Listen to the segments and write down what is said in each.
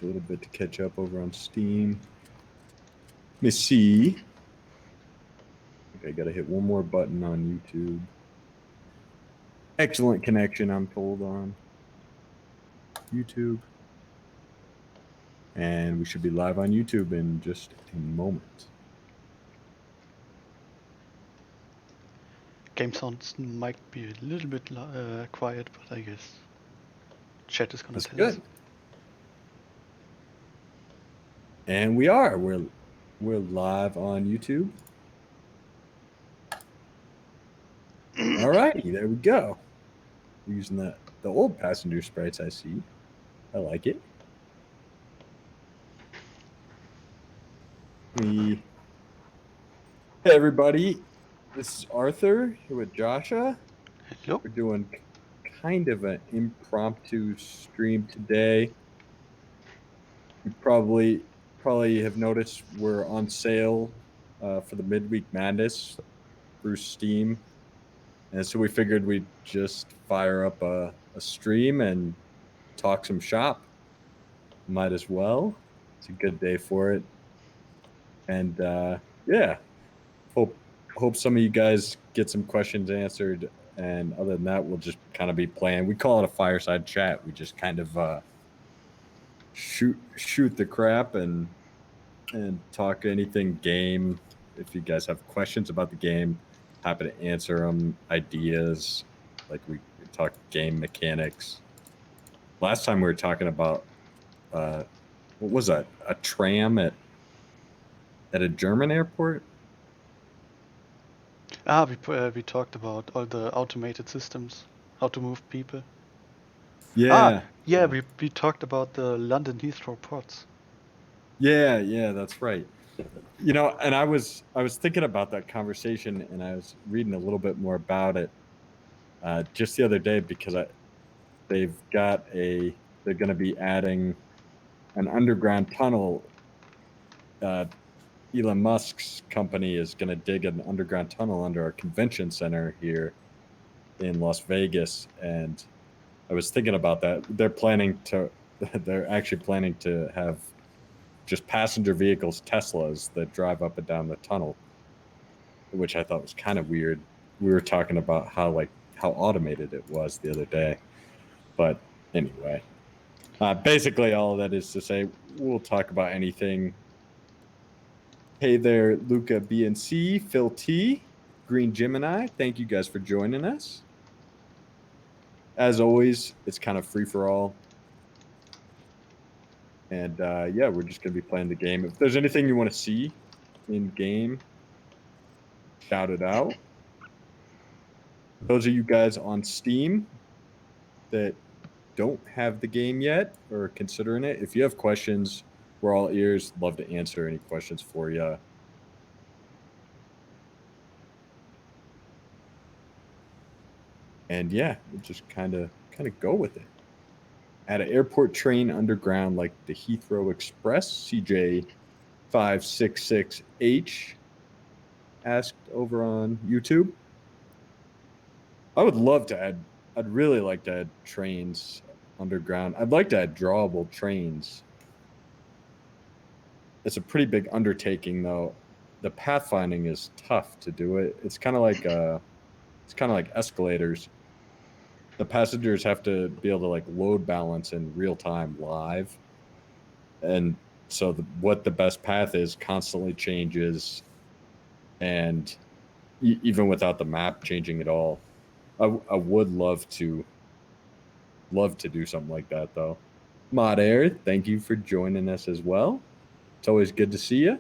A little bit to catch up over on Steam. Let me see. Okay, gotta hit one more button on YouTube. Excellent connection, I'm told, on YouTube. And we should be live on YouTube in just a moment. Game sounds might be a little bit quiet, but I guess chat is gonna tell us. And we are. We're live on YouTube. All righty, there we go. We're using the old passenger sprites, I see. I like it. Hey everybody, this is Arthur here with Joshua. Hello. We're doing kind of an impromptu stream today. You probably have noticed we're on sale for the midweek madness through Steam, and so we figured we'd just fire up a stream and talk some shop. Might as well. It's a good day for it, and yeah, hope some of you guys get some questions answered. And other than that, we'll just kind of be playing. We call it a fireside chat. We just kind of shoot the crap and talk anything game. If you guys have questions about the game, happy to answer them. Ideas, like we talk game mechanics. Last time we were talking about what was that? A tram at a German airport? We talked about all the automated systems, how to move people. Yeah. We talked about the London Heathrow ports. Yeah, that's right. You know, and I was thinking about that conversation, and I was reading a little bit more about it just the other day, because they're going to be adding an underground tunnel. Elon Musk's company is going to dig an underground tunnel under our convention center here in Las Vegas, and I was thinking about that. They're actually planning to have just passenger vehicles, Teslas, that drive up and down the tunnel, which I thought was kind of weird. We were talking about how automated it was the other day, but anyway, basically all of that is to say we'll talk about anything. Hey there, Luca BNC, Phil T, Green Gemini. Thank you guys for joining us. As always, it's kind of free for all. And yeah, we're just going to be playing the game. If there's anything you want to see in game, shout it out. Those of you guys on Steam that don't have the game yet or are considering it, if you have questions, we're all ears. Love to answer any questions for you. And yeah, we'll just kind of go with it. At an airport train underground like the Heathrow Express, CJ566H asked over on YouTube. I would love to add, I'd really like to add trains underground. I'd like to add drawable trains. It's a pretty big undertaking, though. The pathfinding is tough to do it. It's kind of like escalators. The passengers have to be able to like load balance in real time live, and so what the best path is constantly changes, and even without the map changing at all. I would love to do something like that, though. Mod Air, thank you for joining us as well. It's always good to see you.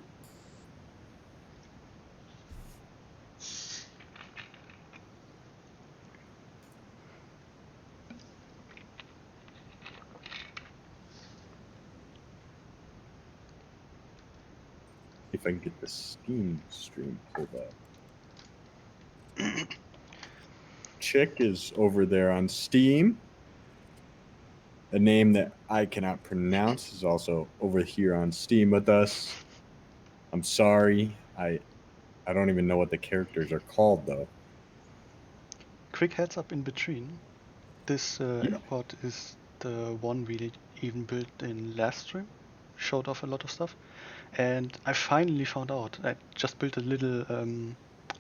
If I can get the Steam stream pulled up. Chick is over there on Steam. A name that I cannot pronounce is also over here on Steam with us. I'm sorry. I don't even know what the characters are called, though. Quick heads up in between. This airport is the one we even built in last stream, showed off a lot of stuff. And I finally found out. I just built a little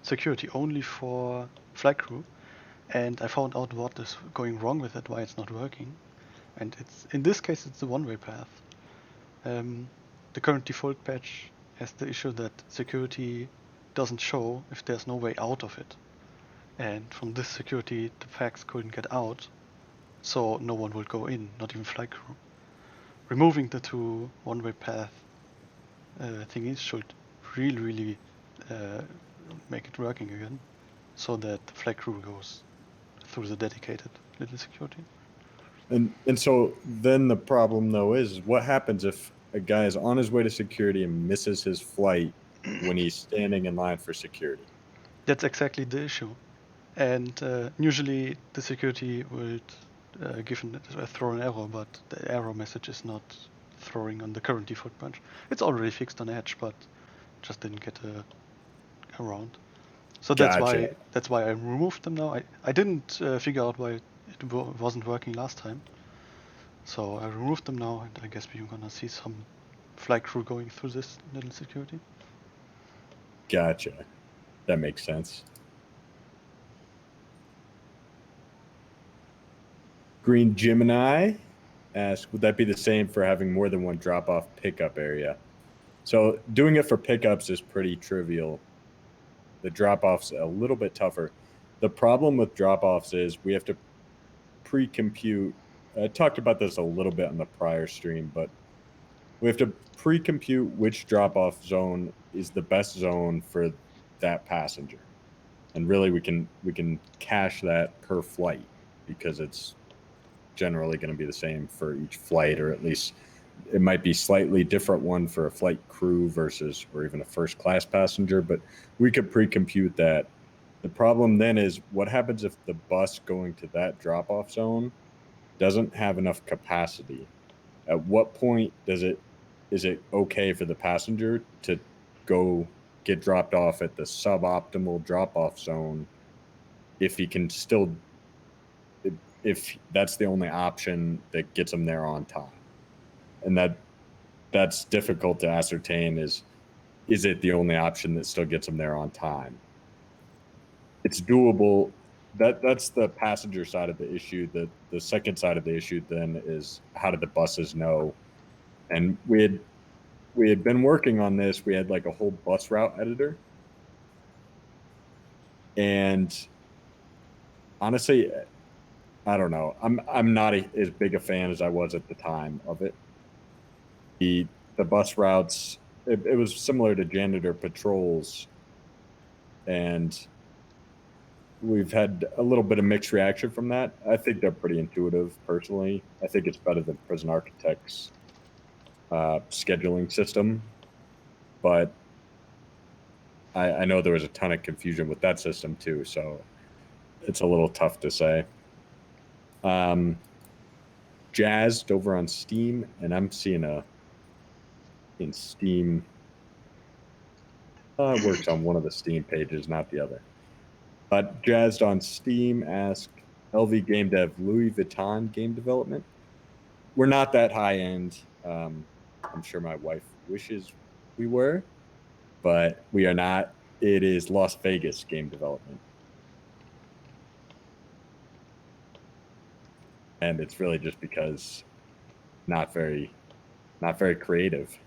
security only for flight crew, and I found out what is going wrong with it, why it's not working. And in this case it's the one-way path. The current default patch has the issue that security doesn't show if there's no way out of it. And from this security, the fags couldn't get out, so no one will go in, not even flight crew. Removing the two one-way path thingies should really make it working again, so that the flight crew goes through the dedicated little security. And so then the problem though is what happens if a guy is on his way to security and misses his flight when he's standing in line for security? That's exactly the issue. And usually the security would throw an error, but the error message is not throwing on the current default branch. It's already fixed on Edge, but just didn't get around. So that's why I removed them now. I didn't figure out why it wasn't working last time. So I removed them now, and I guess we're gonna see some flight crew going through this little security. Gotcha. That makes sense. Green Gemini asks, would that be the same for having more than one drop-off pickup area? So doing it for pickups is pretty trivial. The drop-off's a little bit tougher. The problem with drop-offs is we have to pre-compute. I talked about this a little bit on the prior stream, but we have to pre-compute which drop-off zone is the best zone for that passenger. And really we can cache that per flight because it's generally going to be the same for each flight, or at least it might be slightly different one for a flight crew versus, or even a first class passenger, but we could pre-compute that. The problem then is what happens if the bus going to that drop-off zone doesn't have enough capacity? At what point is it okay for the passenger to go get dropped off at the suboptimal drop-off zone if he can still, if that's the only option that gets him there on time? And that's difficult to ascertain. Is it the only option that still gets him there on time? It's doable. That's the passenger side of the issue. The second side of the issue then is, how did the buses know? And we had been working on this. We had like a whole bus route editor, and honestly, I don't know. I'm not as big a fan as I was at the time of it. The bus routes, it was similar to janitor patrols, and we've had a little bit of mixed reaction from that. I think they're pretty intuitive, personally. I think it's better than Prison Architect's scheduling system, but I know there was a ton of confusion with that system too, so it's a little tough to say. Jazzed over on Steam, and I'm seeing in Steam, works on one of the Steam pages, not the other. But Jazzed on Steam asked, LV Game Dev, Louis Vuitton game development? We're not that high end. I'm sure my wife wishes we were, but we are not. It is Las Vegas game development. And it's really just because not very creative.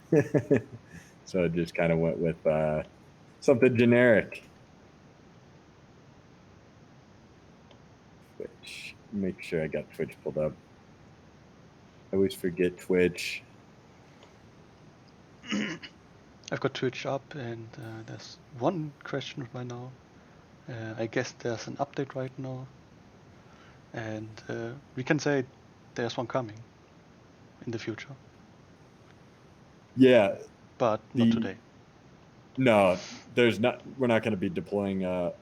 So it just kind of went with something generic. Twitch. Make sure I got Twitch pulled up. I always forget Twitch. I've got Twitch up, and there's one question right now. I guess there's an update right now, and we can say there's one coming in the future. Yeah, but not today. No, there's not. We're not going to be deploying a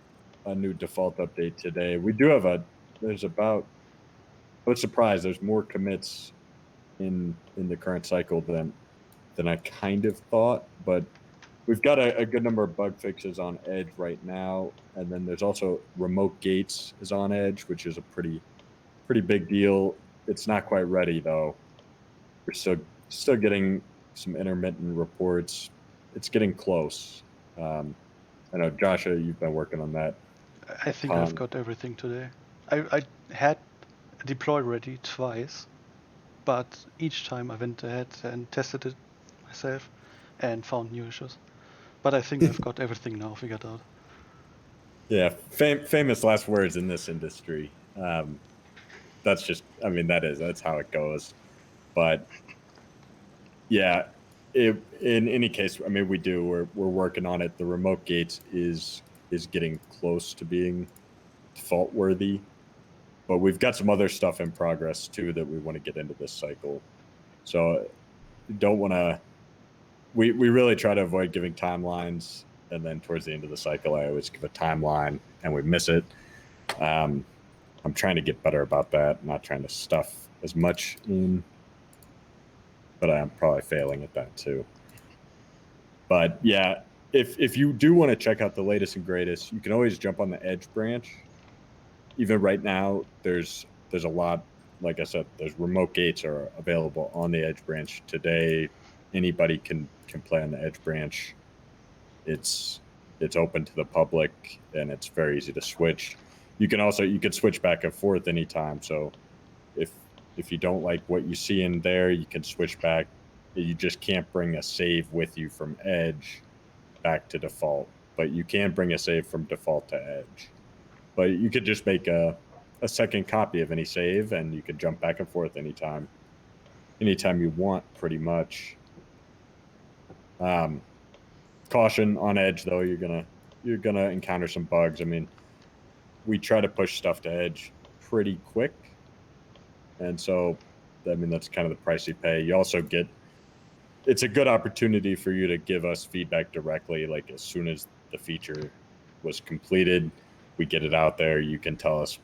new default update today. We do have there's about, I was surprised, there's more commits in the current cycle than I kind of thought, but we've got a good number of bug fixes on Edge right now, and then there's also remote gates is on Edge, which is a pretty big deal. It's not quite ready though. We're still getting some intermittent reports. It's getting close. I know, Joshua, you've been working on that I a think I've ton. got everything today. I had deploy ready twice, but each time I went ahead and tested it myself and found new issues. But I think I've got everything now figured out. Yeah, famous last words in this industry. That's just, I mean, that's how it goes. But yeah, in any case, I mean, we're working on it. The remote gates is getting close to being default worthy, but we've got some other stuff in progress too that we want to get into this cycle. So don't want to. We really try to avoid giving timelines, and then towards the end of the cycle, I always give a timeline, and we miss it. Um, I'm trying to get better about that, not trying to stuff as much in, but I'm probably failing at that too. But yeah, if you do want to check out the latest and greatest, you can always jump on the Edge branch. Even right now, there's a lot. Like I said, there's remote gates are available on the Edge branch today. Anybody can play on the Edge branch. It's it's open to the public and it's very easy to switch. You can switch back and forth anytime. So if if you don't like what you see in there, you can switch back. You just can't bring a save with you from Edge back to default, but you can bring a save from default to Edge. But you could just make a second copy of any save, and you can jump back and forth anytime you want, pretty much. Um, Caution on Edge, though, you're gonna encounter some bugs. I mean, we try to push stuff to Edge pretty quick, and so I mean that's kind of the price you pay. You also get it's a good opportunity for you to give us feedback directly. Like as soon as the feature was completed, we get it out there. You can tell us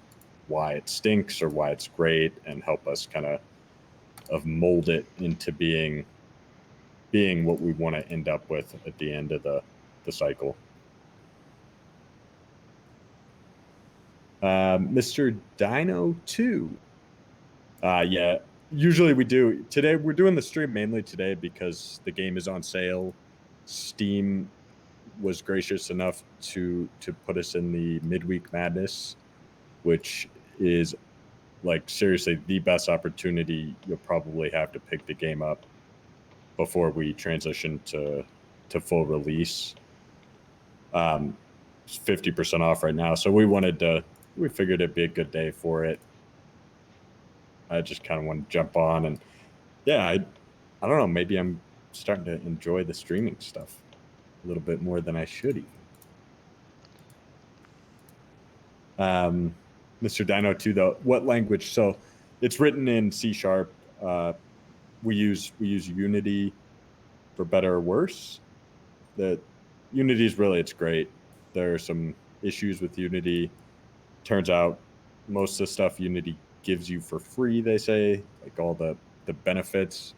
why it stinks or why it's great, and help us kind of mold it into being what we want to end up with at the end of the cycle. Mr. Dino 2. Yeah, usually we do. Today we're doing the stream mainly today because the game is on sale. Steam was gracious enough to put us in the midweek madness, which is like seriously the best opportunity you'll probably have to pick the game up before we transition to full release. It's 50% off right now, so we figured it'd be a good day for it. I just kind of want to jump on, and yeah, I don't know, maybe I'm starting to enjoy the streaming stuff a little bit more than I should even. Mr. Dino 2, though, what language? So it's written in C sharp. We use Unity for better or worse. That Unity is really, it's great. There are some issues with Unity. Turns out most of the stuff Unity gives you for free, they say, like all the benefits.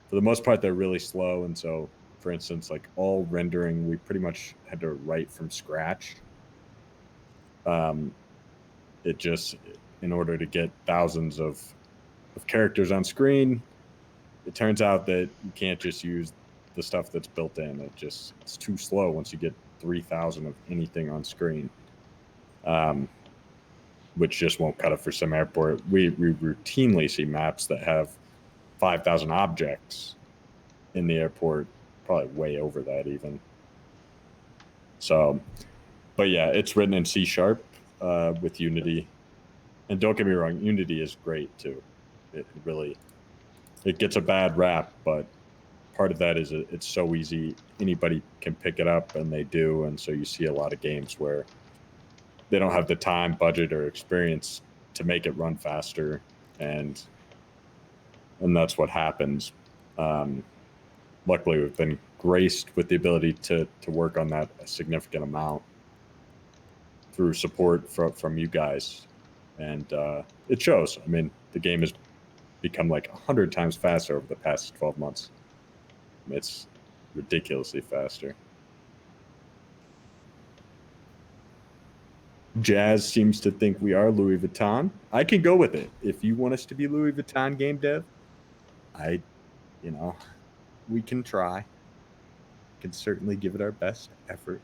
For the most part, they're really slow. And so, for instance, like all rendering, we pretty much had to write from scratch. Um, it just, in order to get thousands of characters on screen, it turns out that you can't just use the stuff that's built in. It's too slow once you get 3,000 of anything on screen, um, which just won't cut it for SimAirport. We routinely see maps that have 5,000 objects in the airport, probably way over that even. So, but yeah, it's written in C sharp with Unity. And don't get me wrong, Unity is great too. It really it gets a bad rap, but part of that is it's so easy. Anybody can pick it up, and they do. And so you see a lot of games where they don't have the time, budget, or experience to make it run faster, and that's what happens. Um, Luckily, we've been graced with the ability to work on that a significant amount through support from you guys, and it shows. I mean, the game has become like 100 times faster over the past 12 months. It's ridiculously faster. Jazz seems to think we are Louis Vuitton. I can go with it. If you want us to be Louis Vuitton game dev, I you know, we can try. Can certainly give it our best effort.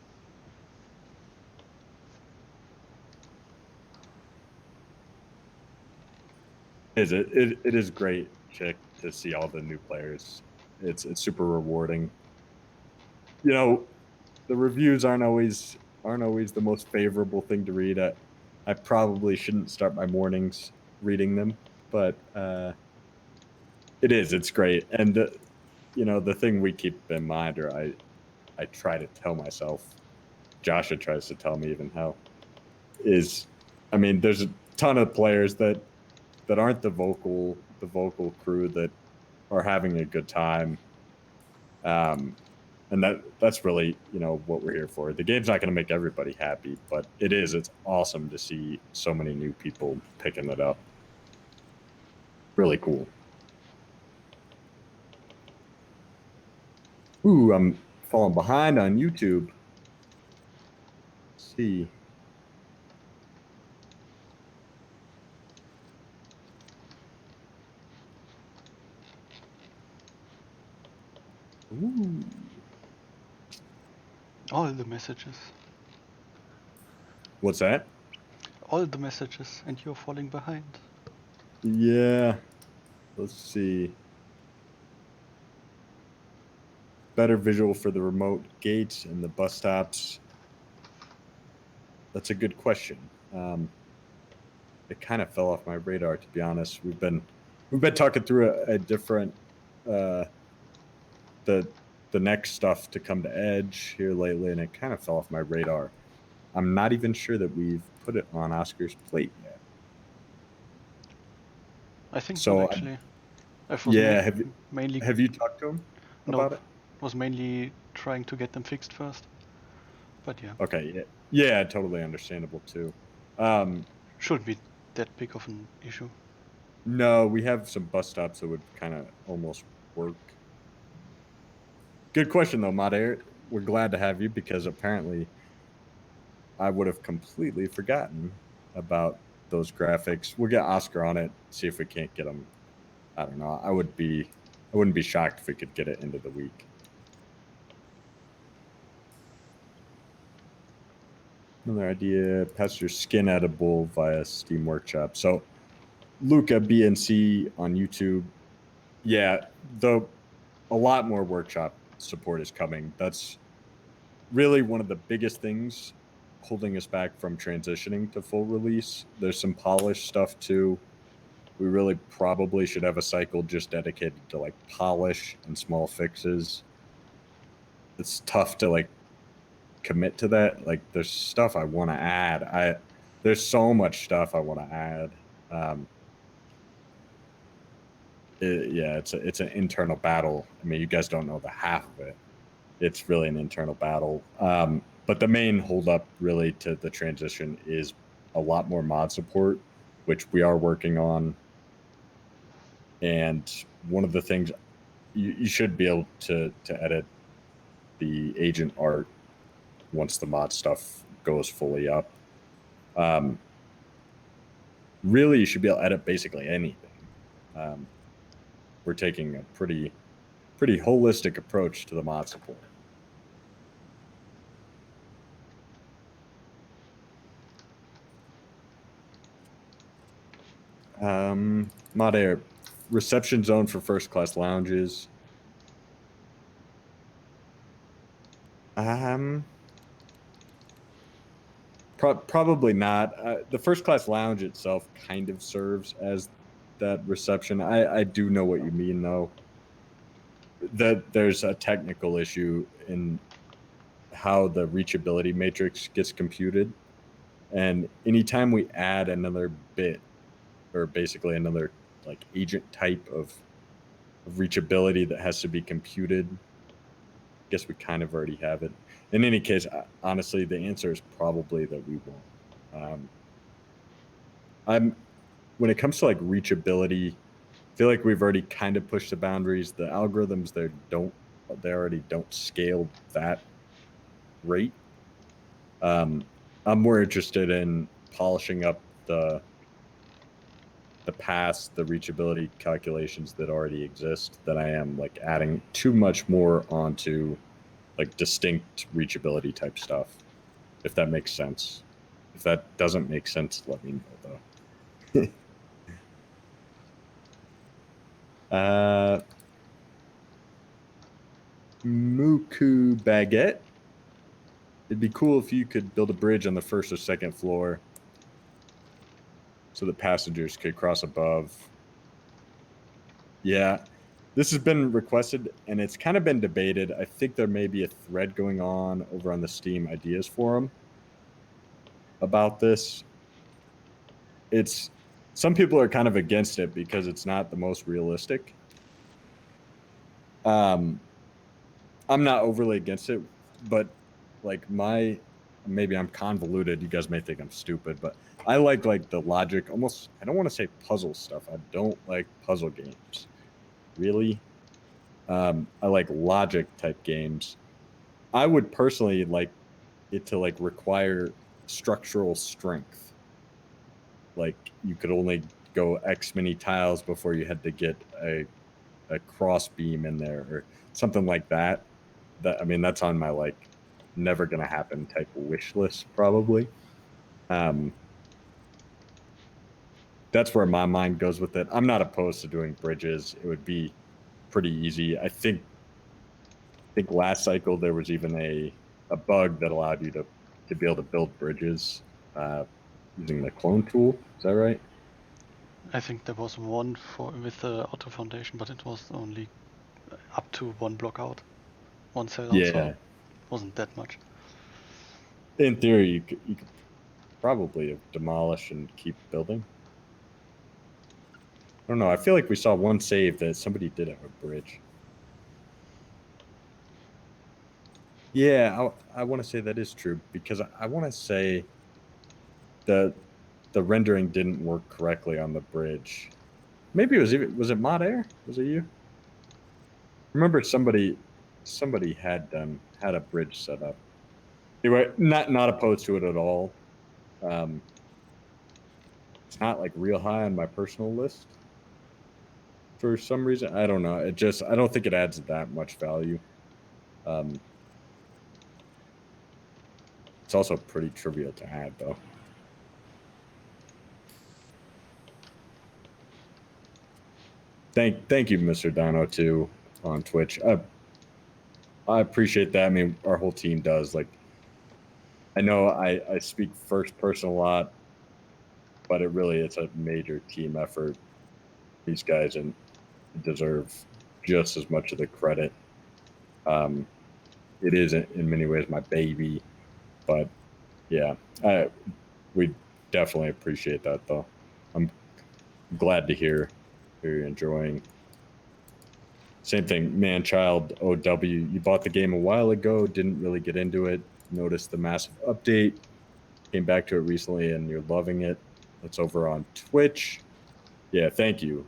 It is great, Chick, to see all the new players. It's super rewarding. You know, the reviews aren't always the most favorable thing to read. I probably shouldn't start my mornings reading them, but it's great. And the thing we keep in mind, or I try to tell myself, Joshua tries to tell me even how, is, I mean, there's a ton of players that aren't the vocal crew that are having a good time. And that's really what we're here for. The game's not going to make everybody happy, but it's awesome to see so many new people picking it up. Really cool. Ooh, I'm falling behind on YouTube. Let's see. Ooh. All the messages. What's that? All the messages, and you're falling behind. Yeah. Let's see. Better visual for the remote gates and the bus stops. That's a good question. It kind of fell off my radar, to be honest. We've been talking through a different the next stuff to come to Edge here lately, and it kind of fell off my radar. I'm not even sure that we've put it on Oscar's plate yet. I think So not actually. yeah, mainly have you talked to him about nope. it? Was mainly trying to get them fixed first. But yeah. Okay, yeah, totally understandable too. Um, Shouldn't be that big of an issue. no, we have some bus stops that would kind of almost work. Good question though, Madair. We're glad to have you because apparently I would have completely forgotten about those graphics. We'll get Oscar on it, see if we can't get them. I don't know. I wouldn't be shocked if we could get it into the week. Another idea: pass your skin edible via Steam Workshop. So Luca BNC on YouTube. Yeah, a lot more workshop support is coming. That's really one of the biggest things holding us back from transitioning to full release. There's some polished stuff too. We really probably should have a cycle just dedicated to like polish and small fixes. It's tough to like commit to that. Like there's stuff I want to add. There's so much stuff I want to add. Yeah, it's an internal battle. I mean, you guys don't know the half of it. It's really an internal battle. But the main holdup really to the transition is a lot more mod support, which we are working on. And one of the things you should be able to edit the agent art once the mod stuff goes fully up. Really, you should be able to edit basically anything. We're taking a pretty holistic approach to the mod support. Mod air reception zone for first class lounges. Probably not. The first class lounge itself kind of serves as that reception. I do know what you mean though. That there's a technical issue in how the reachability matrix gets computed, and anytime we add another bit or basically another like agent type of reachability that has to be computed, I guess we kind of already have it. In any case, honestly, the answer is probably that we won't. When it comes to like reachability, I feel like we've already kind of pushed the boundaries. The algorithms they already don't scale that rate. I'm more interested in polishing up the the past, the reachability calculations that already exist than I am like adding too much more onto like distinct reachability type stuff, if that makes sense. If that doesn't make sense, let me know though. Muku Baguette. It'd be cool if you could build a bridge on the first or second floor so that passengers could cross above. Yeah, this has been requested and it's kind of been debated. I think there may be a thread going on over on the Steam Ideas Forum about this. It's some people are kind of against it because it's not the most realistic. I'm not overly against it, but like maybe I'm convoluted. You guys may think I'm stupid, but I like the logic. Almost, I don't want to say puzzle stuff. I don't like puzzle games, really. I like logic type games. I would personally like it to like require structural strength. Like you could only go X many tiles before you had to get a cross beam in there or something like that. That I mean, that's on my like never gonna happen type wish list probably. Um, that's where my mind goes with it. I'm not opposed to doing bridges. It would be pretty easy. I think last cycle there was even a bug that allowed you to be able to build bridges using the clone tool. Is that right? I think there was one with the auto foundation, but it was only up to one block out, one cell out, so Yeah. wasn't that much. In theory, you could probably demolish and keep building. I don't know. I feel like we saw one save that somebody did have a bridge. Yeah, I want to say that is true because I want to say the the rendering didn't work correctly on the bridge. Maybe was it Mod Air? Was it you? Remember somebody had a bridge set up. Anyway, not opposed to it at all. Um, it's not like real high on my personal list for some reason. I don't know. I don't think it adds that much value. Um, it's also pretty trivial to add though. Thank you, Mr. Dino, too, on Twitch. I appreciate that. I mean, our whole team does. Like, I know I speak first person a lot, but it's a major team effort. These guys and deserve just as much of the credit. Um, it is in many ways my baby, but yeah, we definitely appreciate that though. I'm glad to hear you're enjoying. Same thing, man child OW. You bought the game a while ago, didn't really get into it, noticed the massive update, came back to it recently, and you're loving it. It's over on Twitch. Yeah, thank you.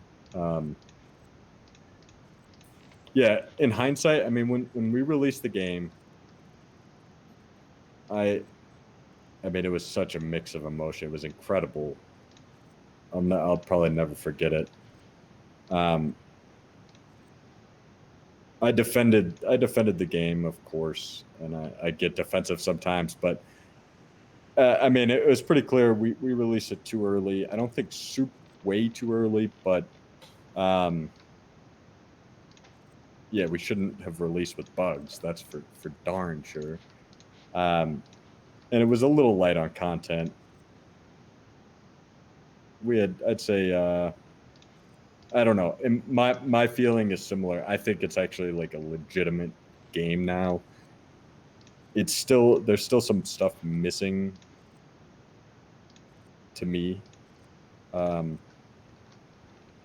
Yeah, in hindsight, I mean, when we released the game, I I mean, it was such a mix of emotion. It was incredible. I'll probably never forget it. Um, I defended the game, of course, and I get defensive sometimes, but I mean, it was pretty clear we released it too early. I don't think way too early, but um, yeah, we shouldn't have released with bugs. That's for darn sure. Um, and it was a little light on content. I'd say, I don't know. And my feeling is similar. I think it's actually like a legitimate game now. There's still some stuff missing to me. Um,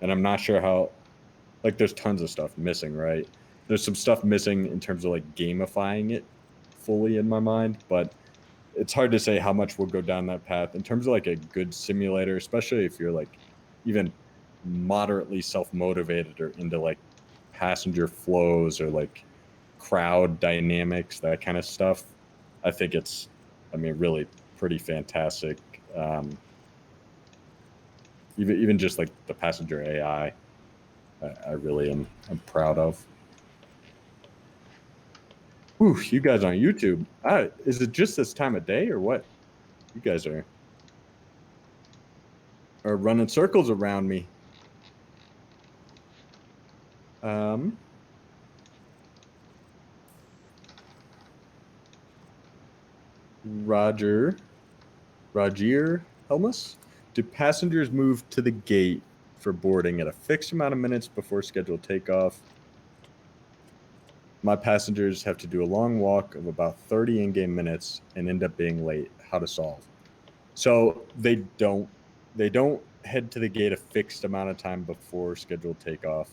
and I'm not sure how, like, there's tons of stuff missing, right? There's some stuff missing in terms of like gamifying it fully in my mind, but it's hard to say how much we'll go down that path in terms of like a good simulator, especially if you're like even moderately self-motivated or into like passenger flows or like crowd dynamics, that kind of stuff. I think I mean, really pretty fantastic. Even just like the passenger AI, I really am proud of. Whew, you guys on YouTube. Is it just this time of day or what? You guys are running circles around me. Roger Helmus. Do passengers move to the gate for boarding at a fixed amount of minutes before scheduled takeoff? My passengers have to do a long walk of about 30 in-game minutes and end up being late. How to solve? So they don't head to the gate a fixed amount of time before scheduled takeoff.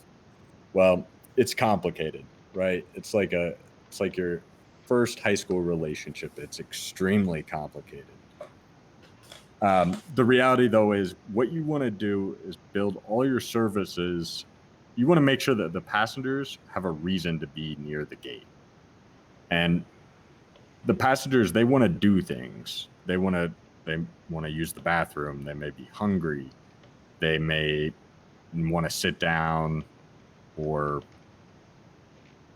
Well, it's complicated, right? It's like your first high school relationship. It's extremely complicated. The reality, though, is what you want to do is build all your services. You want to make sure that the passengers have a reason to be near the gate. And the passengers, they want to do things. They want to use the bathroom. They may be hungry. They may want to sit down or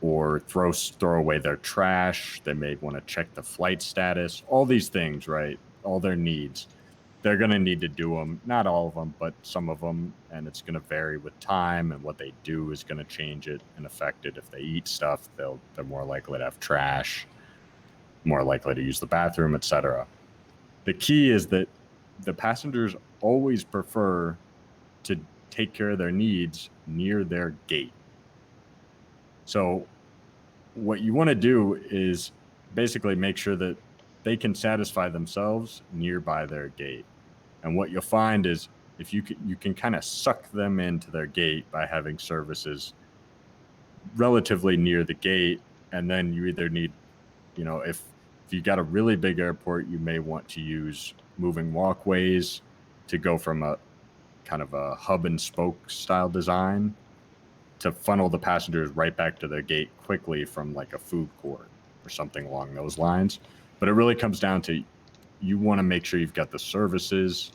throw away their trash. They may want to check the flight status. All these things, right? All their needs. They're going to need to do them. Not all of them, but some of them. And it's going to vary with time, and what they do is going to change it and affect it. If they eat stuff, they're more likely to have trash, more likely to use the bathroom, etc. The key is that the passengers always prefer to take care of their needs near their gate. So what you want to do is basically make sure that they can satisfy themselves nearby their gate. And what you'll find is if you can kind of suck them into their gate by having services relatively near the gate. And then you either need, if you got a really big airport, you may want to use moving walkways to go from a kind of a hub and spoke style design to funnel the passengers right back to their gate quickly from like a food court or something along those lines. But it really comes down to, you want to make sure you've got the services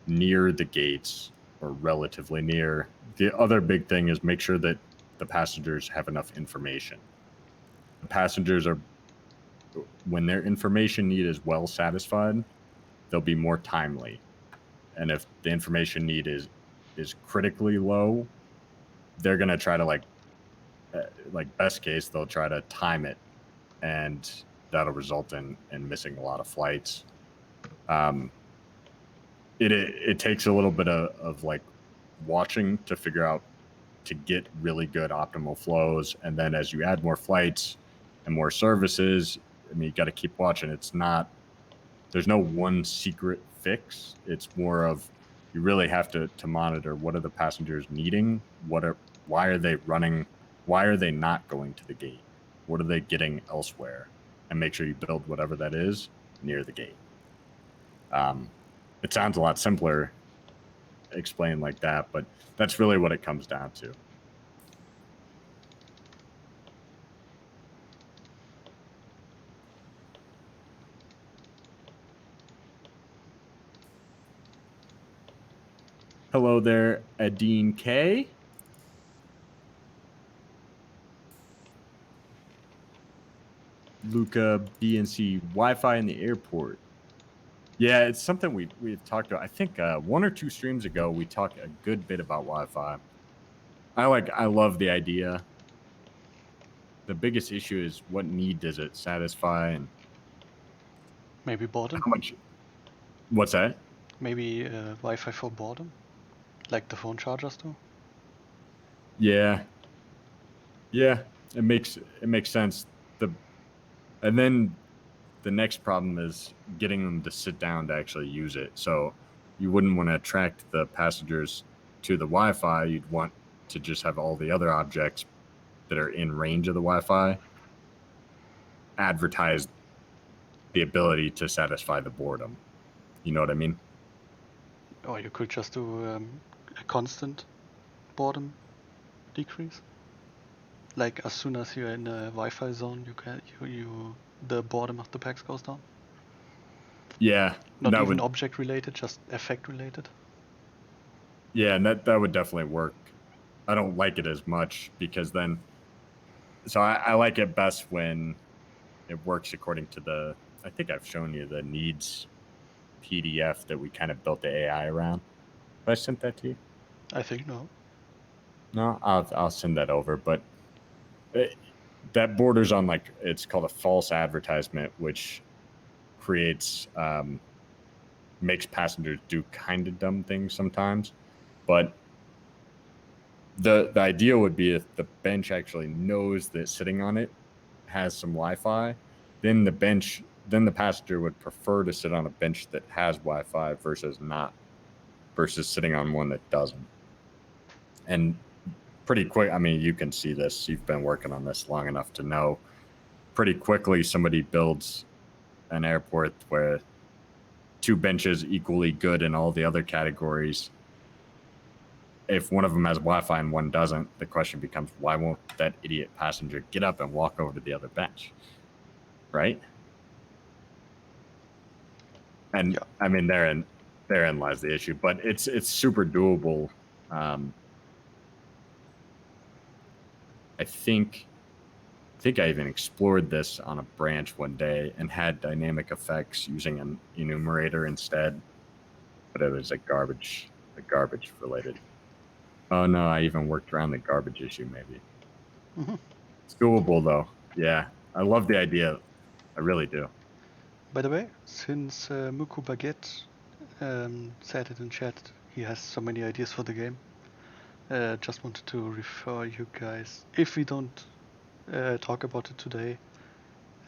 near the gates or relatively near. The other big thing is make sure that the passengers have enough information. The passengers are, when their information need is well satisfied, they'll be more timely. And if the information need is critically low, they're going to try to like best case, they'll try to time it, and that'll result in missing a lot of flights. It takes a little bit of like watching to figure out to get really good optimal flows. And then as you add more flights and more services, I mean, you got to keep watching. There's no one secret fix. It's more of, you really have to monitor what are the passengers needing, why are they running, why are they not going to the gate, what are they getting elsewhere, and make sure you build whatever that is near the gate. It sounds a lot simpler explained like that, but that's really what it comes down to. Hello there, Adine K. Luca BNC, Wi-Fi in the airport. Yeah, it's something we've talked about. I think 1 or 2 streams ago we talked a good bit about Wi-Fi. I love the idea. The biggest issue is, what need does it satisfy, and Maybe boredom. how much? What's that? Maybe Wi-Fi for boredom, like the phone chargers do. Yeah, it makes sense. And then the next problem is getting them to sit down to actually use it. So you wouldn't want to attract the passengers to the Wi-Fi. You'd want to just have all the other objects that are in range of the Wi-Fi advertise the ability to satisfy the boredom. You know what I mean? Or you could just do a constant boredom decrease. Like as soon as you're in a Wi-Fi zone, the boredom of the packs goes down. Yeah, Not that even would. object related, just effect related. Yeah, and that would definitely work. I don't like it as much because then, so I like it best when it works according to the. I think I've shown you the needs PDF that we kind of built the AI around. Have I sent that to you? I think no. No, I'll send that over. But it, that borders on like it's called a false advertisement, which creates makes passengers do kind of dumb things sometimes. But the idea would be if the bench actually knows that sitting on it has some Wi-Fi, then the passenger would prefer to sit on a bench that has Wi-Fi versus not, versus sitting on one that doesn't. And pretty quick, I mean, you can see this. You've been working on this long enough to know. Pretty quickly, somebody builds an airport where two benches equally good in all the other categories. If one of them has Wi-Fi and one doesn't, the question becomes, why won't that idiot passenger get up and walk over to the other bench? Right? And Yeah. I mean, therein lies the issue, but it's super doable. Um, I think I even explored this on a branch one day and had dynamic effects using an enumerator instead, but it was a garbage related. Oh no, I even worked around the garbage issue. Maybe Hmm. it's doable though. Yeah, I love the idea. I really do. By the way, since Muku Baguette said it in chat, he has so many ideas for the game. Just wanted to refer you guys. If we don't talk about it today,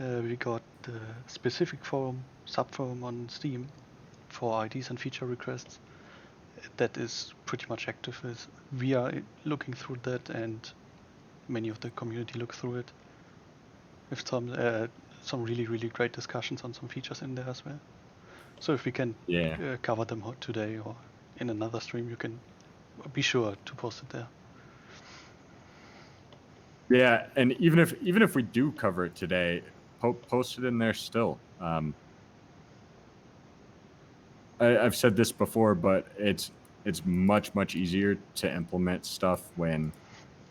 we got the specific forum, subforum on Steam for IDs and feature requests. That is pretty much active. We are looking through that, and many of the community look through it. With some really great discussions on some features in there as well. So if we can Yeah, cover them today or in another stream, you can be sure to post it there. yeah, and even if we do cover it today, post it in there still. I've said this before, but it's much easier to implement stuff when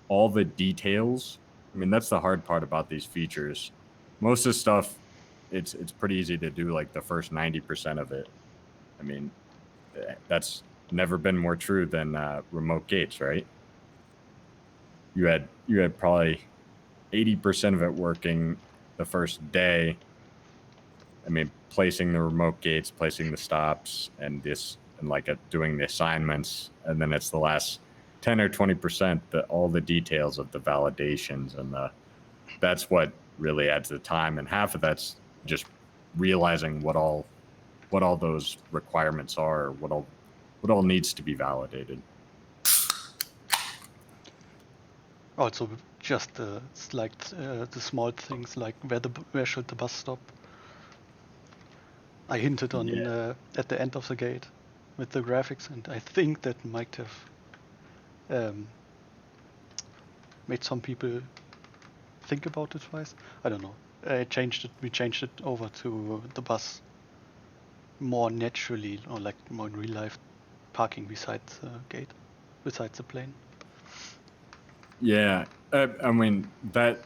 all the details. I mean, that's the hard part about these features. Most of the stuff, it's pretty easy to do like the first 90% of it. I mean, that's never been more true than remote gates, right? You had probably 80% of it working the first day. I mean, placing the remote gates, placing the stops, and doing the assignments, and then it's the last 10 or 20% that all the details of the validations and that's what really adds the time, and half of that's just realizing what all those requirements are, what all needs to be validated. Also, just it's like the small things like where should the bus stop. I hinted on Yeah, at the end of the gate with the graphics, and I think that might have um, made some people think about it twice. I don't know. I changed it. We changed it over to the bus more naturally, or like more in real life, parking beside the gate, beside the plane. yeah. I mean that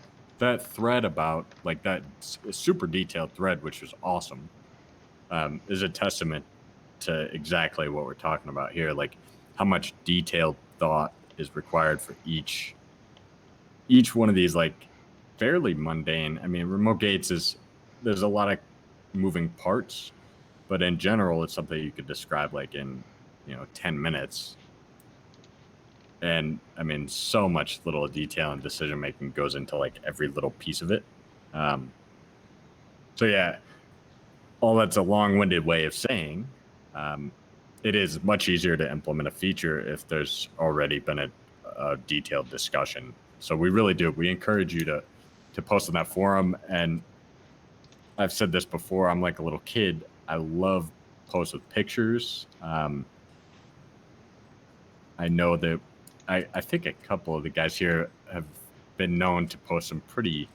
thread about like that super detailed thread, which was awesome, is a testament to exactly what we're talking about here. Like how much detailed thought is required for each one of these like fairly mundane. I mean, remote gates is there's a lot of moving parts, but in general, it's something you could describe like in 10 minutes. And I mean, so much little detail and decision making goes into like every little piece of it. Um, so yeah, all that's a long-winded way of saying um, it is much easier to implement a feature if there's already been a detailed discussion. So we really do. We encourage you to post on that forum. And I've said this before. I'm like a little kid. I love posts with pictures. I know that I think a couple of the guys here have been known to post some pretty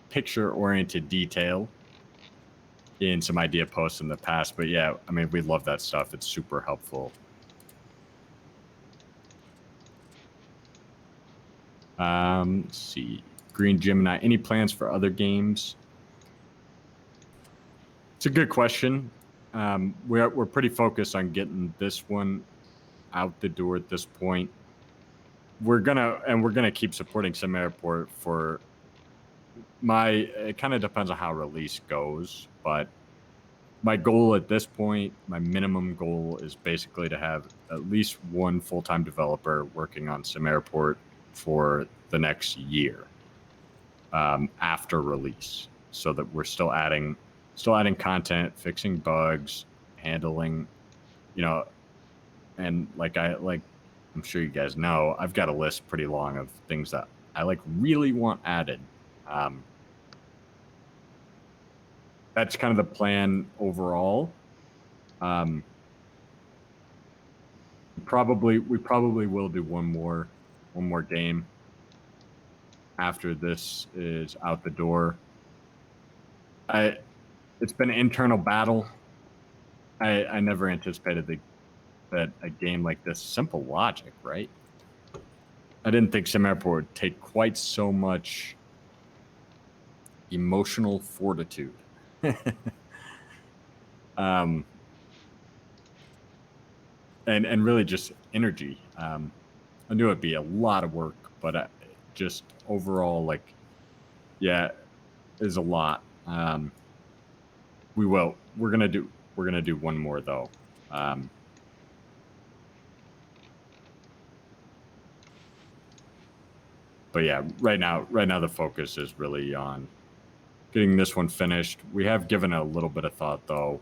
picture oriented detail. in some idea posts in the past. But yeah, I mean, we love that stuff. It's super helpful. Let's see. Green Gemini, any plans for other games? It's a good question. We're pretty focused on getting this one out the door at this point. We're gonna keep supporting SimAirport for it kind of depends on how release goes, but my goal at this point, my minimum goal is basically to have at least one full-time developer working on SimAirport for the next year after release, so that we're still adding content, fixing bugs, handling, and I'm sure you guys know, I've got a list pretty long of things that I really want added. That's kind of the plan overall. We probably will do one more game after this is out the door. It's been an internal battle. I never anticipated that a game like this, simple logic, right? I didn't think SimAirport would take quite so much emotional fortitude. And really just energy. I knew it'd be a lot of work, but just overall, is a lot. We're gonna do one more though. But yeah, right now the focus is really on getting this one finished. We have given it a little bit of thought though.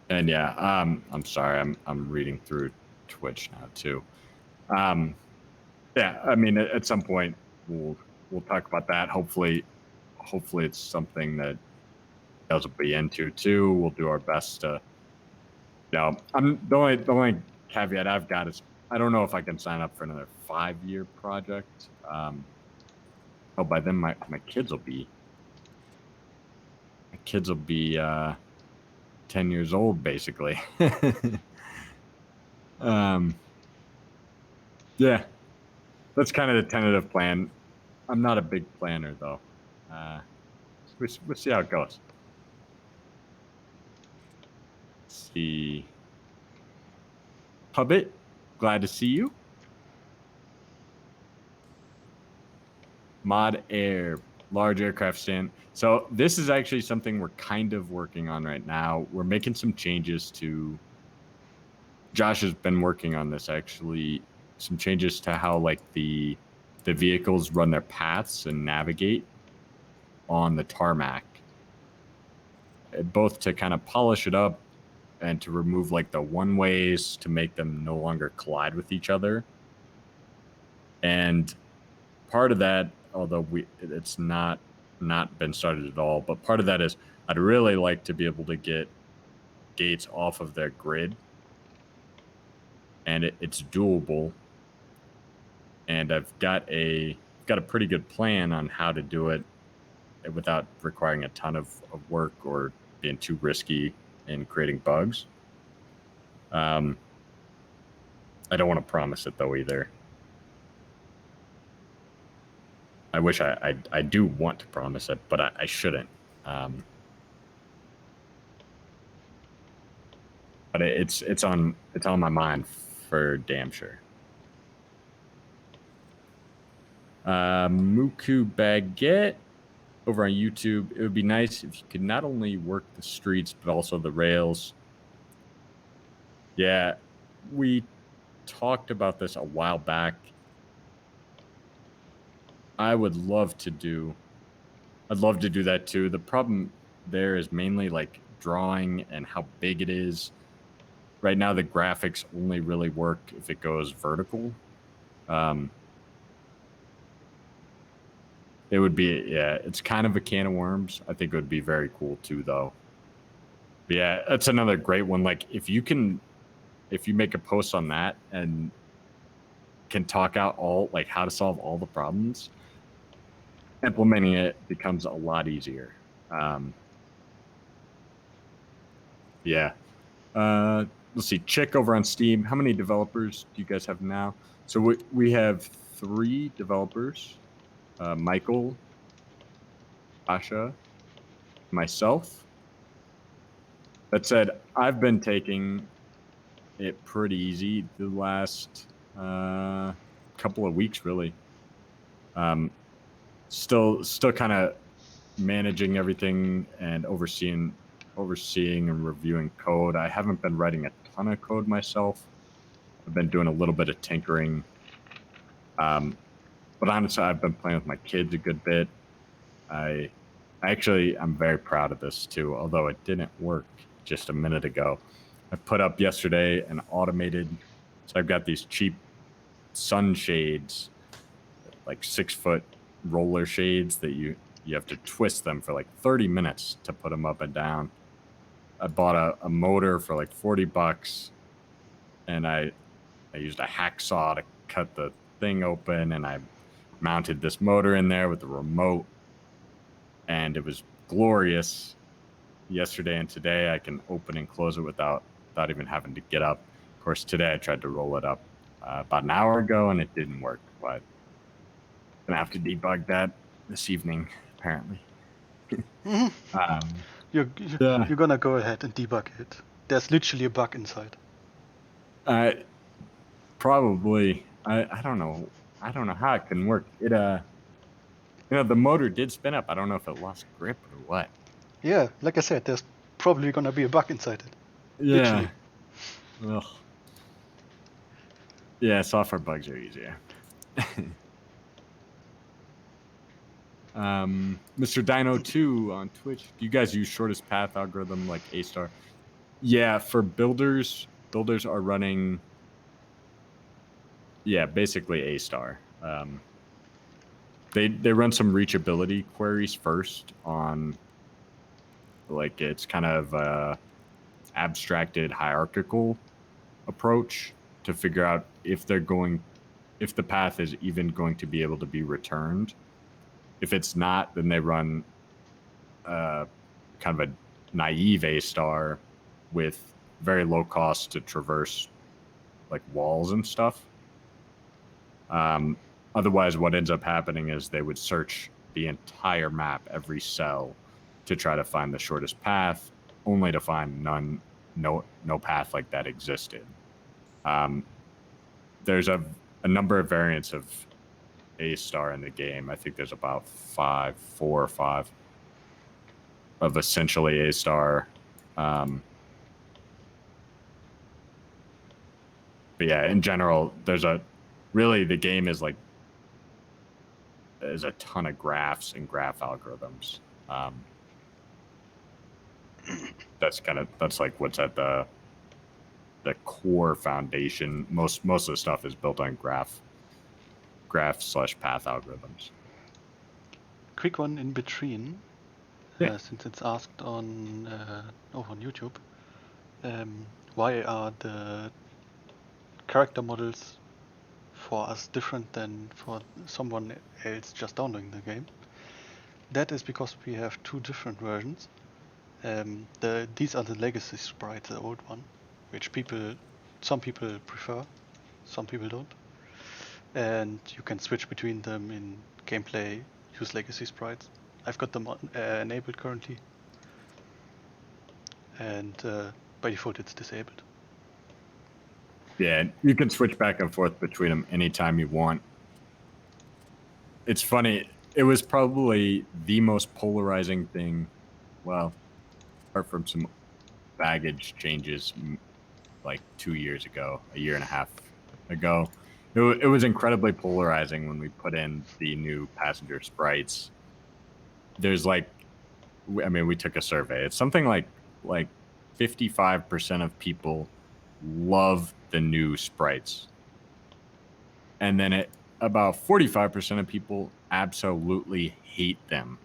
And yeah, I'm sorry, I'm reading through Twitch now too. Yeah, I mean, at some point we'll talk about that. Hopefully it's something that guys will be into too. We'll do our best to. I'm the only caveat I've got is I don't know if I can sign up for another 5-year project. By then my kids will be 10 years old basically. Yeah, that's kind of the tentative plan. I'm not a big planner though. We'll see how it goes. Let's see. Pubbit, glad to see you. Mod Air, large aircraft stand. So this is actually something we're kind of working on right now. We're making some changes to. Josh has been working on this actually. Some changes to how the vehicles run their paths and navigate on the tarmac, both to kind of polish it up and to remove the one ways to make them no longer collide with each other. And part of that, although it's not been started at all, but part of that is I'd really like to be able to get gates off of their grid, and it's doable. And I've got a pretty good plan on how to do it without requiring a ton of work or being too risky in creating bugs. I don't want to promise it though either. I wish I do want to promise it, but I shouldn't. But it's on my mind for damn sure. Muku Baguette over on YouTube. It would be nice if you could not only work the streets but also the rails. Yeah, we talked about this a while back. I'd love to do that too. The problem there is mainly drawing and how big it is. Right now the graphics only really work if it goes vertical. It would be, it's kind of a can of worms. I think it would be very cool too though. But yeah, that's another great one. If you make a post on that and can talk out all like how to solve all the problems, implementing it becomes a lot easier. Yeah. Let's see. Check over on Steam. How many developers do you guys have now? So we have 3 developers: Michael, Asha, myself. That said, I've been taking it pretty easy the last couple of weeks, really. Still kind of managing everything and overseeing and reviewing code. I haven't been writing a ton of code myself. I've been doing a little bit of tinkering. But honestly, I've been playing with my kids a good bit. I'm very proud of this too, although it didn't work just a minute ago. I put up yesterday an automated, so I've got these cheap sunshades, like 6-foot roller shades that you have to twist them for like 30 minutes to put them up and down. I bought a motor for like $40, and I used a hacksaw to cut the thing open, and I mounted this motor in there with the remote, and it was glorious. Yesterday and today I can open and close it without even having to get up. Of course, today I tried to roll it up about an hour ago, and it didn't work, but I'm gonna have to debug that this evening, apparently. You're gonna go ahead and debug it. There's literally a bug inside. Probably. I don't know. I don't know how it can work. It the motor did spin up. I don't know if it lost grip or what. Yeah, like I said, there's probably gonna be a bug inside it. Yeah. Literally. Ugh. Yeah, software bugs are easier. Mr. Dino 2 on Twitch. Do you guys use shortest path algorithm like A-star? Yeah, for builders are running basically A-star. They run some reachability queries first on, like, it's kind of abstracted hierarchical approach to figure out if the path is even going to be able to be returned. If it's not, then they run kind of a naive A-star with very low cost to traverse like walls and stuff. Otherwise, what ends up happening is they would search the entire map, every cell, to try to find the shortest path, only to find no path like that existed. There's a number of variants of A-star in the game. I think there's about 4 or 5 of essentially A-star. But yeah, in general, the game is like, there's a ton of graphs and graph algorithms. That's like what's at the core foundation. Most of the stuff is built on graph/path algorithms. Quick one in between, Yeah. since it's asked on YouTube. Why are the character models for us different than for someone else just downloading the game? That is because we have 2 different versions. These are the legacy sprites, the old one, which some people prefer, some people don't. And you can switch between them in gameplay, use legacy sprites. I've got them enabled currently, and by default it's disabled. Yeah, you can switch back and forth between them anytime you want. It's funny. It was probably the most polarizing thing, well, apart from some baggage changes like 2 years ago, a year and a half ago. It was incredibly polarizing when we put in the new passenger sprites. There's like, I mean, we took a survey. It's something like 55% of people love the new sprites. And then about 45% of people absolutely hate them.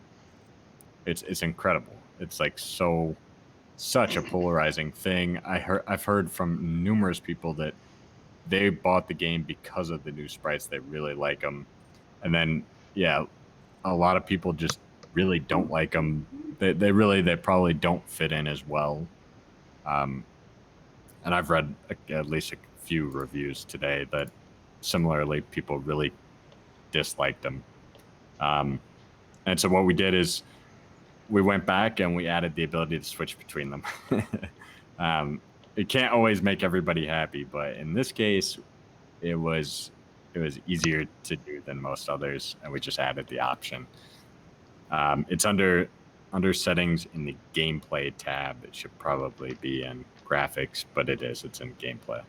It's incredible. It's like such a polarizing thing. I've heard from numerous people that they bought the game because of the new sprites. They really like them. And then, yeah, a lot of people just really don't like them. They probably don't fit in as well. And I've read at least a few reviews today that similarly people really disliked them. And so what we did is we went back and we added the ability to switch between them. It can't always make everybody happy, but in this case, it was easier to do than most others, and we just added the option. It's under settings in the gameplay tab. It should probably be in graphics, but it's in gameplay.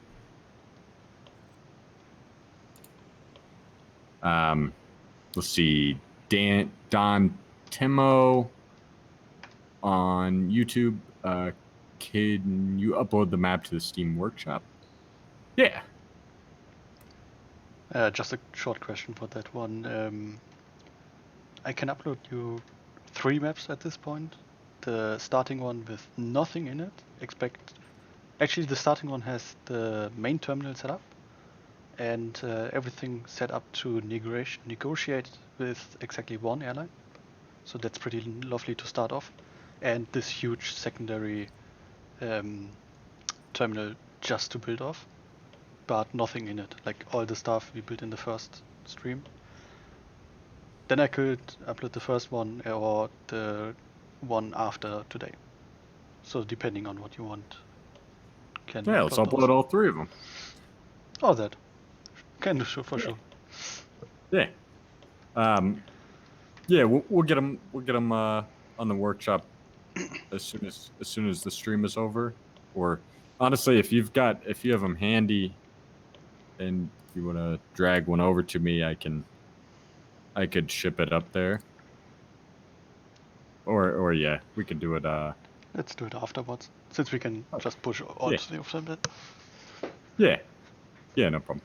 Let's see, Don Timo on YouTube. Can you upload the map to the Steam Workshop? Yeah. Just a short question for that one. I can upload you 3 maps at this point. The starting one with nothing in it. Actually, the starting one has the main terminal set up and everything set up to negotiate with exactly one airline. So that's pretty lovely to start off. And this huge secondary terminal just to build off, but nothing in it. Like all the stuff we built in the first stream. Then I could upload the first one or the one after today. So depending on what you want. Yeah, let's upload all 3 of them. Oh, that can do for sure. Yeah. Yeah, we'll get them. We'll get them on the workshop as soon as the stream is over. Or honestly, if you have them handy, and you want to drag one over to me, I could ship it up there. Or yeah, we could do it. Let's do it afterwards, since we can just push all 3 of them. Yeah, no problem.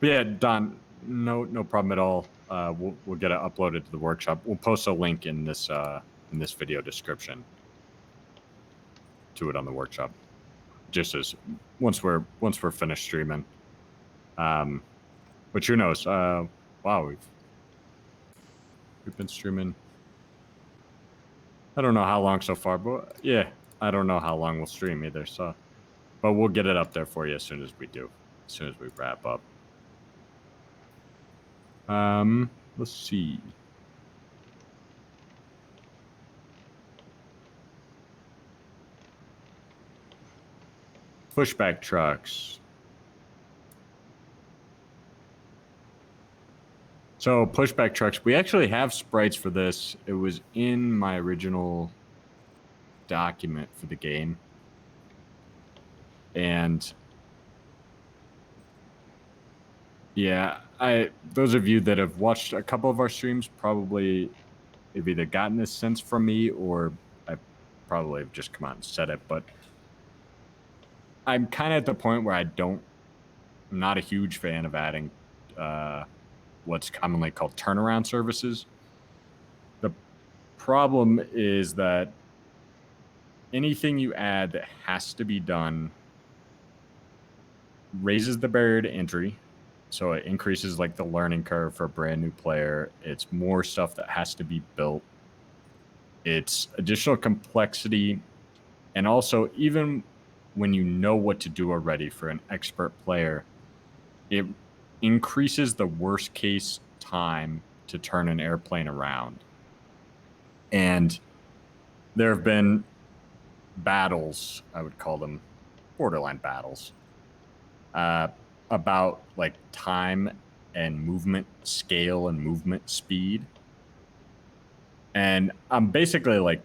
But yeah, Don, no problem at all. We'll get it uploaded to the workshop. We'll post a link in this video description to it on the workshop, just as once we're finished streaming. But who knows? Wow, we've been streaming. I don't know how long so far, but yeah, I don't know how long we'll stream either. So, but we'll get it up there for you as soon as we wrap up. Let's see. Pushback Trucks. So Pushback Trucks, we actually have sprites for this. It was in my original document for the game. And yeah, those of you that have watched a couple of our streams probably have either gotten this sense from me, or I probably have just come out and said it, but I'm kind of at the point where I'm not a huge fan of adding what's commonly called turnaround services. The problem is that anything you add that has to be done raises the barrier to entry. So it increases like the learning curve for a brand new player. It's more stuff that has to be built. It's additional complexity. And also, even when you know what to do already for an expert player, it increases the worst case time to turn an airplane around. And there have been battles, I would call them borderline battles, about like time and movement scale and movement speed. And I'm basically like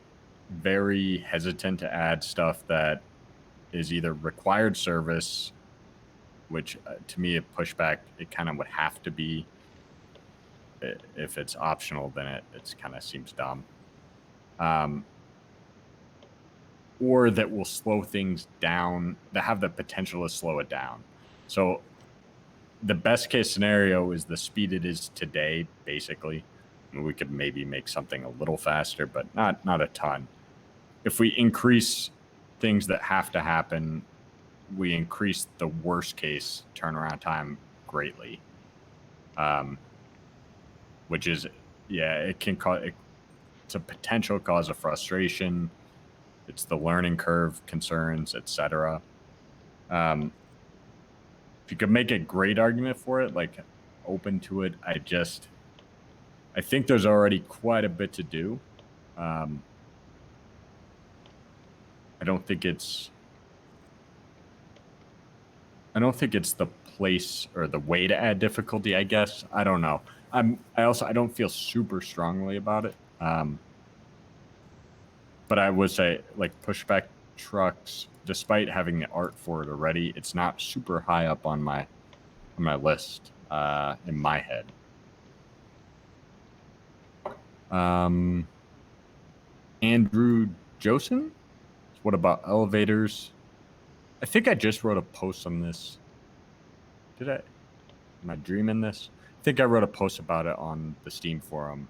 very hesitant to add stuff that is either required service, which to me at Pushback, it kind of would have to be. If it's optional, then it's kind of seems dumb. Or that will slow things down, that have the potential to slow it down. So the best case scenario is the speed it is today, basically. I mean, we could maybe make something a little faster, but not a ton. If we increase things that have to happen, we increase the worst case turnaround time greatly, which is, yeah, it can cause, it's a potential cause of frustration. It's the learning curve concerns, etc. If you could make a great argument for it, like open to it, I think there's already quite a bit to do. I don't think it's the place or the way to add difficulty, I guess. I don't know. I don't feel super strongly about it. But I would say, like, Pushback Trucks, despite having the art for it already, it's not super high up on my list in my head. Andrew Josen, what about elevators? I think I just wrote a post on this. Did I? Am I dreaming this? I think I wrote a post about it on the Steam forum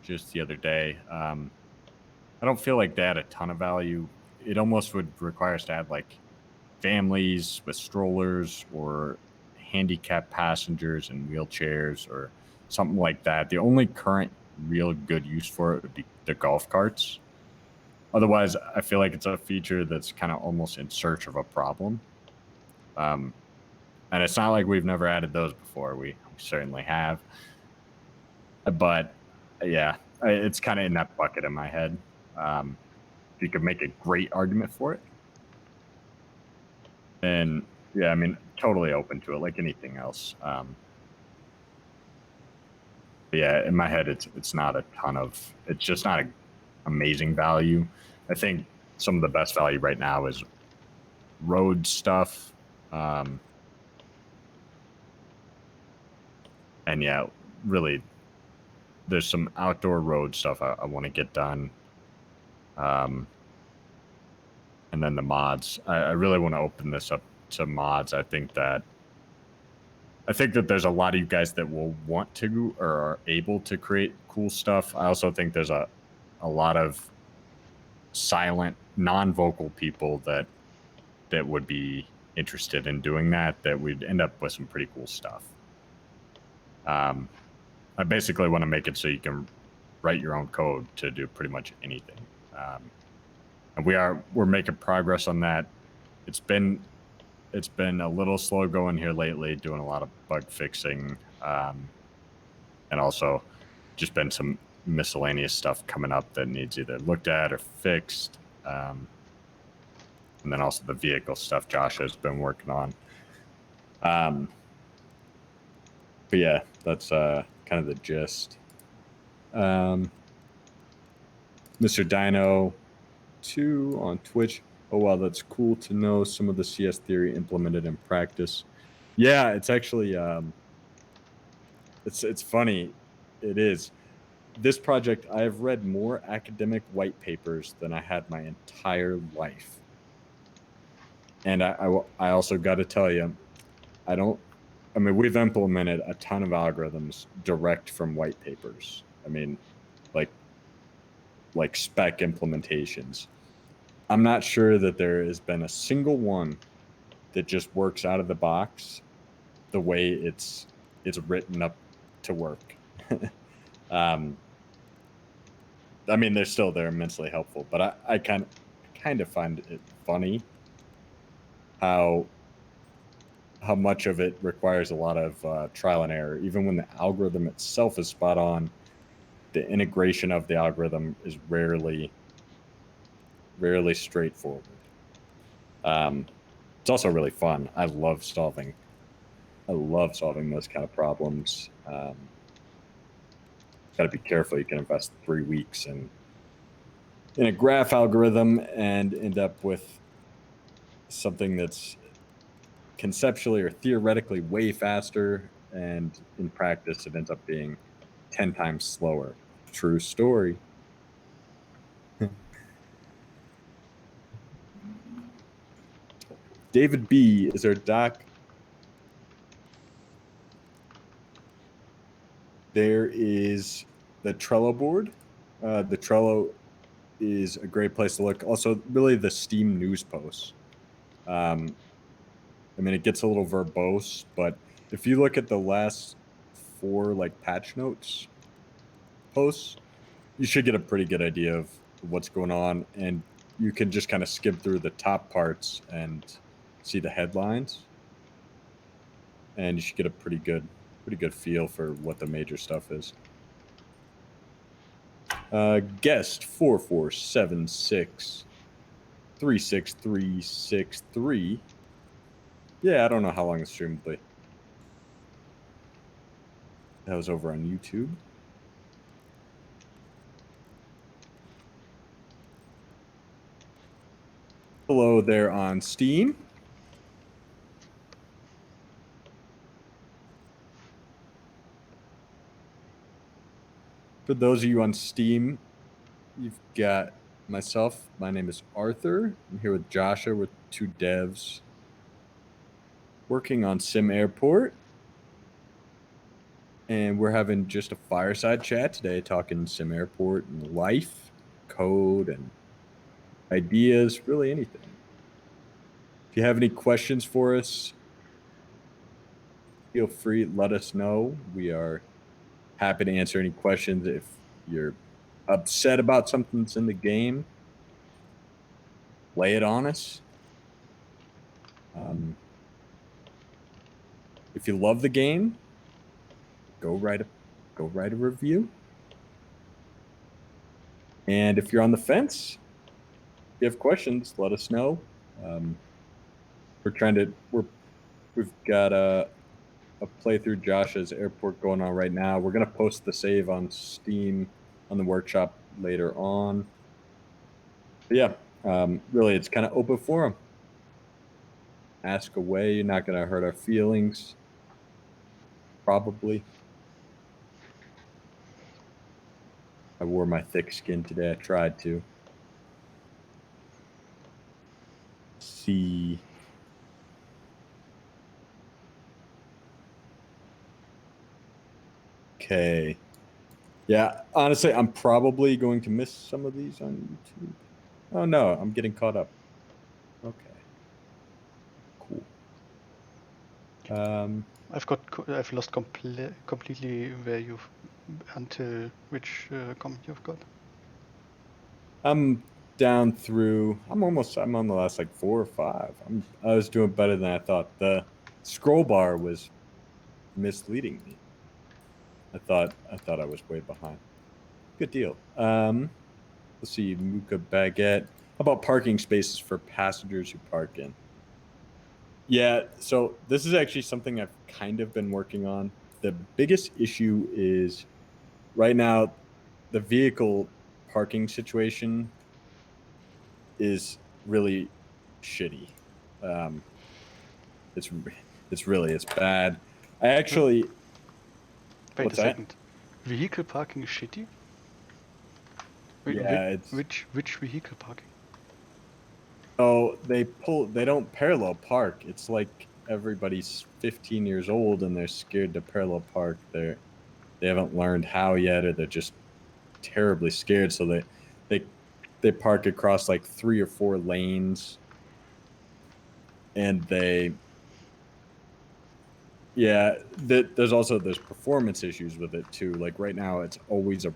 just the other day. I don't feel like they add a ton of value. It almost would require us to add like families with strollers or handicapped passengers in wheelchairs or something like that. The only current real good use for it would be the golf carts. Otherwise, I feel like it's a feature that's kind of almost in search of a problem. And it's not like we've never added those before. We certainly have. But yeah, it's kind of in that bucket in my head. You could make a great argument for it. And yeah, I mean, totally open to it, like anything else. But yeah, in my head, it's not a ton of. It's just not an amazing value. I think some of the best value right now is road stuff. And yeah, really, there's some outdoor road stuff I want to get done. And then the mods. I really want to open this up to mods. I think that there's a lot of you guys that will want to or are able to create cool stuff. I also think there's a lot of silent, non-vocal people that would be interested in doing that we'd end up with some pretty cool stuff. I basically want to make it so you can write your own code to do pretty much anything. And we're making progress on that. It's been a little slow going here lately, doing a lot of bug fixing, and also just been some miscellaneous stuff coming up that needs either looked at or fixed. And then also the vehicle stuff Josh has been working on. But yeah, that's kind of the gist. Mr. Dino 2 on Twitch. Oh wow, that's cool to know some of the CS theory implemented in practice. Yeah, it's actually it's funny. It is. This project, I have read more academic white papers than I had my entire life. And I also got to tell you, we've implemented a ton of algorithms direct from white papers. I mean, like spec implementations. I'm not sure that there has been a single one that just works out of the box the way it's written up to work. I mean, they're immensely helpful, but I kind of find it funny how much of it requires a lot of trial and error. Even when the algorithm itself is spot on, the integration of the algorithm is rarely straightforward. It's also really fun. I love solving those kind of problems. Got to be careful. You can invest 3 weeks in a graph algorithm and end up with something that's conceptually or theoretically way faster, and in practice it ends up being 10 times slower. True story. David B, is there a doc? There is the Trello board. The Trello is a great place to look. Also, really, the Steam news posts. I mean, it gets a little verbose, but if you look at the last 4 like patch notes posts, you should get a pretty good idea of what's going on, and you can just kind of skim through the top parts and see the headlines, and you should get a pretty good feel for what the major stuff is. Guest 4476 36363. Yeah, I don't know how long the stream will be. That was over on YouTube. Hello there on Steam. For those of you on Steam, you've got myself. My name is Arthur. I'm here with Joshua. We're 2 devs working on SimAirport. And we're having just a fireside chat today, talking SimAirport and life, code, and ideas, really anything. If you have any questions for us, feel free, let us know. We are happy to answer any questions. If you're upset about something that's in the game, lay it on us. If you love the game, go write a review. And if you're on the fence, if you have questions, let us know. We've got a playthrough Josh's airport going on right now. We're gonna post the save on Steam on the workshop later on. But yeah, really, it's kind of open forum. Ask away. You're not gonna hurt our feelings. Probably. I wore my thick skin today. I tried to. See. Okay. Yeah, honestly, I'm probably going to miss some of these on YouTube. Oh no, I'm getting caught up. Okay. Cool. I've lost completely where you've until which comment you've got. I'm down through. I'm on the last like 4 or 5. I was doing better than I thought. The scroll bar was misleading me. I thought I was way behind. Good deal. Let's see, Muka Baguette. How about parking spaces for passengers who park in? Yeah, so this is actually something I've kind of been working on. The biggest issue is right now the vehicle parking situation is really shitty. Um, it's bad. I actually Wait a what's that? second. Vehicle parking is shitty? Yeah, it's Which vehicle parking? oh they don't parallel park. It's like everybody's 15 years old and they're scared to parallel park. They haven't learned how yet, or they're just terribly scared. So they they park across like 3 or 4 lanes, and there's performance issues with it too. Like right now, it's always a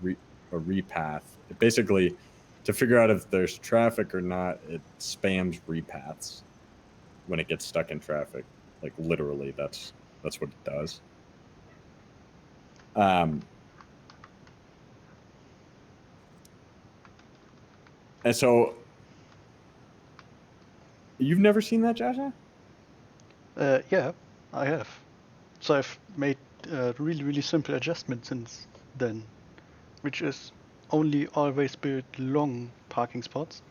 repath. It basically, to figure out if there's traffic or not, it spams repaths when it gets stuck in traffic. Like literally, that's what it does. And so you've never seen that, Joshua? Yeah, I have. So I've made really simple adjustments since then, which is only always build long parking spots,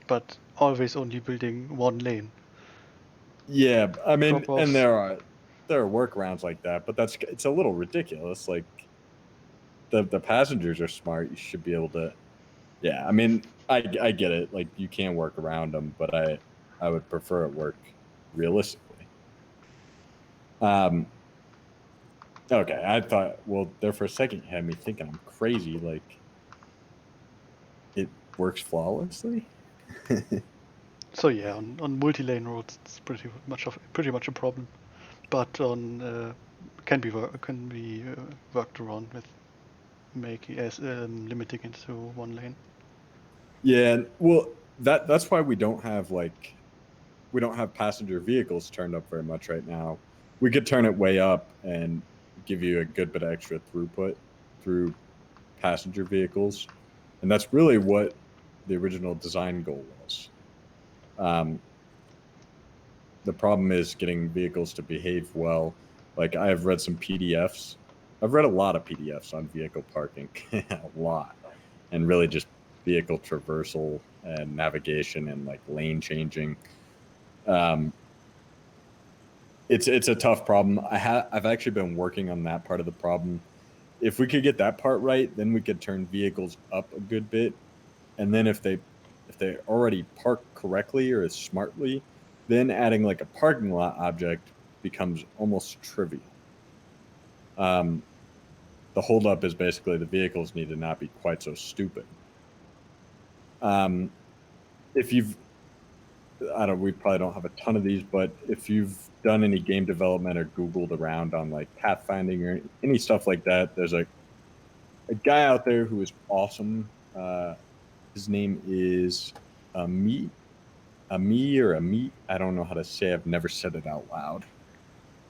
but always only building one lane. Yeah, I mean, and Drop-offs. there are workarounds like that, but it's a little ridiculous. Like the passengers are smart. You should be able to. Yeah, I mean, I get it. Like you can work around them, but I would prefer it work realistically. Okay, I thought, well, there for a second you had me thinking I'm crazy. Like it works flawlessly. So yeah, on multi-lane roads, it's pretty much a problem, but on can be worked around with making limiting it to one lane. Yeah, well, that's why we don't have passenger vehicles turned up very much right now. We could turn it way up and give you a good bit of extra throughput through passenger vehicles, and that's really what the original design goal was. The problem is getting vehicles to behave well. Like I have read some PDFs. I've read a lot of PDFs on vehicle parking, a lot, and really just vehicle traversal and navigation and like lane changing. Um, it's a tough problem. I've actually been working on that part of the problem. If we could get that part right, then we could turn vehicles up a good bit, and then if they already park correctly or as smartly, then adding like a parking lot object becomes almost trivial. Um, the holdup is basically the vehicles need to not be quite so stupid. Um, if you've I don't we probably don't have a ton of these, but if you've done any game development or Googled around on like pathfinding or any stuff like that, there's a guy out there who is awesome. His name is Ami or Amit. I don't know how to say. I've never said it out loud.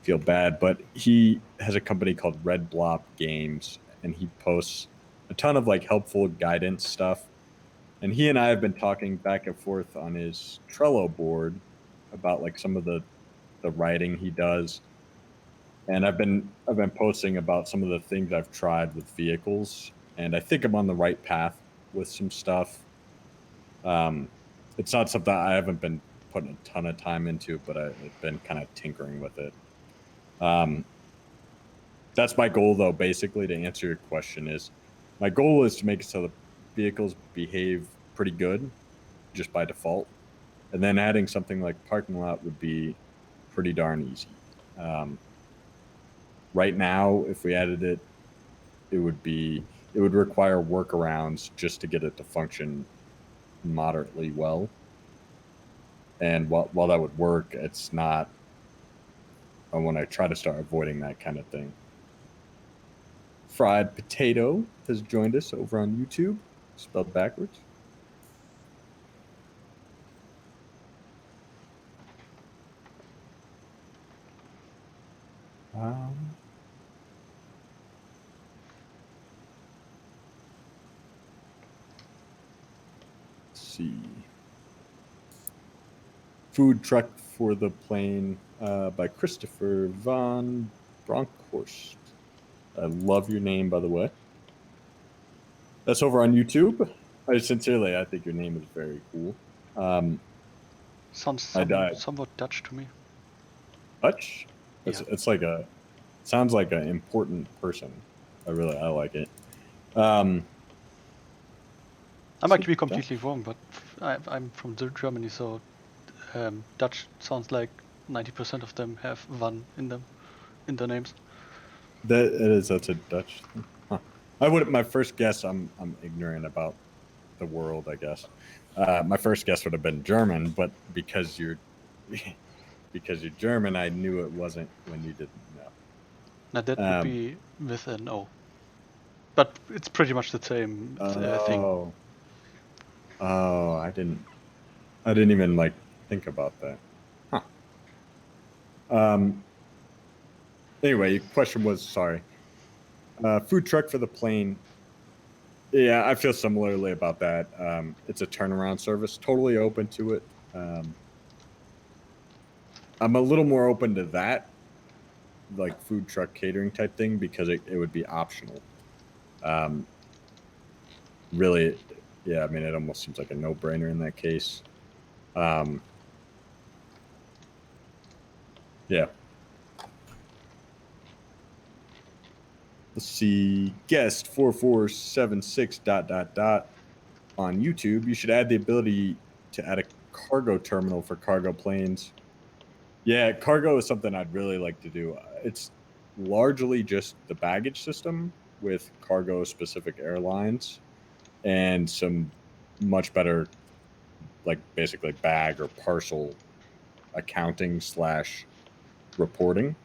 Feel bad, but he has a company called Red Blop Games, and he posts a ton of like helpful guidance stuff. And he and I have been talking back and forth on his Trello board about like some of the writing he does. And I've been posting about some of the things I've tried with vehicles, and I think I'm on the right path with some stuff. Um, it's not something I haven't been putting a ton of time into, but I've been kind of tinkering with it. Um, that's my goal, though. Basically, to answer your question, is my goal is to make it so the vehicles behave pretty good just by default, and then adding something like parking lot would be pretty darn easy. Um, right now, if we added it, it would require workarounds just to get it to function moderately well. And while that would work, it's not. I want to try to start avoiding that kind of thing. Fried Potato has joined us over on YouTube, spelled backwards. Um, let's see. Food Truck for the Plane by Christopher von Bronkhorst. I love your name, by the way. That's over on YouTube. I think your name is very cool. Sounds I died. somewhat Dutch to me. Dutch? Yeah. It's like sounds like an important person. I like it. Um, I might be completely wrong, but I'm from Germany, so Dutch sounds like 90% of them have van in them, in their names. That's a Dutch thing. Huh. I would my first guess. I'm ignorant about the world. I guess my first guess would have been German, but because you're because you're German, I knew it wasn't when you didn't know. Now that would be with an O, but it's pretty much the same thing. Oh, I didn't even like think about that. Huh. Um. Anyway, your question was sorry. Food truck for the plane. Yeah, I feel similarly about that. It's a turnaround service, totally open to it. I'm a little more open to that, like food truck catering type thing, because it would be optional. Um, really, yeah, I mean, it almost seems like a no brainer in that case. Um, yeah. Let's see. Guest 4476 on YouTube. You should add the ability to add a cargo terminal for cargo planes. Yeah, cargo is something I'd really like to do. It's largely just the baggage system with cargo specific airlines and some much better like basically bag or parcel accounting / reporting,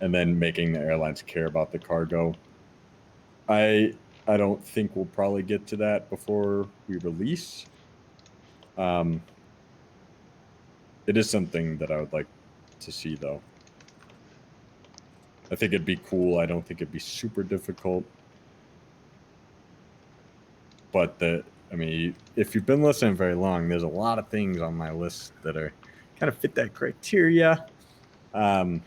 and then making the airlines care about the cargo. I don't think we'll probably get to that before we release. It is something that I would like to see, though. I think it'd be cool. I don't think it'd be super difficult. But if you've been listening very long, there's a lot of things on my list that are kind of fit that criteria. Yeah,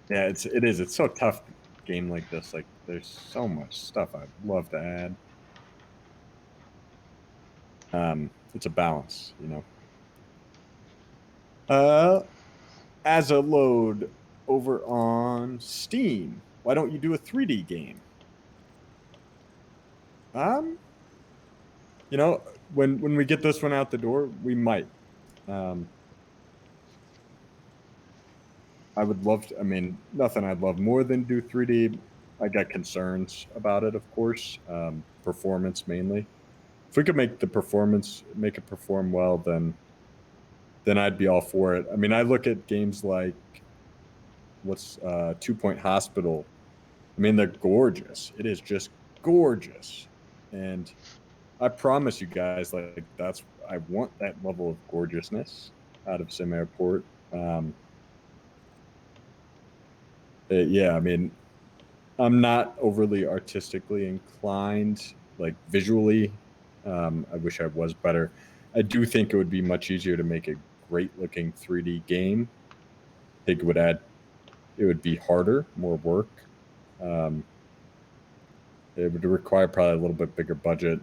it is. It's so tough to game like this. Like, there's so much stuff I'd love to add. It's a balance, As a load over on Steam, why don't you do a 3D game? Um, when we get this one out the door, we might. I would love to. I mean, nothing I'd love more than do 3D. I got concerns about it, of course. Performance mainly. If we could make it perform well, then I'd be all for it. I mean, I look at games like what's 2 Point Hospital. I mean, they're gorgeous. It is just gorgeous, and I promise you guys, like I want that level of gorgeousness out of SimAirport. Yeah, I mean, I'm not overly artistically inclined, like visually. I wish I was better. I do think it would be much easier to make a great looking 3D game. I think it would be harder, more work. It would require probably a little bit bigger budget.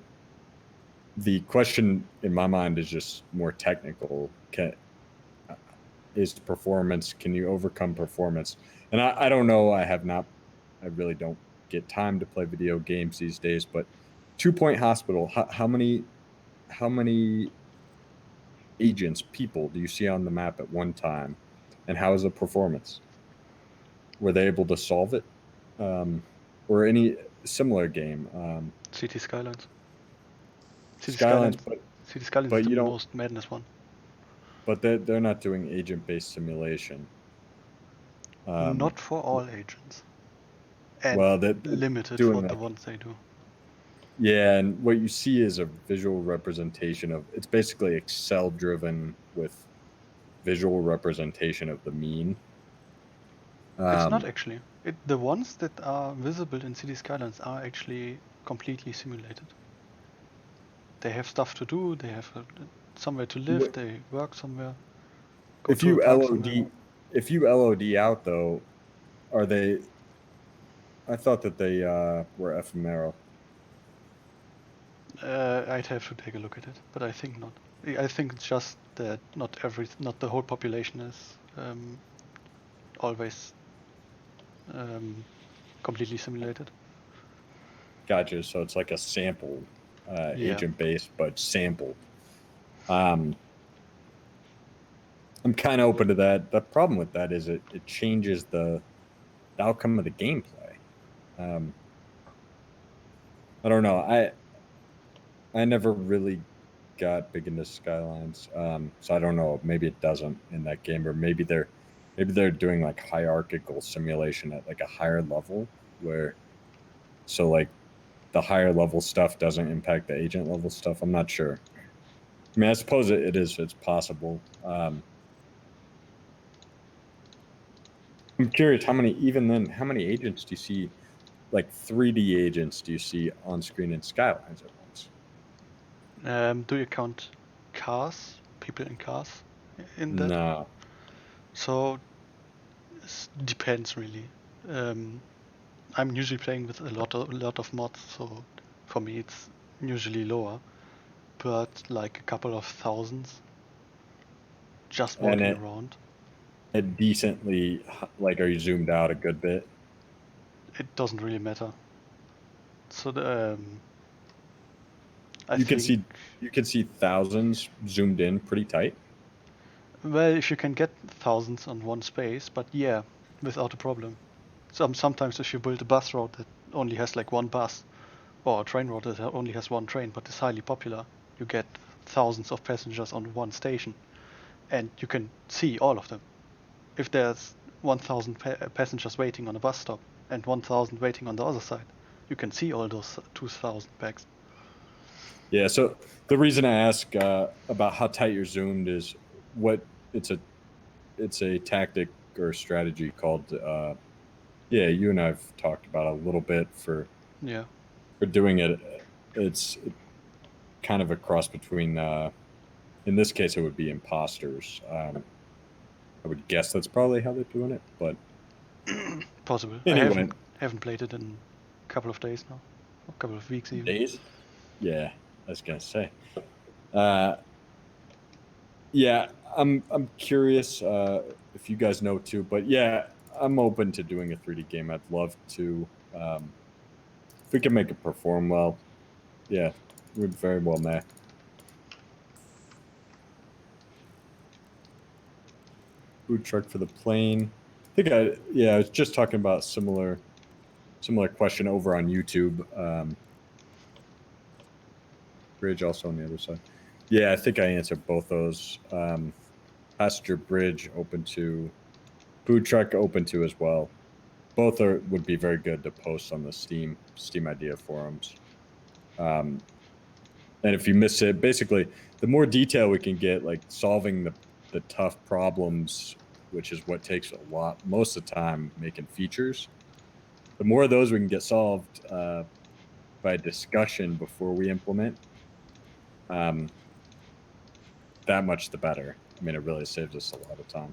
The question in my mind is just more technical. Is performance? Can you overcome performance? And I don't know. I really don't get time to play video games these days. But 2 Point Hospital, how many people do you see on the map at one time, and how is the performance? Were they able to solve it, or any similar game? City Skylines. Skylines, City Skylines but is you the don't. most madness one. But they're not doing agent-based simulation. Not for all agents. And Well, they're limited doing for the like, ones they do. yeah, and what you see is a visual representation of. It's basically Excel driven with visual representation of the mean. It's not actually. The ones that are visible in City Skylines are actually completely simulated. They have stuff to do, they have somewhere to live, they work somewhere, go If to a you park somewhere. LOD out though, are they? I thought that they were ephemeral. I'd have to take a look at it, but I think not. I think it's just that not the whole population is always completely simulated. Gotcha. So it's like a sample Yeah. agent based, but sampled. I'm kind of open to that. The problem with that is it changes the outcome of the gameplay. I don't know. I never really got big into Skylines, so I don't know. Maybe it doesn't in that game, or maybe they're doing like hierarchical simulation at like a higher level, so like the higher level stuff doesn't impact the agent level stuff. I'm not sure. I mean, I suppose it's possible. I'm curious how many agents do you see, like 3D agents do you see on screen in Skylines at once? Do you count cars, people in cars in that? No. So it depends really. I'm usually playing with a lot of mods, so for me it's usually lower, but like a couple of thousands just And walking around. it decently, like, are you zoomed out a good bit? It doesn't really matter. So I You think, can see thousands zoomed in pretty tight. well, if you can get thousands on one space, but yeah, without a problem. Sometimes if you build a bus route that only has like one bus, or a train route that only has one train but is highly popular, you get thousands of passengers on one station, and you can see all of them. If there's 1,000 passengers waiting on a bus stop and 1,000 waiting on the other side, you can see all those 2,000 bags. Yeah, so the reason I ask about how tight you're zoomed is what it's a tactic or strategy called. Yeah, you and I've talked about a little bit for doing it. It's kind of a cross between. In this case, it would be imposters. I would guess that's probably how they're doing it, but possible. anyway, I haven't played it in a couple of days now, a couple of weeks even. days. Yeah, I was gonna say. Yeah, I'm curious if you guys know too, but yeah, I'm open to doing a 3D game. I'd love to. If we can make it perform well, yeah, we'd very well may. Food truck for the plane. I was just talking about similar question over on YouTube. Bridge also on the other side. Yeah, I think I answered both those. Passenger bridge open to, food truck open to as well. Both would be very good to post on the Steam idea forums. And if you miss it, basically, the more detail we can get, like solving the tough problems, which is what takes most of the time making features, the more of those we can get solved by discussion before we implement, that much the better. I mean, it really saves us a lot of time.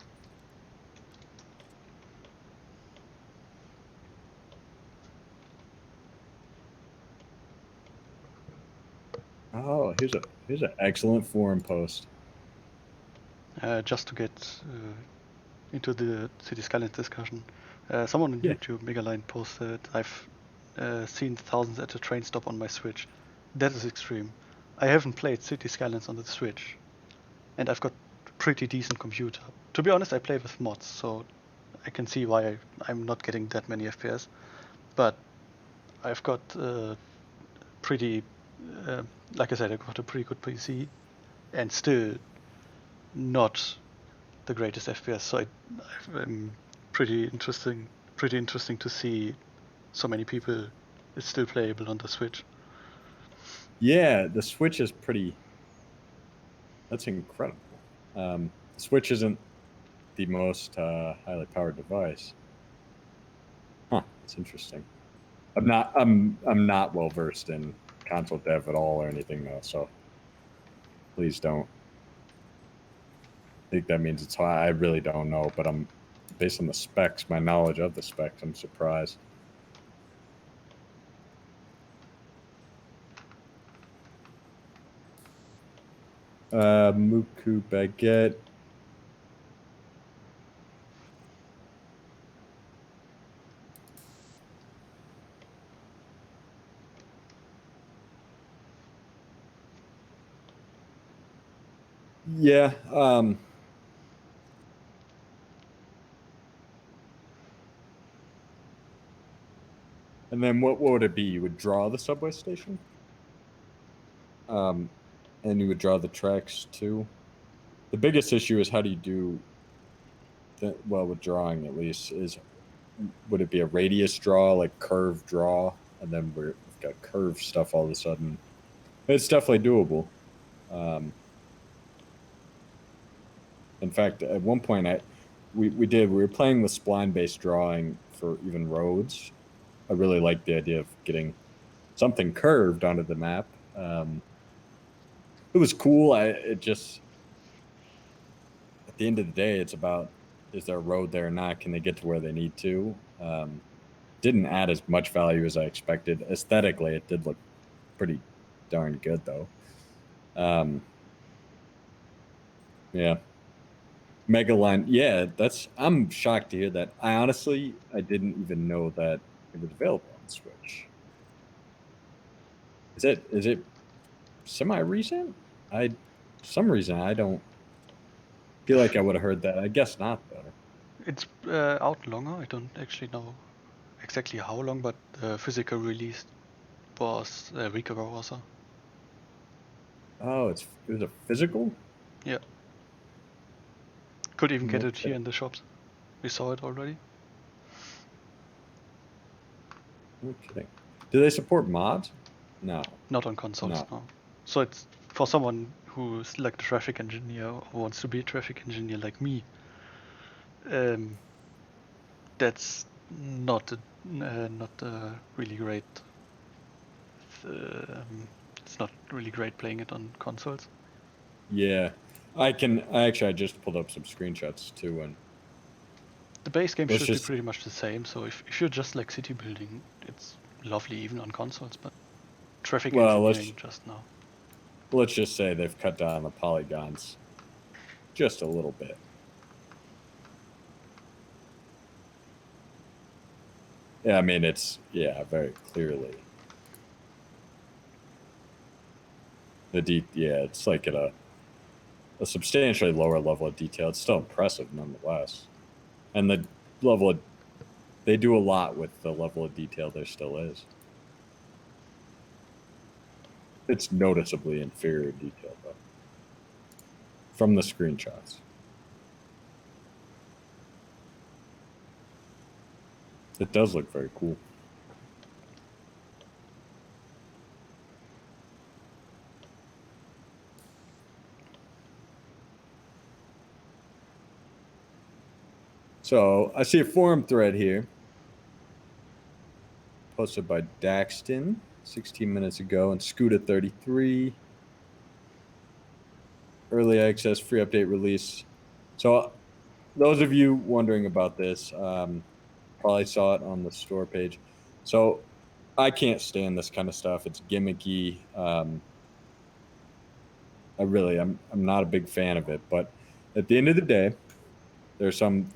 Oh, here's an excellent forum post. Just to get into the City Skylines discussion, someone on YouTube, Megaline, posted, I've seen thousands at a train stop on my Switch. That is extreme. I haven't played City Skylines on the Switch, and I've got a pretty decent computer. To be honest, I play with mods, so I can see why I'm not getting that many FPS. But I've got pretty, like I said, I've got a pretty good PC, and still not the greatest FPS. So I'm pretty interesting to see so many people it's still playable on the Switch. Yeah, the Switch is pretty. That's incredible. The Switch isn't the most highly powered device. Huh, that's interesting. I'm not well versed in console dev at all or anything though, so please don't think that means it's high. I really don't know, but I'm based on the specs, my knowledge of the specs, I'm surprised. Muku Baguette. Yeah. And then what would it be? You would draw the subway station? And you would draw the tracks too. The biggest issue is how do you do that? Well, with drawing at least, is would it be a radius draw, like curve draw, and then we've got curve stuff all of a sudden? It's definitely doable. In fact, at one point, we were playing with spline-based drawing for even roads. I really like the idea of getting something curved onto the map. It was cool. It just, at the end of the day, it's about, is there a road there or not? Can they get to where they need to? Didn't add as much value as I expected. Aesthetically, it did look pretty darn good though. Yeah. Megaline. Yeah, I'm shocked to hear that. I didn't even know that it was available on Switch. Is it semi recent? Some reason I don't feel like I would have heard that. I guess not though. It's out longer. I don't actually know exactly how long, but the physical release was a week ago or so. Oh, it was a physical? Yeah. Could even get it Okay. here in the shops. We saw it already. Okay. Do they support mods? No. Not on consoles, No. no. So it's for someone who's like a traffic engineer or wants to be a traffic engineer like me. Um, that's not a really great. Um, it's not really great playing it on consoles. Yeah. I just pulled up some screenshots too, and The base game let's should be just pretty much the same. So if you're just like city building, it's lovely even on consoles. But traffic well, engineering just now. let's just say they've cut down the polygons just a little bit. Yeah, I mean it's very clearly yeah, it's like at a substantially lower level of detail. It's still impressive nonetheless. And the level of they do a lot with the level of detail there still is. It's noticeably inferior detail though. From the screenshots. It does look very cool. So I see a forum thread here posted by Daxton 16 minutes ago and Scooter33. Early access, free update release. So those of you wondering about this, probably saw it on the store page. So I can't stand this kind of stuff. It's gimmicky. I'm not a big fan of it. But at the end of the day, there's some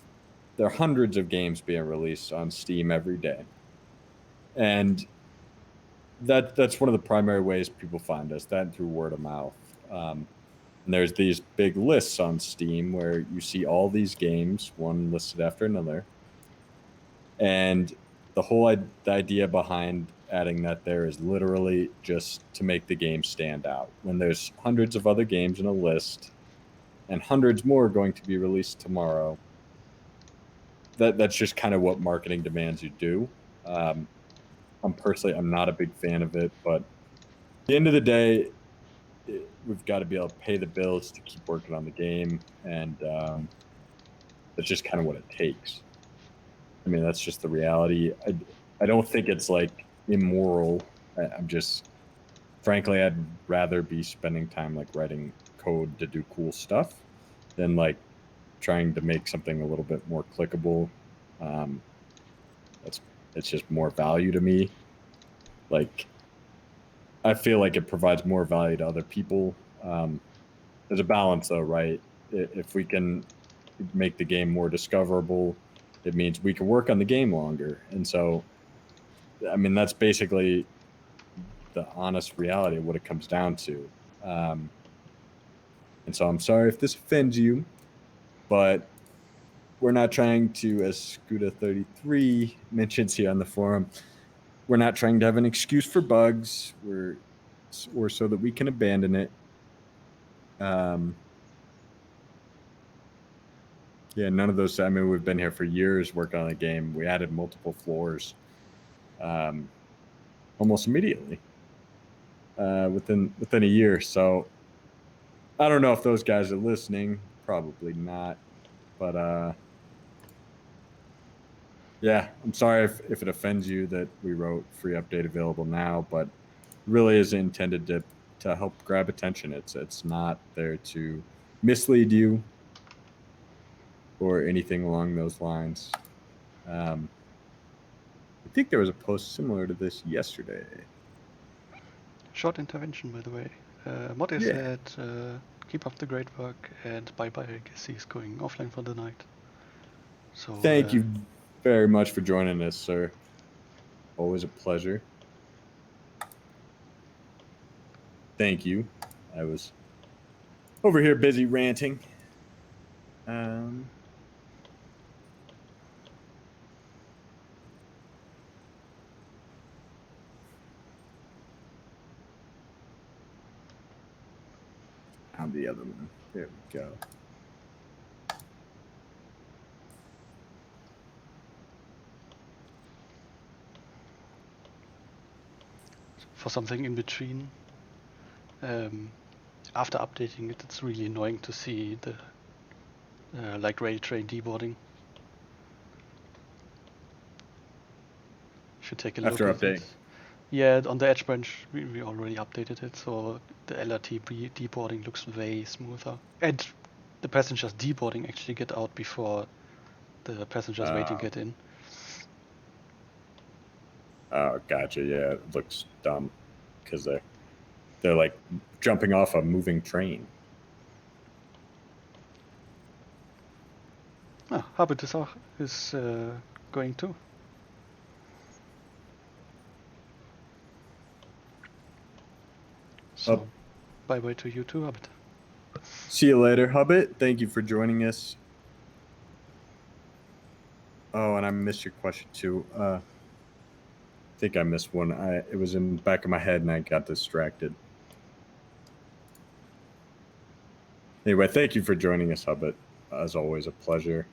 there are hundreds of games being released on Steam every day, and that's one of the primary ways people find us. That and through word of mouth. And there's these big lists on Steam where you see all these games, one listed after another, and the idea behind adding that there is literally just to make the game stand out. When there's hundreds of other games in a list and hundreds more going to be released tomorrow, that's just kind of what marketing demands you do. Um, I'm not a big fan of it, but at the end of the day, we've got to be able to pay the bills to keep working on the game, and that's just kind of what it takes. I mean, that's just the reality. I don't think it's like immoral. I'm just, frankly, I'd rather be spending time like writing code to do cool stuff than like trying to make something a little bit more clickable. Um, that's it's just more value to me. Like I feel like it provides more value to other people. There's a balance though, right? If we can make the game more discoverable, it means we can work on the game longer. And so, I mean, that's basically the honest reality of what it comes down to. Um, and so I'm sorry if this offends you, but we're not trying to, as Scooter33 mentions here on the forum, we're not trying to have an excuse for bugs. Or so that we can abandon it. Um, yeah, none of those. I mean, we've been here for years working on the game. We added multiple floors um, almost immediately within a year. So I don't know if those guys are listening. Probably not. But yeah, I'm sorry if it offends you that we wrote free update available now, but really is intended to help grab attention. It's not there to mislead you or anything along those lines. Um, I think there was a post similar to this yesterday. Short intervention, by the way. Mod is Yeah. said, keep up the great work, and bye bye. I guess he's going offline for the night. So, Thank you very much for joining us, sir. Always a pleasure. Thank you. I was over here busy ranting. Um, found the other one. There we go. For something in between, after updating it, it's really annoying to see the like ray train deboarding. Should take a After look at updating. it. Yeah, on the Edge branch we already updated it, so the LRT deboarding looks way smoother. And the passengers deboarding actually get out before the passengers waiting get in. Oh, gotcha. Yeah, it looks dumb because they're like jumping off a moving train. Ah, Habit is going too. So, bye-bye to you too, Habit. See you later, Hubbit. Thank you for joining us. Oh, and I missed your question too. I think I missed one. It was in the back of my head and I got distracted. Anyway, thank you for joining us, Hubbit. As always, a pleasure.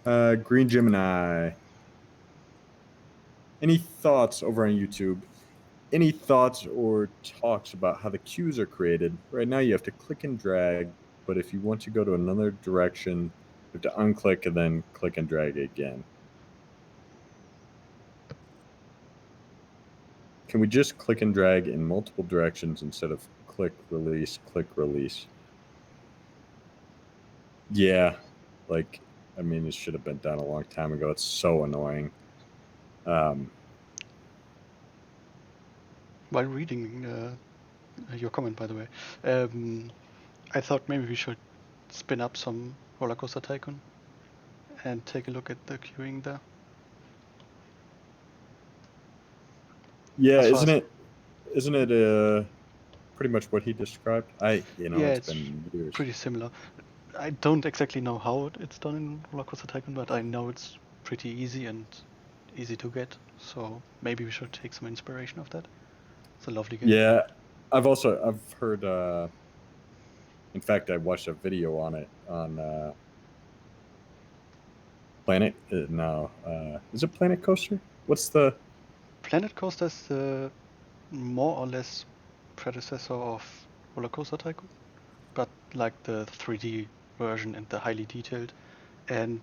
Green Gemini. Any thoughts over on YouTube? Any thoughts or talks about how the queues are created? Right now, you have to click and drag, but if you want to go to another direction, you have to unclick and then click and drag again. Can we just click and drag in multiple directions instead of click, release, click, release? Yeah, like, I mean, it should have been done a long time ago. It's so annoying. While reading your comment, by the way, I thought maybe we should spin up some Roller Coaster Tycoon and take a look at the queuing there. Yeah, isn't it pretty much what he described? Yeah, it's been years. pretty similar. I don't exactly know how it's done in Roller Coaster Tycoon, but I know it's pretty easy and easy to get. So maybe we should take some inspiration of that. It's a lovely game. Yeah, I've heard. In fact, I watched a video on it on Planet. No, is it Planet Coaster? What's the Planet Coaster is the more or less predecessor of Roller Coaster Tycoon, but like the 3D version and the highly detailed. And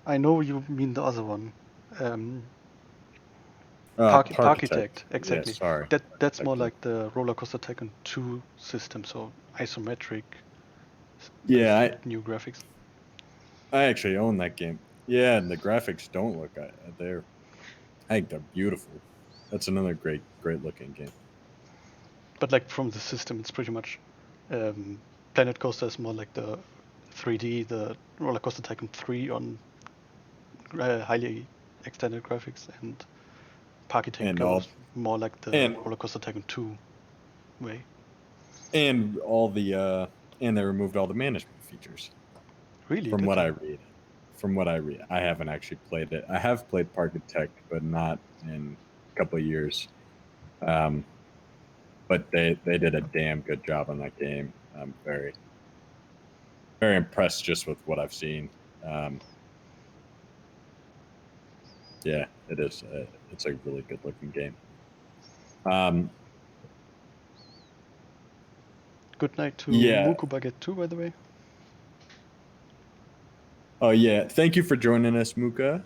I know you mean the other one. Parkitect, exactly. Yeah, sorry. That's more like the Roller Coaster Tycoon 2 system, so isometric. Yeah, with new graphics. I actually own that game. Yeah, and the graphics don't look. I think they're beautiful. That's another great looking game. But like from the system, it's pretty much Planet Coaster is more like the 3D, the Roller Coaster Tycoon 3 on highly extended graphics, and Parkitect goes more like the Roller Coaster Tycoon 2 way. And all the and they removed all the management features. Really? From what I read, I haven't actually played it. I have played Parkitect, but not in a couple of years. But they did a damn good job on that game. I'm very impressed just with what I've seen. Yeah, it is. It's a really good looking game. Good night to Muku Baguette too, by the way. Oh yeah, thank you for joining us, Muka.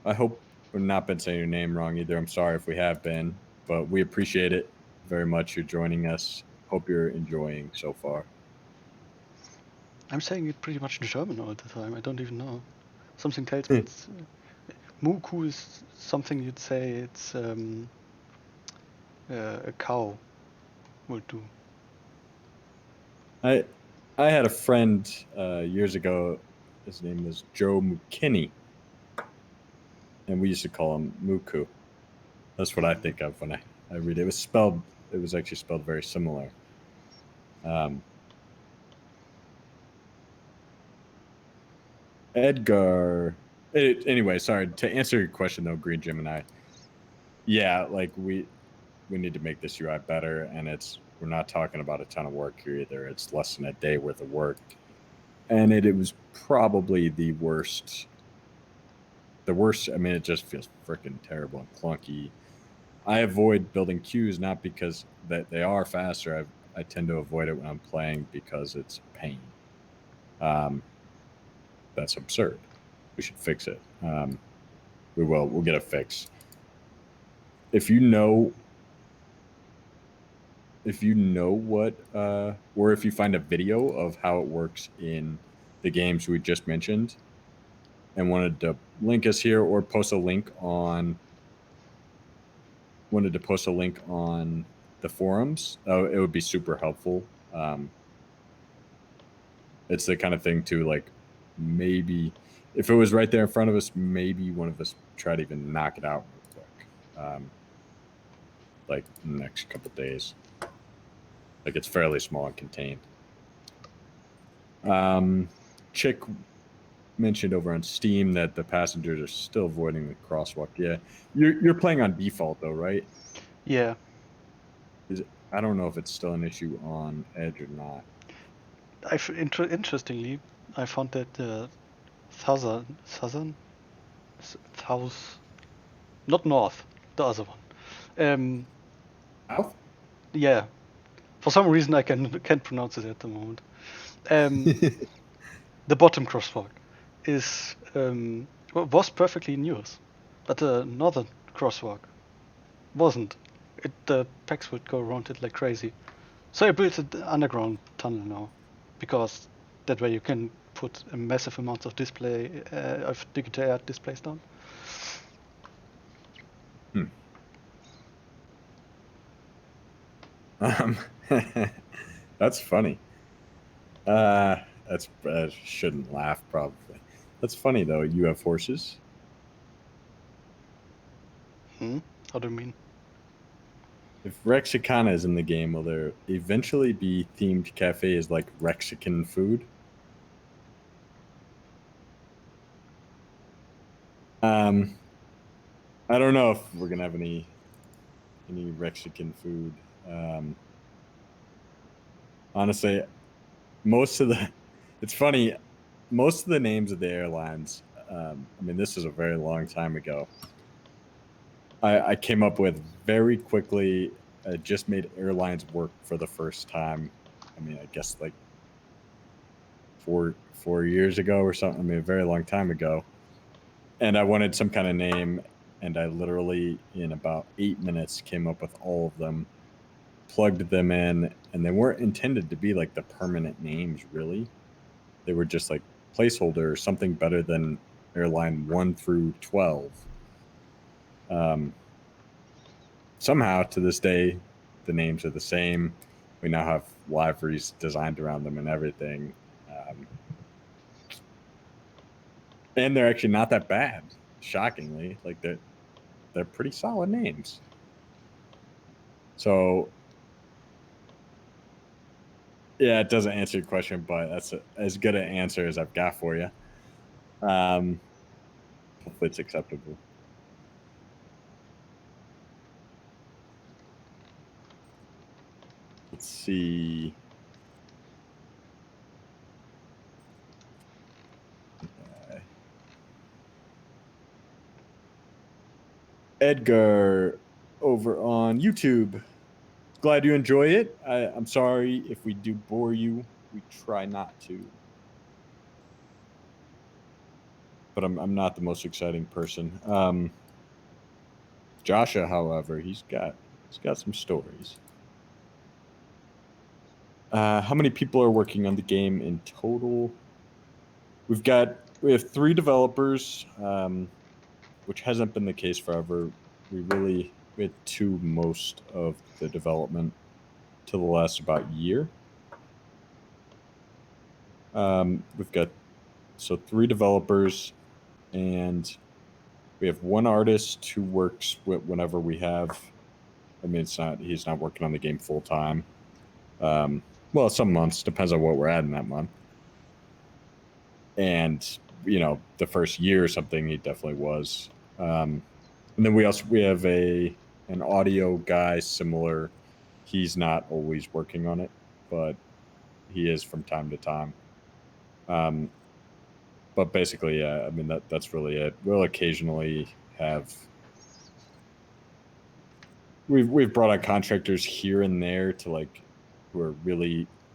I hope we've not been saying your name wrong either. I'm sorry if we have been, but we appreciate it very much. You're joining us. Hope you're enjoying so far. I'm saying it pretty much in German all the time. I don't even know. Something tells me it's Muku is something you'd say it's a cow would do. I had a friend years ago. His name was Joe Mukini, and we used to call him Muku. That's what I think of when I read it. It was actually spelled very similar. Edgar. Anyway, sorry to answer your question though, Green Gemini. Yeah, like we need to make this UI better, and we're not talking about a ton of work here either. It's less than a day worth of work, and it was probably the worst. The worst. I mean, it just feels freaking terrible and clunky. I avoid building queues not because that they are faster. I tend to avoid it when I'm playing because it's a pain. That's absurd. We should fix it. We will. We'll get a fix. If you know what, or if you find a video of how it works in the games we just mentioned, and wanted to link us here or post a link on the forums, it would be super helpful. It's the kind of thing too, like maybe if it was right there in front of us, maybe one of us try to even knock it out real quick, like in the next couple days. Like it's fairly small and contained. Chick mentioned over on Steam that the passengers are still avoiding the crosswalk. Yeah, you're playing on default though, right? Yeah. I don't know if it's still an issue on Edge or not. Interestingly, I found that not north, the other one. South? Yeah. For some reason, I can't pronounce it at the moment. The bottom crosswalk was perfectly in use, but the northern crosswalk wasn't. The packs would go around it like crazy. So I built an underground tunnel now, because that way you can put a massive amount of digital air displays down. That's funny. I shouldn't laugh probably. That's funny though. You have horses. How do you mean? If Rexicana is in the game, will there eventually be themed cafes like Rexican food? I don't know if we're gonna have any Rexican food. Honestly, it's funny, most of the names of the airlines, I mean, this is a very long time ago. I came up with very quickly. I just made airlines work for the first time. I mean, I guess like 4 years ago or something. I mean, a very long time ago. And I wanted some kind of name, and I literally in about 8 minutes came up with all of them, plugged them in, and they weren't intended to be like the permanent names, really. They were just like placeholder or something better than airline 1 through 12. Somehow to this day, the names are the same. We now have liveries designed around them and everything. And they're actually not that bad, shockingly. Like they're pretty solid names. So yeah, it doesn't answer your question, but that's as good an answer as I've got for you. Hopefully it's acceptable. Let's see. Edgar over on YouTube. Glad you enjoy it. I'm sorry if we do bore you. We try not to. But I'm not the most exciting person. Joshua, however, he's got some stories. How many people are working on the game in total? We have 3 developers, which hasn't been the case forever. We had 2 most of the development till the last about year. We've got 3 developers, and we have 1 artist who works whenever we have. I mean, he's not working on the game full time. Well, some months, depends on what we're at in that month. And the first year or something, he definitely was. And then we have a an audio guy similar. He's not always working on it, but he is from time to time. But basically, yeah, I mean that's really it. We'll occasionally have we've brought on contractors here and there to like who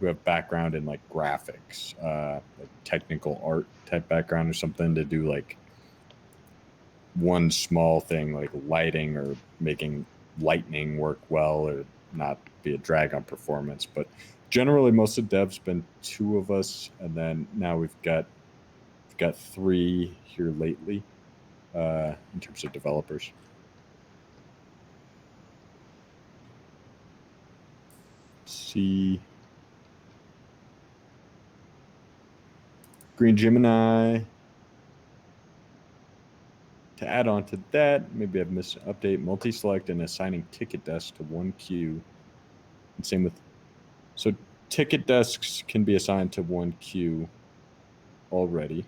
have background in like graphics, like technical art type background or something to do like one small thing like lighting or making lightning work well or not be a drag on performance. But generally, most of dev's been two of us, and then now we've got three here lately in terms of developers. Let's see. Green Gemini. To add on to that, maybe I've missed an update. Multi-select and assigning ticket desks to one queue. And same with so ticket desks can be assigned to one queue already.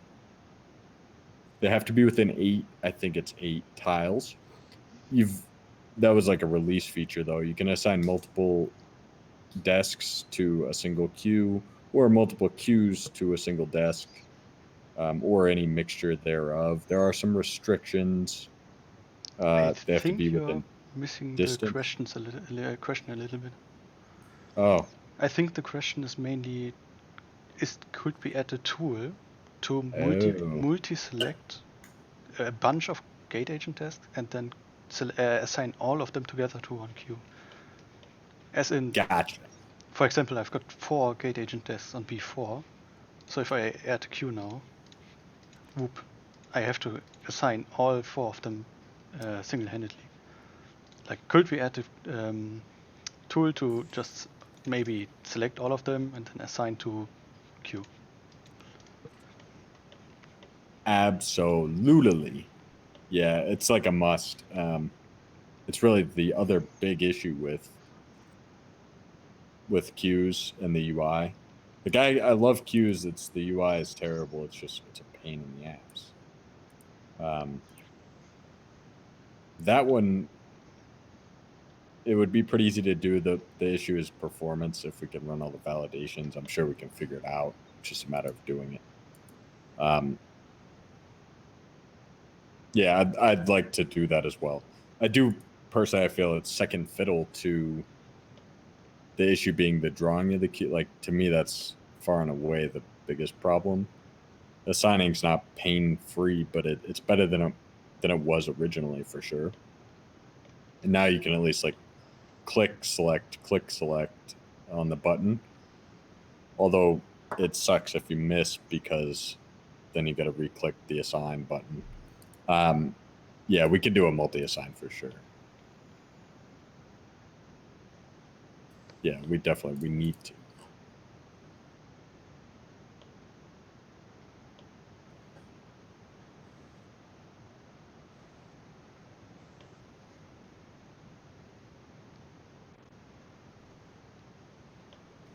They have to be within 8, I think it's 8 tiles. That was like a release feature though. You can assign multiple desks to a single queue or multiple queues to a single desk. Or any mixture thereof. There are some restrictions. I They have to think be you're within missing the distance. question a little bit. Oh, I think the question is mainly, could we add a tool to oh, multi-select a bunch of gate agent desks and then assign all of them together to one queue? As in, gotcha. for example, I've got 4 gate agent desks on B4. So if I add a queue now, whoop, I have to assign all 4 of them single-handedly. Like, could we add a tool to just maybe select all of them and then assign to queue? Absolutely. Yeah, it's like a must. It's really the other big issue with queues and the UI. Like I love queues. It's the UI is terrible. It's a pain in the ass. Um, that one, it would be pretty easy to do. The issue is performance. If we can run all the validations, I'm sure we can figure it out. It's just a matter of doing it. Yeah, I'd like to do that as well. I do personally. I feel it's second fiddle to the issue being the drawing of the key. Like to me, that's far and away the biggest problem. The signing's not pain free, but it's better than it was originally for sure. And now you can at least like click select on the button. Although it sucks if you miss because then you got to re-click the assign button. Yeah, we could do a multi-assign for sure. Yeah, we need to.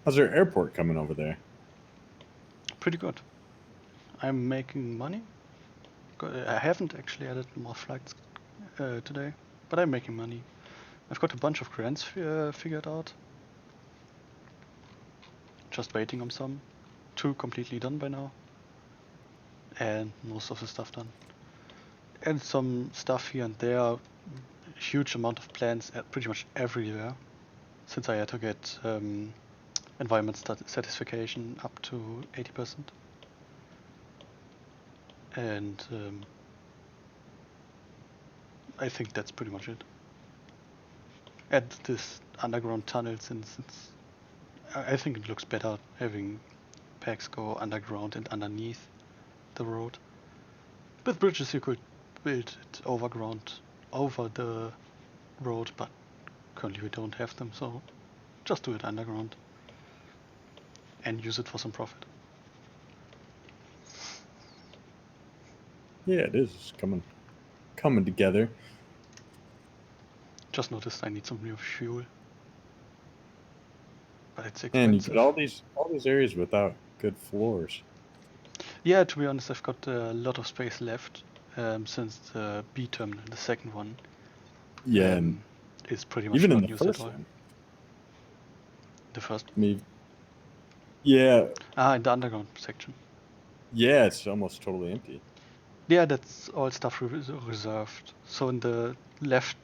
How's their airport coming over there? Pretty good. I'm making money. I haven't actually added more flights today, but I'm making money. I've got a bunch of grants figured out. Just waiting on some. 2 completely done by now. And most of the stuff done. And some stuff here and there. Huge amount of plans pretty much everywhere. Since I had to get environment satisfaction up to 80%. And I think that's pretty much it. Add this underground tunnel since I think it looks better having packs go underground and underneath the road. With bridges you could build it overground over the road, but currently we don't have them, so just do it underground and use it for some profit. Yeah, it is. It's coming together. Just noticed I need some new fuel. But it's And you expensive. get all these areas without good floors. Yeah, to be honest, I've got a lot of space left since the B terminal, the second one, Yeah, and is pretty much Even in not the used at first all. one. The first, I mean, yeah, in the underground section. yeah, it's almost totally empty. Yeah, that's all stuff reserved. So in the left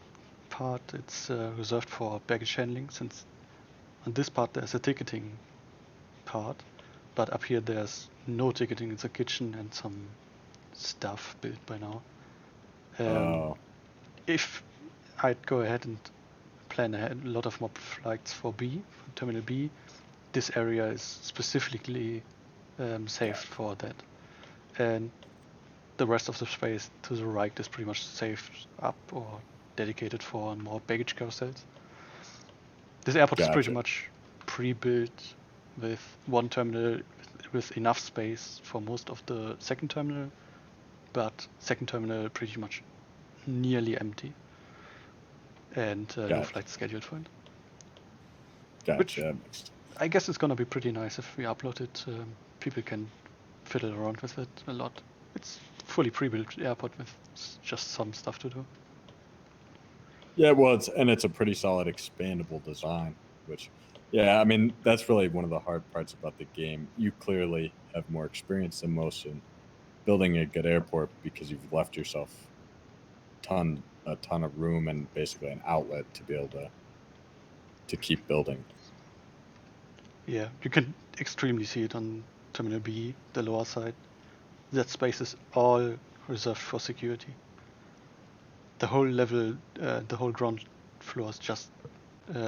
part, it's reserved for baggage handling, since on this part there's a ticketing part, but up here there's no ticketing. It's a kitchen and some stuff built by now. Oh, If I'd go ahead and plan ahead a lot of more flights for B, for Terminal B, this area is specifically saved for that. And the rest of the space to the right is pretty much saved up or dedicated for more baggage carousels. This airport is pretty gotcha. much pre-built with one terminal with enough space for most of the second terminal, but second terminal pretty much nearly empty and no Gotcha. flights scheduled for it. Gotcha. Which I guess it's gonna be pretty nice if we upload it. People can fiddle around with it a lot. It's fully pre-built airport with just some stuff to do. Yeah, well, it's a pretty solid expandable design, which, yeah, I mean, that's really one of the hard parts about the game. You clearly have more experience than most in building a good airport because you've left yourself a ton of room and basically an outlet to be able to keep building. Yeah, you can extremely see it on Terminal B, the lower side. That space is all reserved for security. The whole level, the whole ground floor is just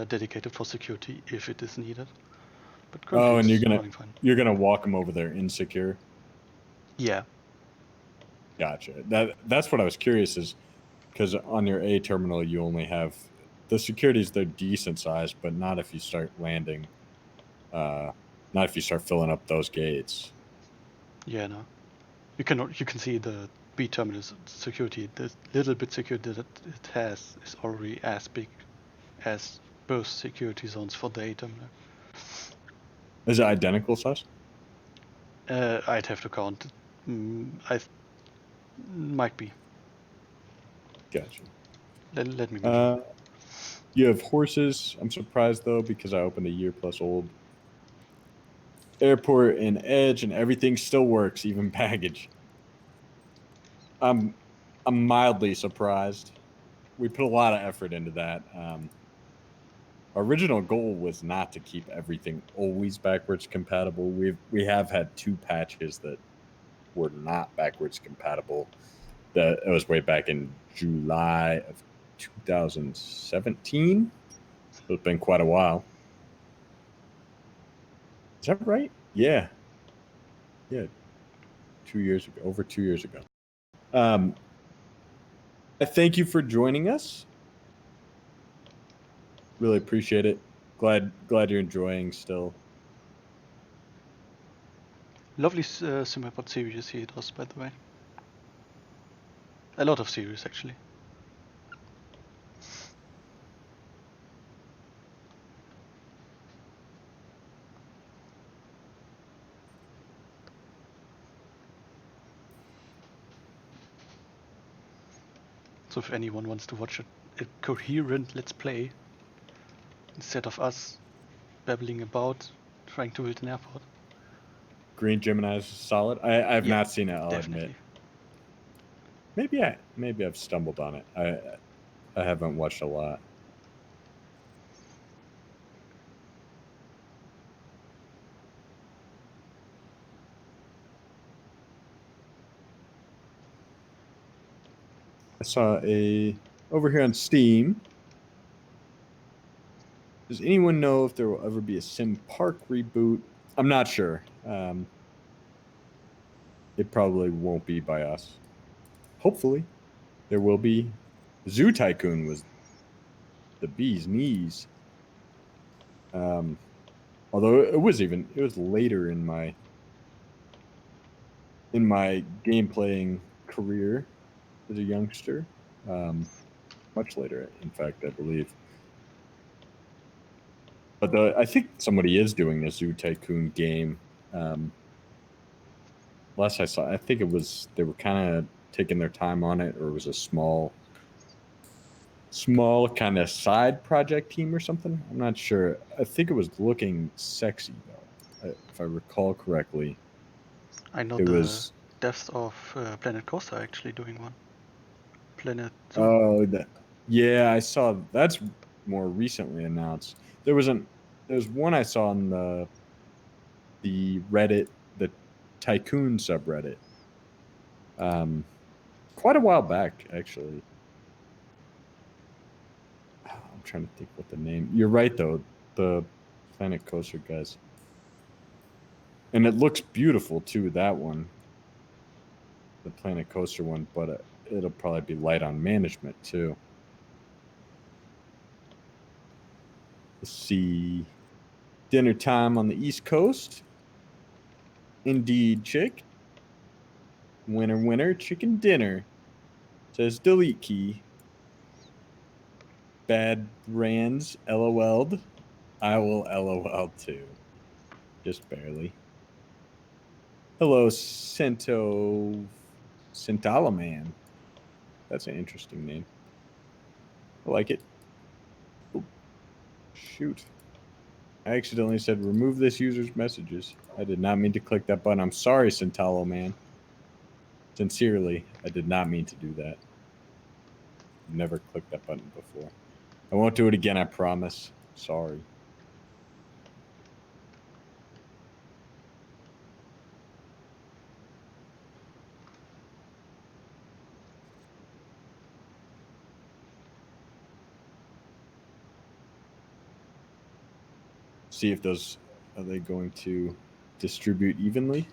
dedicated for security if it is needed. But currently Oh, and it's running fine. you're gonna walk them over there insecure. Yeah. Gotcha. That's what I was curious is because on your A terminal you only have the securities. They're decent size, but not if you start landing. Not if you start filling up those gates. Yeah, no. You can see the B terminal's security. The little bit security that it has is already as big as both security zones for the A terminal. Is it identical size? I'd have to count. I might be. Gotcha. Let me measure. You have horses. I'm surprised though because I opened a year plus old airport and Edge and everything still works, even baggage. I'm I'm mildly surprised. We put a lot of effort into that. Our original goal was not to keep everything always backwards compatible. We have had 2 patches that were not backwards compatible. That it was way back in July of 2017. So it's been quite a while. Is that right? Yeah. Yeah. 2 years ago, over 2 years ago. I thank you for joining us. Really appreciate it. Glad you're enjoying still. Lovely SimAirport series here it was, by the way. A lot of series, actually. So if anyone wants to watch a coherent Let's Play, instead of us babbling about trying to build an airport. Green Gemini is solid. I've Yeah, not seen it, I'll definitely. admit. Maybe I've stumbled on it. I haven't watched a lot. I saw over here on Steam. Does anyone know if there will ever be a Sim Park reboot? I'm not sure. It probably won't be by us. Hopefully, there will be. Zoo Tycoon was the bee's knees. Although it was later in my game playing career as a youngster. Much later, in fact, I believe. But I think somebody is doing a Zoo Tycoon game. Last I saw, I think they were kind of taking their time on it, or it was a small small kind of side project team or something. I'm not sure. I think it was looking sexy though, if I recall correctly. I know It the was. devs of Planet Coaster are actually doing one. Planet Zoo. Oh, yeah, I saw that's more recently announced. There's one I saw on the Reddit, the Tycoon subreddit, quite a while back actually. I'm trying to think what the name. You're right though, the Planet Coaster guys, and it looks beautiful too. That one, the Planet Coaster one, but it'll probably be light on management too. Let's see. Dinner time on the East Coast. Indeed, chick. Winner, winner, chicken dinner. Says delete key. Bad brands, LOL'd. I will LOL too. Just barely. Hello, Centala Man. That's an interesting name. I like it. Oh, shoot. I accidentally said remove this user's messages. I did not mean to click that button. I'm sorry, Centalo Man. Sincerely, I did not mean to do that. Never clicked that button before. I won't do it again, I promise. Sorry. See if those are they going to distribute evenly?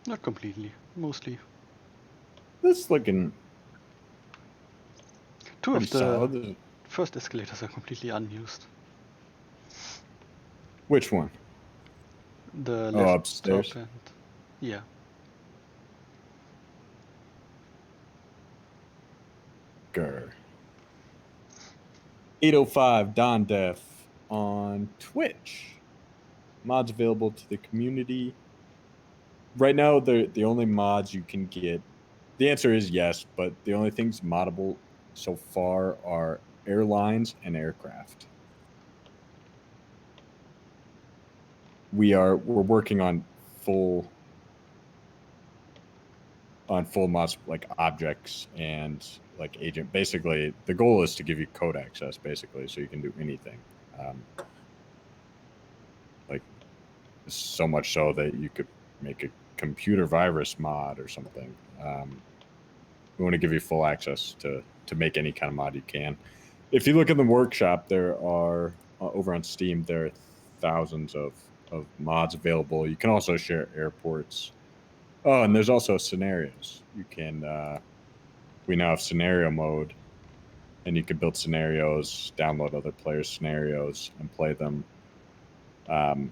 Not completely, mostly. That's looking Two pretty of the solid. first escalators are completely unused. Which one? The Oh, last upstairs. top and yeah. Grr. 805 Don Def on Twitch. Mods available to the community. Right now, the only mods you can get. The answer is yes, but the only things moddable so far are airlines and aircraft. We're working on full mods like objects and like agent. Basically, the goal is to give you code access, basically, so you can do anything. Like so much so that you could make a computer virus mod or something. We want to give you full access to make any kind of mod you can. If you look in the workshop, there are over on Steam there are thousands of mods available. You can also share airports. Oh, and there's also scenarios. You can we now have scenario mode, and you can build scenarios, download other players' scenarios, and play them. And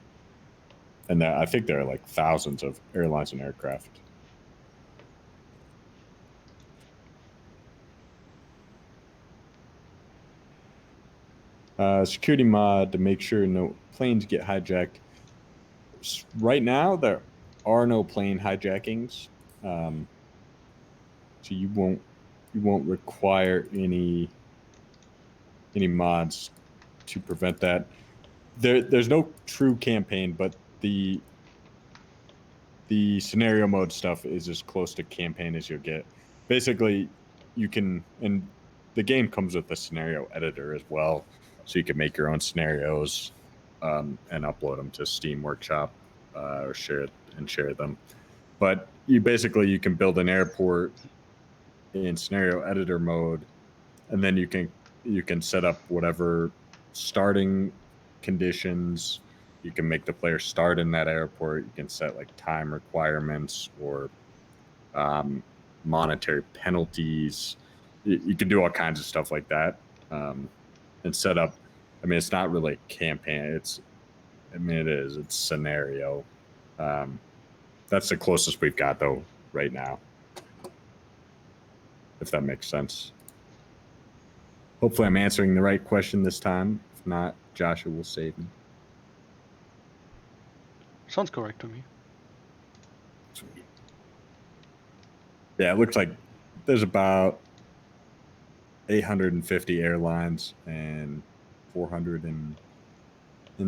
I think there are like thousands of airlines and aircraft. Security mod to make sure no planes get hijacked. Right now, there are no plane hijackings, so you won't require any mods to prevent that. There's no true campaign, but the scenario mode stuff is as close to campaign as you'll get. Basically, you can, and the game comes with a scenario editor as well, so you can make your own scenarios and upload them to Steam Workshop or share them. But you can build an airport in scenario editor mode, and then you can set up whatever starting conditions. You can make the player start in that airport. You can set like time requirements or monetary penalties. You can do all kinds of stuff like that, and set up. I mean, it's not really a campaign. It is. It's scenario. That's the closest we've got though right now, if that makes sense. Hopefully, I'm answering the right question this time. If not, Joshua will save me. Sounds correct to me. Sweet. Yeah, it looks like there's about 850 airlines and 400 and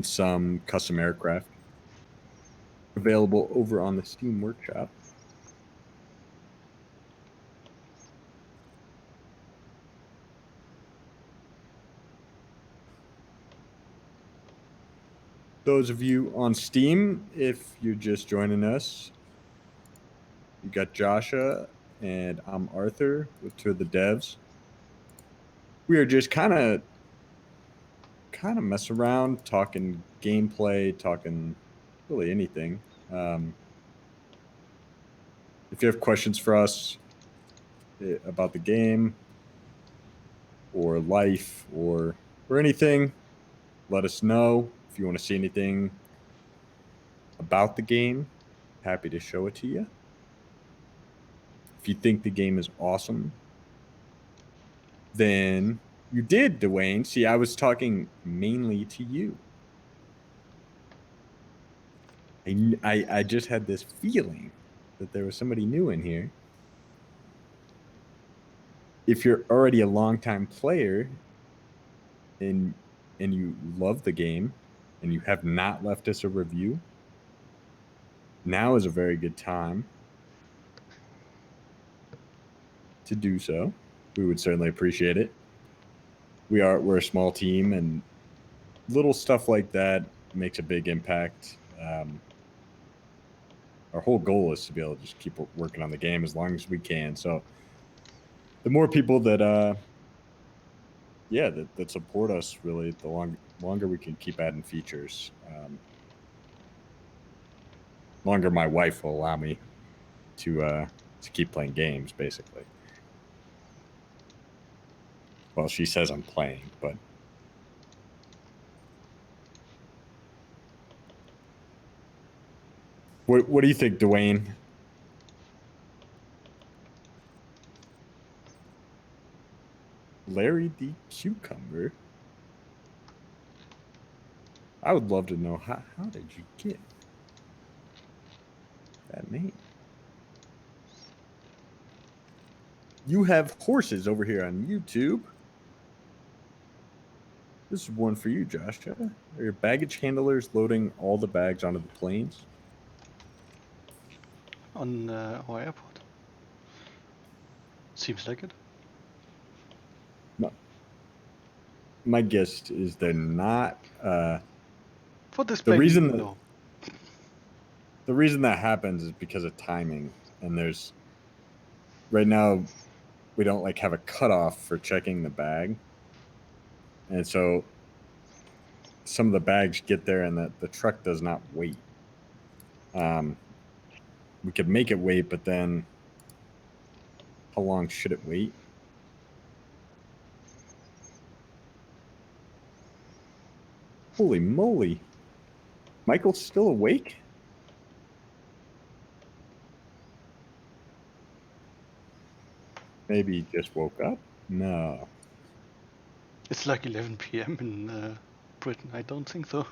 some custom aircraft available over on the Steam Workshop. Those of you on Steam, if you're just joining us, you got Joshua and I'm Arthur with two of the devs. We are just kind of mess around, talking gameplay, talking really anything. If you have questions for us about the game or life or anything, let us know. If you want to see anything about the game, happy to show it to you. If you think the game is awesome, then you did, Dwayne. See, I was talking mainly to you. I just had this feeling that there was somebody new in here. If you're already a longtime player and you love the game and you have not left us a review, now is a very good time to do so. We would certainly appreciate it. We're a small team, and little stuff like that makes a big impact. Our whole goal is to be able to just keep working on the game as long as we can. So the more people that that support us, really, the longer we can keep adding features. Longer my wife will allow me to keep playing games, basically. Well, she says I'm playing, but what do you think, Dwayne? Larry the Cucumber? I would love to know how did you get that name? You have horses over here on YouTube. This is one for you, Joshua. Are your baggage handlers loading all the bags onto the planes? On our airport. Seems like it. My guess is they're not. For this The plane, reason that no. the reason that happens is because of timing, and there's right now we don't like have a cutoff for checking the bag, and so some of the bags get there and the truck does not wait. We could make it wait, but then how long should it wait? Holy moly. Michael's still awake? Maybe he just woke up? No. It's like 11 p.m. in Britain. I don't think so.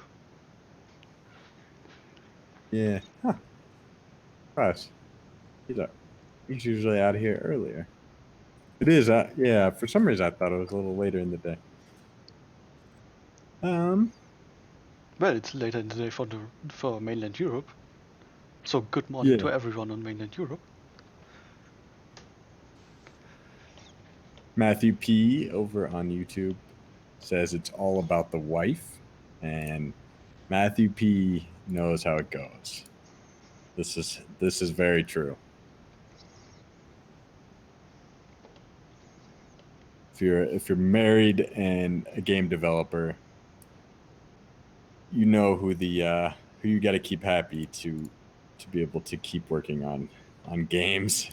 Yeah. Huh. Gosh. He's usually out of here earlier. It is. Yeah. For some reason, I thought it was a little later in the day. Well, it's later in the day for mainland Europe. So good morning to everyone on mainland Europe. Matthew P. over on YouTube says it's all about the wife, and Matthew P. knows how it goes. This is very true. If you're married and a game developer, you know who you got to keep happy to be able to keep working on games.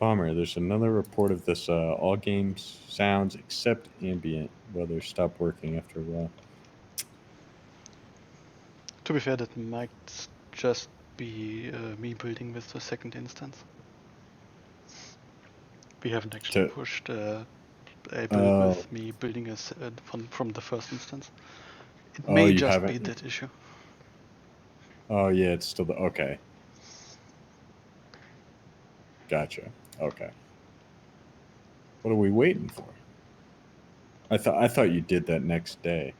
Palmer, there's another report of this. All games sounds except ambient weather stop working after a while. To be fair, that might just be me building with the second instance. We haven't actually pushed a build with me building from the first instance. It may just be that issue. Oh yeah, it's still okay. Gotcha. Okay. What are we waiting for? I thought you did that next day.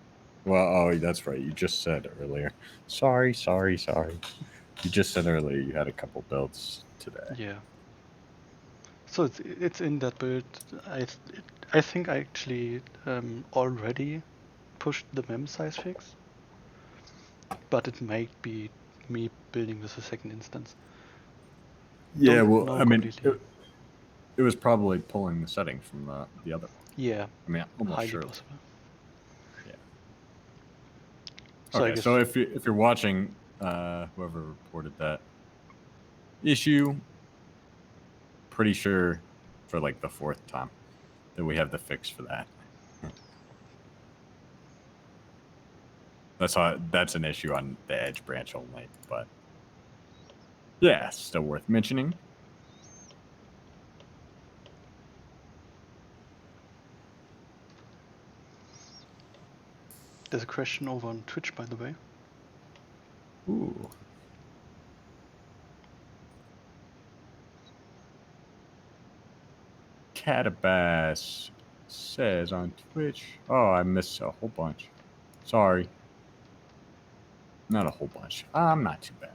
Well, oh, that's right. You just said earlier. Sorry. You just said earlier you had a couple builds today. Yeah. So it's in that build. I think I actually already pushed the mem size fix, but it might be me building with a second instance. Yeah, well, I mean, it was probably pulling the settings from the other one. Yeah, I mean, almost highly surely. possible. Yeah. So okay, so if you're watching, whoever reported that issue, pretty sure for like the fourth time that we have the fix for that. That's an issue on the Edge branch only, but yeah, still worth mentioning. There's a question over on Twitch, by the way. Ooh. Catabass says on Twitch. Oh, I missed a whole bunch. Sorry. Not a whole bunch. I'm not too bad.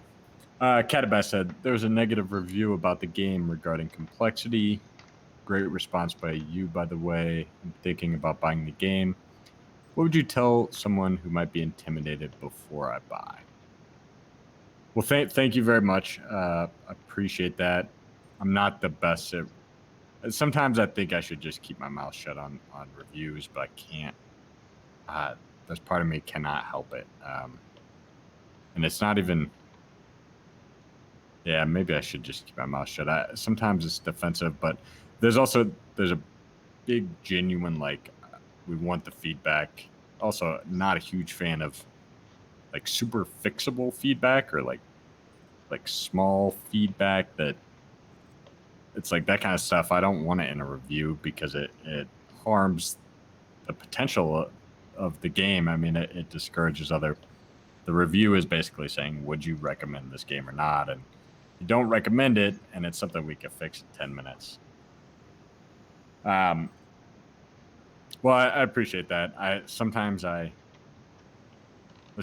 Catabass said there was a negative review about the game regarding complexity. Great response by you, by the way. I'm thinking about buying the game. What would you tell someone who might be intimidated before I buy? Well, thank you very much. Appreciate that. I'm not the best at. Sometimes I think I should just keep my mouth shut on reviews, but I can't. There's part of me cannot help it, and it's not even. Yeah, maybe I should just keep my mouth shut. Sometimes it's defensive, but there's a big genuine we want the feedback. Also, not a huge fan of like super fixable feedback or like small feedback that it's like that kind of stuff. I don't want it in a review because it harms the potential of the game. I mean, it discourages other. The review is basically saying, would you recommend this game or not? And you don't recommend it, and it's something we can fix in 10 minutes. Well, I appreciate that. Let's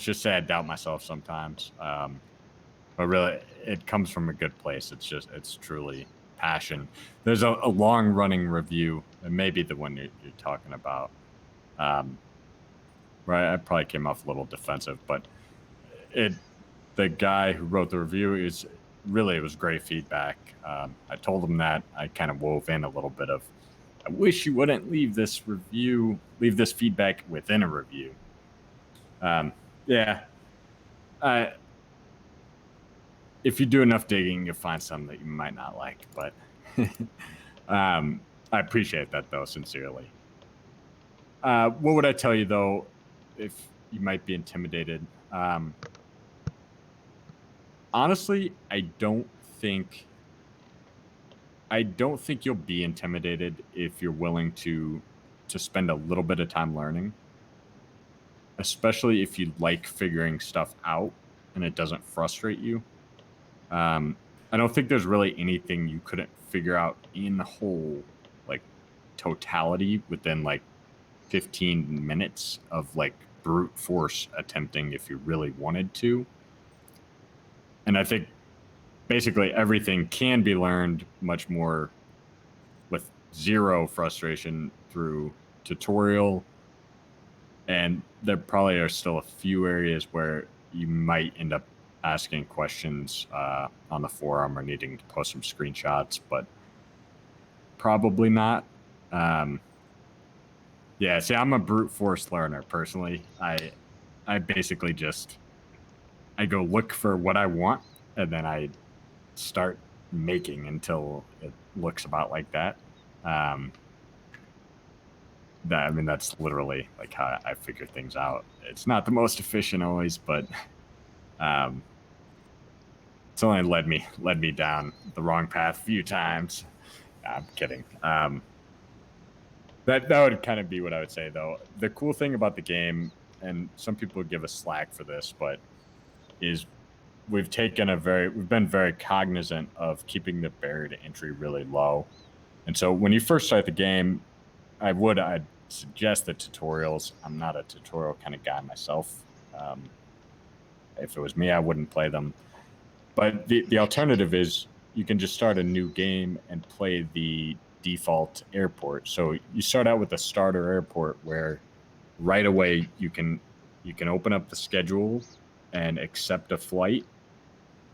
just say I doubt myself sometimes. But really, it comes from a good place. It's truly passion. There's a long running review, and maybe the one you're talking about. Right, I probably came off a little defensive, but the guy who wrote the review it was great feedback. I told him that I kind of wove in a little bit of, I wish you wouldn't leave this feedback within a review. Yeah. If you do enough digging, you'll find some that you might not like, but I appreciate that though, sincerely. What would I tell you though, if you might be intimidated? Honestly, I don't think you'll be intimidated if you're willing to spend a little bit of time learning, especially if you like figuring stuff out and it doesn't frustrate you. I don't think there's really anything you couldn't figure out in the whole like totality within like 15 minutes of like brute force attempting if you really wanted to. And I think basically everything can be learned much more with zero frustration through tutorial. And there probably are still a few areas where you might end up asking questions on the forum or needing to post some screenshots, but probably not. Yeah, see, I'm a brute force learner personally. I basically I go look for what I want and then I start making until looks about like that. That's literally like how I figure things out. It's not the most efficient always, but it's only led me down the wrong path a few times. I'm kidding. That would kind of be what I would say, though. The cool thing about the game, and some people give us slack for this, but is we've been very cognizant of keeping the barrier to entry really low. And so when you first start the game, I'd suggest the tutorials. I'm not a tutorial kind of guy myself. If it was me, I wouldn't play them. But the alternative is you can just start a new game and play the default airport. So you start out with a starter airport where right away you can open up the schedule and accept a flight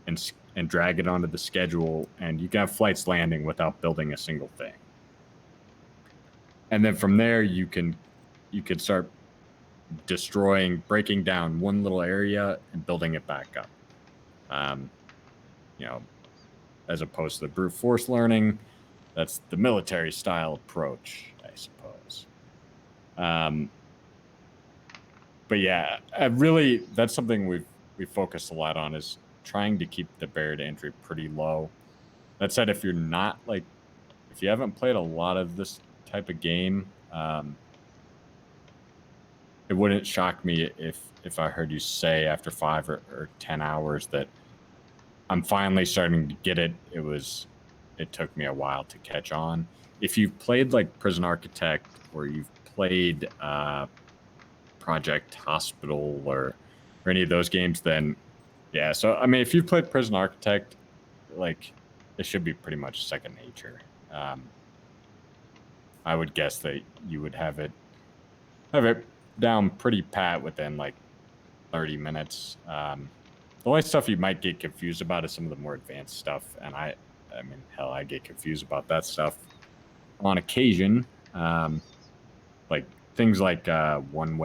and drag it onto the schedule, and you can have flights landing without building a single thing. And then from there you can start breaking down one little area and building it back up. As opposed to the brute force learning, that's the military style approach, I suppose. But yeah, that's something we've focused a lot on, is trying to keep the barrier to entry pretty low. That said, if you haven't played a lot of this type of game, it wouldn't shock me if I heard you say after 5 or 10 hours that I'm finally starting to get it. It took me a while to catch on. If you've played like Prison Architect, or you've played Project Hospital or any of those games, then yeah. So if you've played Prison Architect, like, it should be pretty much second nature. I would guess that you would have it down pretty pat within like 30 minutes. The only stuff you might get confused about is some of the more advanced stuff, and I get confused about that stuff on occasion. Like things like one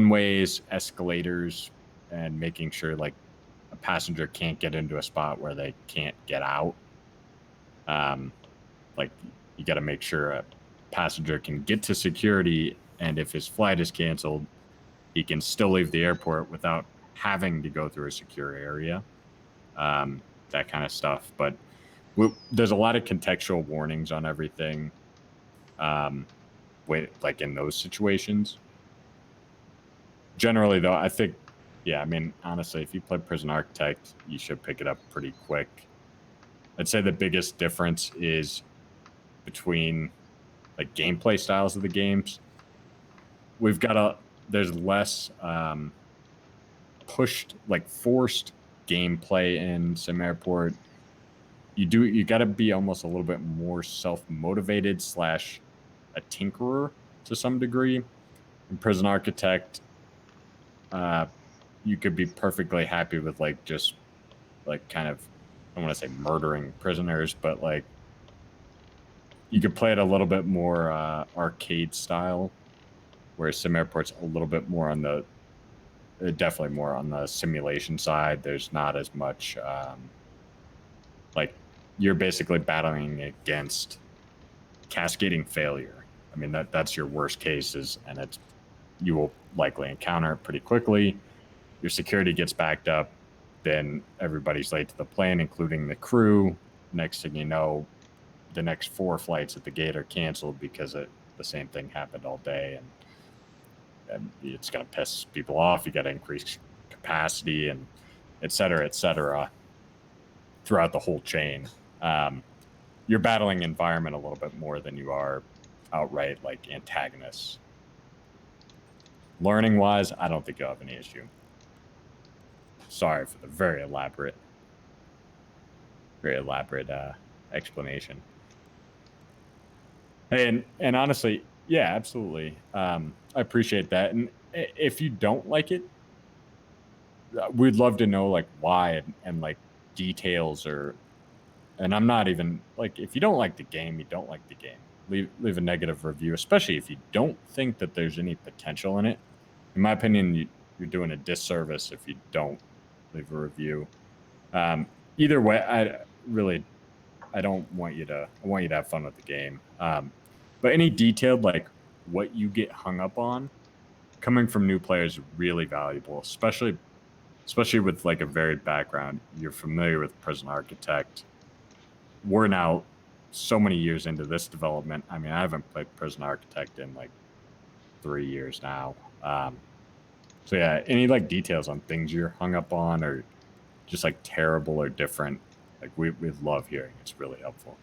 ways, escalators, and making sure like a passenger can't get into a spot where they can't get out. Like, you got to make sure a passenger can get to security, and if his flight is canceled, he can still leave the airport without having to go through a secure area. That kind of stuff. But there's a lot of contextual warnings on everything. Like in those situations. Generally, though, I think, honestly, if you play Prison Architect, you should pick it up pretty quick. I'd say the biggest difference is between like gameplay styles of the games. There's less forced gameplay in SimAirport. You got to be almost a little bit more self-motivated / a tinkerer to some degree. In Prison Architect, you could be perfectly happy with just kind of, I don't want to say murdering prisoners, but you could play it a little bit more arcade style, whereas SimAirport's a little bit more definitely more on the simulation side. There's not as much you're basically battling against cascading failure. That's your worst cases, and you will likely encounter it pretty quickly. Your security gets backed up, then everybody's late to the plane, including the crew. Next thing you know, the next 4 flights at the gate are canceled because the same thing happened all day, and it's going to piss people off. You got to increase capacity, and et cetera, throughout the whole chain. You're battling environment a little bit more than you are outright antagonists. Learning wise, I don't think you'll have any issue. Sorry for the very elaborate explanation. And honestly, yeah, absolutely. I appreciate that. And if you don't like it, we'd love to know why and details, and I'm not even if you don't like the game, you don't like the game. Leave a negative review, especially if you don't think that there's any potential in it. In my opinion, you're doing a disservice if you don't leave a review. Either way, I want you to have fun with the game. But any detailed like what you get hung up on coming from new players is really valuable, especially with like a varied background. You're familiar with Prison Architect. We're now so many years into this development. I mean, I haven't played Prison Architect in like 3 years now. So yeah, any like details on things you're hung up on or just like terrible or different, like we love hearing. It's really helpful.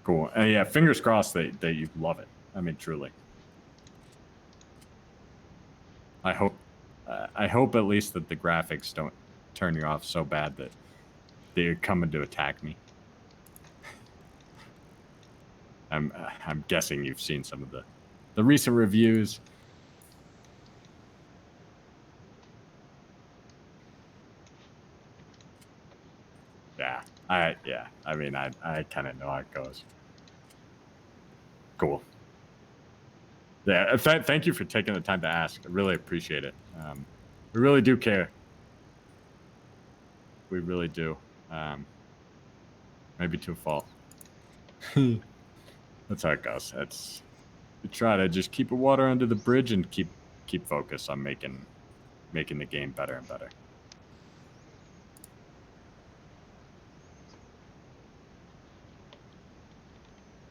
Cool. Yeah, fingers crossed that you love it. I mean, truly. I hope at least that the graphics don't turn you off so bad that they're coming to attack me. I'm guessing you've seen some of the recent reviews. Yeah, I mean, I kind of know how it goes. Cool. Yeah, thank you for taking the time to ask. I really appreciate it. We really do care. We really do. Maybe to a fault. That's how it goes. We try to just keep the water under the bridge and keep focus on making the game better and better.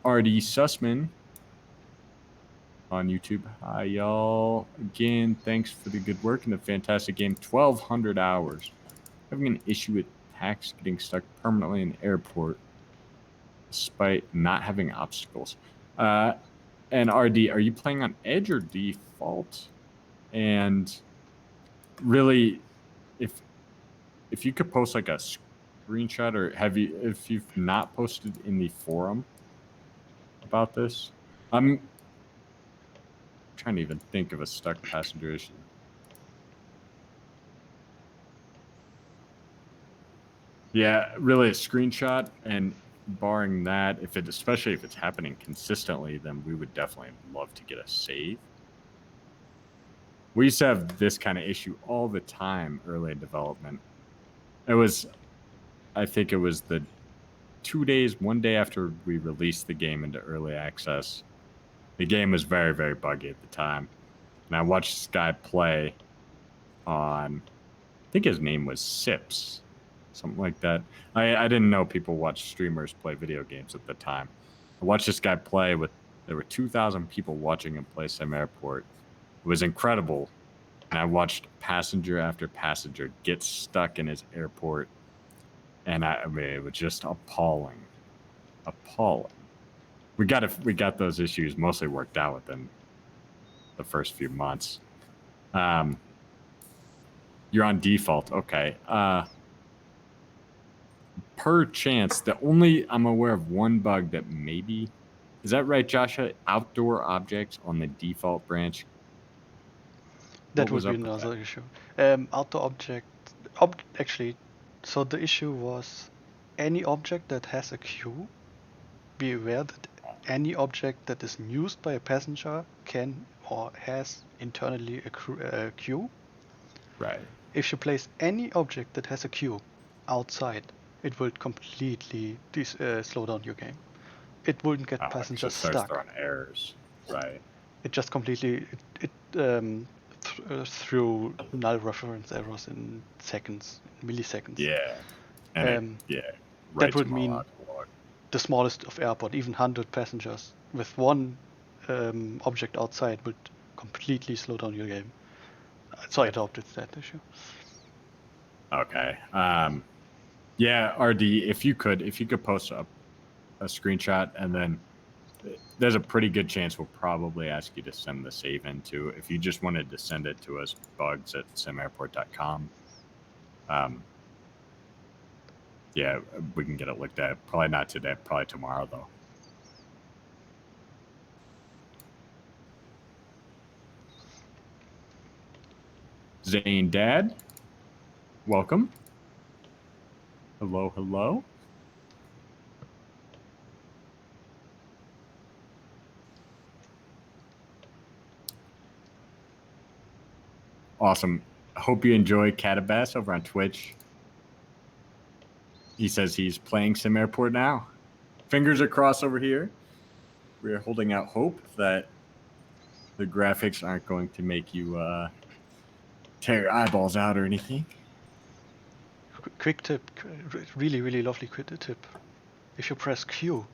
RD Sussman on YouTube. Hi, y'all. Again, thanks for the good work and the fantastic game. 1,200 hours. Having an issue with tax getting stuck permanently in the airport despite not having obstacles. And RD, are you playing on Edge or default? And really, if you could post like a screenshot, or if you've not posted in the forum about this, I'm trying to even think of a stuck passenger issue. Yeah, really a screenshot, and barring that, especially if it's happening consistently, then we would definitely love to get a save. We used to have this kind of issue all the time early in development. I think it was the 1 day after we released the game into early access. The game was very, very buggy at the time. And I watched this guy play on, I think his name was Sips, something like that. I didn't know people watched streamers play video games at the time. I watched this guy play there were 2,000 people watching him play SimAirport. It was incredible. And I watched passenger after passenger get stuck in his airport. And I mean, it was just appalling. Appalling. We got those issues mostly worked out within the first few months. You're on default. Okay. Per chance, I'm aware of one bug that maybe, is that right, Joshua? Outdoor objects on the default branch. That would be another issue. Outdoor object, actually, so the issue was any object that has a queue. Be aware that any object that is used by a passenger can or has internally a queue. Right. If you place any object that has a queue outside, it will completely slow down your game. It wouldn't get passengers stuck. Throwing errors. Right. It just completely threw null reference errors in seconds, milliseconds. Yeah. That would mean the smallest of airport, even 100 passengers with one object outside, would completely slow down your game. So I adopted that issue. Okay. Yeah, RD, if you could post a screenshot, and then there's a pretty good chance we'll probably ask you to send the save in too. If you just wanted to send it to us, bugs@simairport.com. Yeah, we can get it looked at. Probably not today, probably tomorrow though. Zane Dad, welcome. Hello, hello. Awesome. Hope you enjoy Catabass over on Twitch. He says he's playing SimAirport now. Fingers are crossed over here. We are holding out hope that the graphics aren't going to make you tear your eyeballs out or anything. Quick tip, really, really lovely quick tip. If you press Q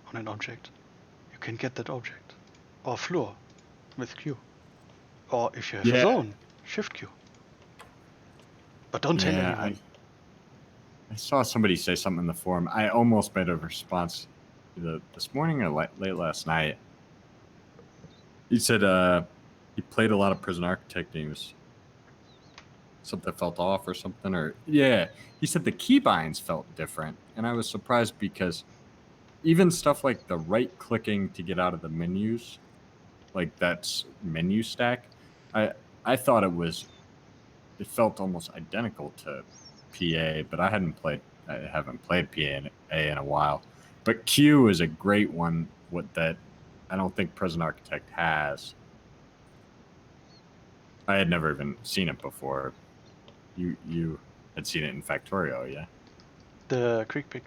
on an object, you can get that object. Or floor with Q. Or if you have a zone, Shift Q. But don't tell anyone. I saw somebody say something in the forum. I almost made a response this morning or late last night. He said he played a lot of Prison Architect and he was something felt off or something. Or yeah, he said the keybinds felt different, and I was surprised because even stuff like the right clicking to get out of the menus, like that's menu stack, I thought it felt almost identical to PA, but I haven't played PA in a while. But Q is a great one that I don't think Prison Architect has. I had never even seen it before. You had seen it in Factorio, yeah? The quick pick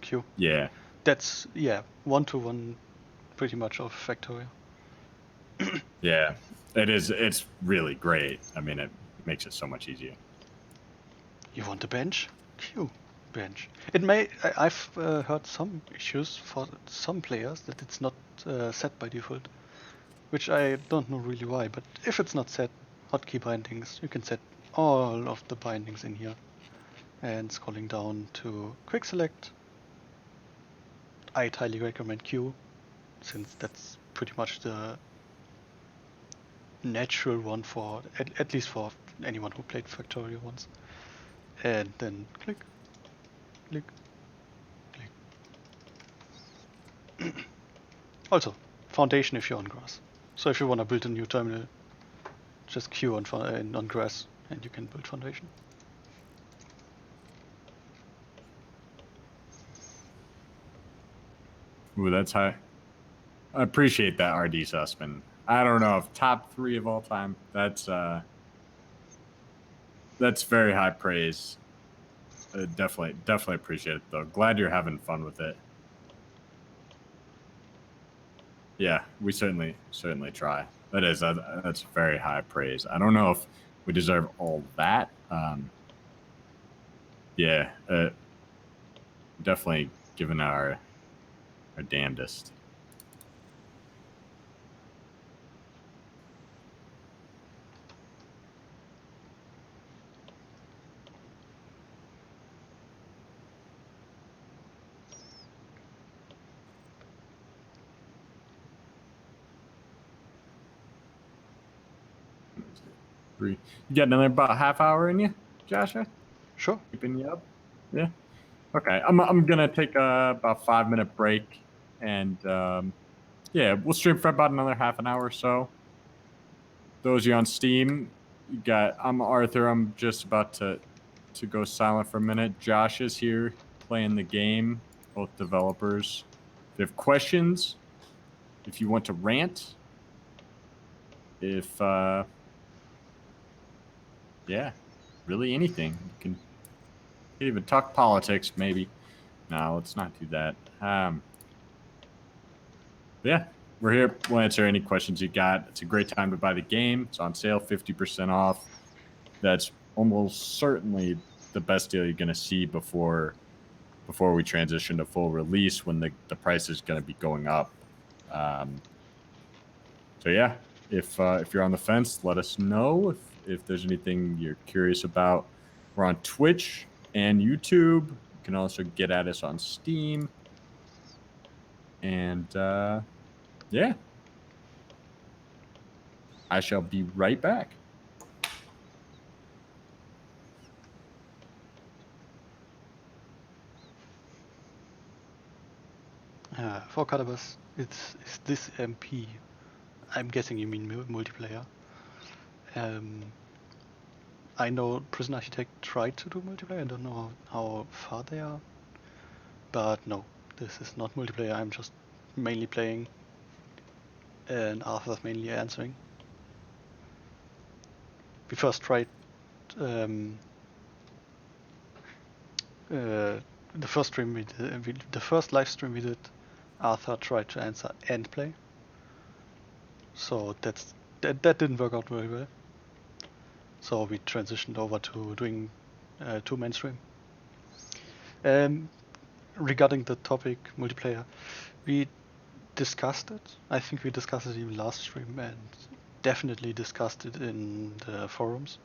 Q. Yeah. That's 1-to-1 pretty much of Factorio. Yeah. It is. It's really great. I mean, it makes it so much easier. You want a bench? Q bench. It may. I've heard some issues for some players that it's not set by default, which I don't know really why. But if it's not set, hotkey bindings, you can set all of the bindings in here. And scrolling down to quick select, I'd highly recommend Q, since that's pretty much the natural one for at least for anyone who played Factorio once. And then click, click, click. Also, foundation if you're on grass. So if you want to build a new terminal, just Q on grass and you can build foundation. Ooh, that's high. I appreciate that, RD Sussman. I don't know if top 3 of all time. That's very high praise. Definitely appreciate it though. Glad you're having fun with it. Yeah, we certainly try. That's very high praise. I don't know if we deserve all that. Yeah, definitely giving our damnedest. You got another about half hour in you, Joshua? Sure. Keeping you up? Yeah. Okay. I'm gonna take about 5-minute break, and yeah, we'll stream for about another half an hour or so. Those of you on Steam, I'm Arthur. I'm just about to go silent for a minute. Josh is here playing the game. Both developers. If you have questions, if you want to rant, if yeah, really anything. You can even talk politics, maybe. No, let's not do that. Yeah, we're here. We'll answer any questions you got. It's a great time to buy the game. It's on sale, 50% off. That's almost certainly the best deal you're going to see before we transition to full release, when the price is going to be going up. So yeah, if you're on the fence, let us know if there's anything you're curious about. We're on Twitch and YouTube. You can also get at us on Steam. And yeah, I shall be right back. For Cannabis, it's this MP. I'm guessing you mean multiplayer. I know Prison Architect tried to do multiplayer. I don't know how far they are. But no, this is not multiplayer. I'm just mainly playing, and Arthur's mainly answering. we first tried the first stream the first live stream we did, Arthur tried to answer and play. So that didn't work out very well. So we transitioned over to doing two-man stream. Regarding the topic multiplayer, we discussed it. I think we discussed it even last stream and definitely discussed it in the forums.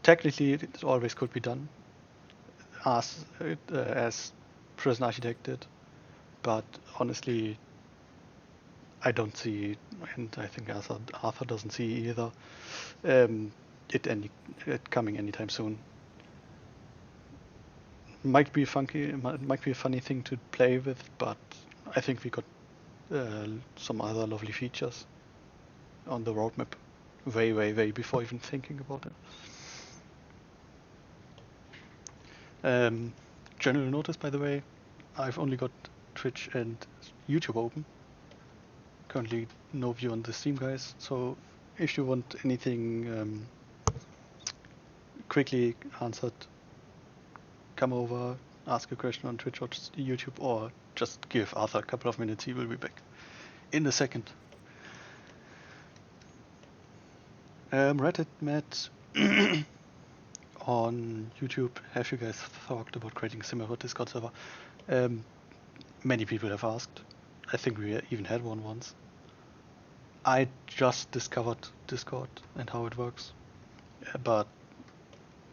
Technically, it always could be done as Prison Architect did, but honestly, I don't see, and I think Arthur doesn't see either, it coming anytime soon. Might be a funny thing to play with, but I think we got some other lovely features on the roadmap way before even thinking about it. General notice, by the way, I've only got Twitch and YouTube open. Currently no view on the Steam, guys, so if you want anything quickly answered, come over, ask a question on Twitch or YouTube, or just give Arthur a couple of minutes, he will be back in a second. Reddit met on YouTube. Have you guys thought about creating a SimAirport Discord server? Many people have asked. I think we even had one once. I just discovered Discord and how it works, but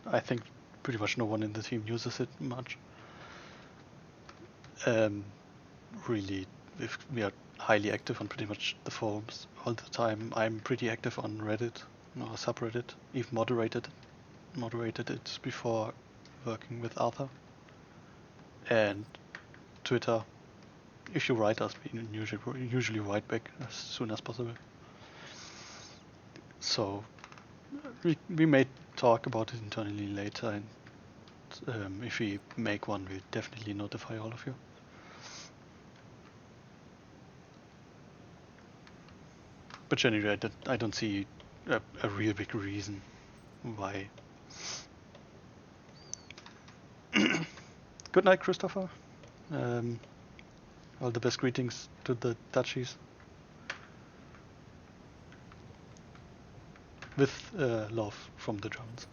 I think pretty much no one in the team uses it much. Really, if we are highly active on pretty much the forums all the time. I'm pretty active on Reddit or subreddit, even moderated it before working with Arthur. And Twitter, if you write us, we usually write back as soon as possible. So we may talk about it internally later, and if we make one, we'll definitely notify all of you. But generally, I don't see a real big reason why. Good night, Christopher. All the best greetings to the Dutchies. With love from the Germans.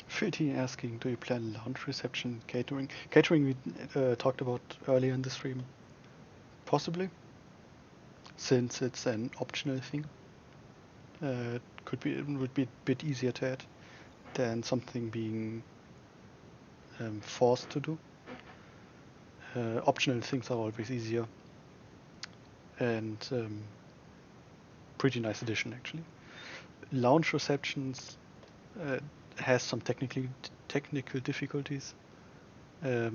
Fitty asking, do you plan lounge reception, catering? Catering we talked about earlier in the stream. Possibly, since it's an optional thing. It would be a bit easier to add than something being forced to do. Optional things are always easier, and pretty nice addition actually. Lounge receptions has some technical difficulties. I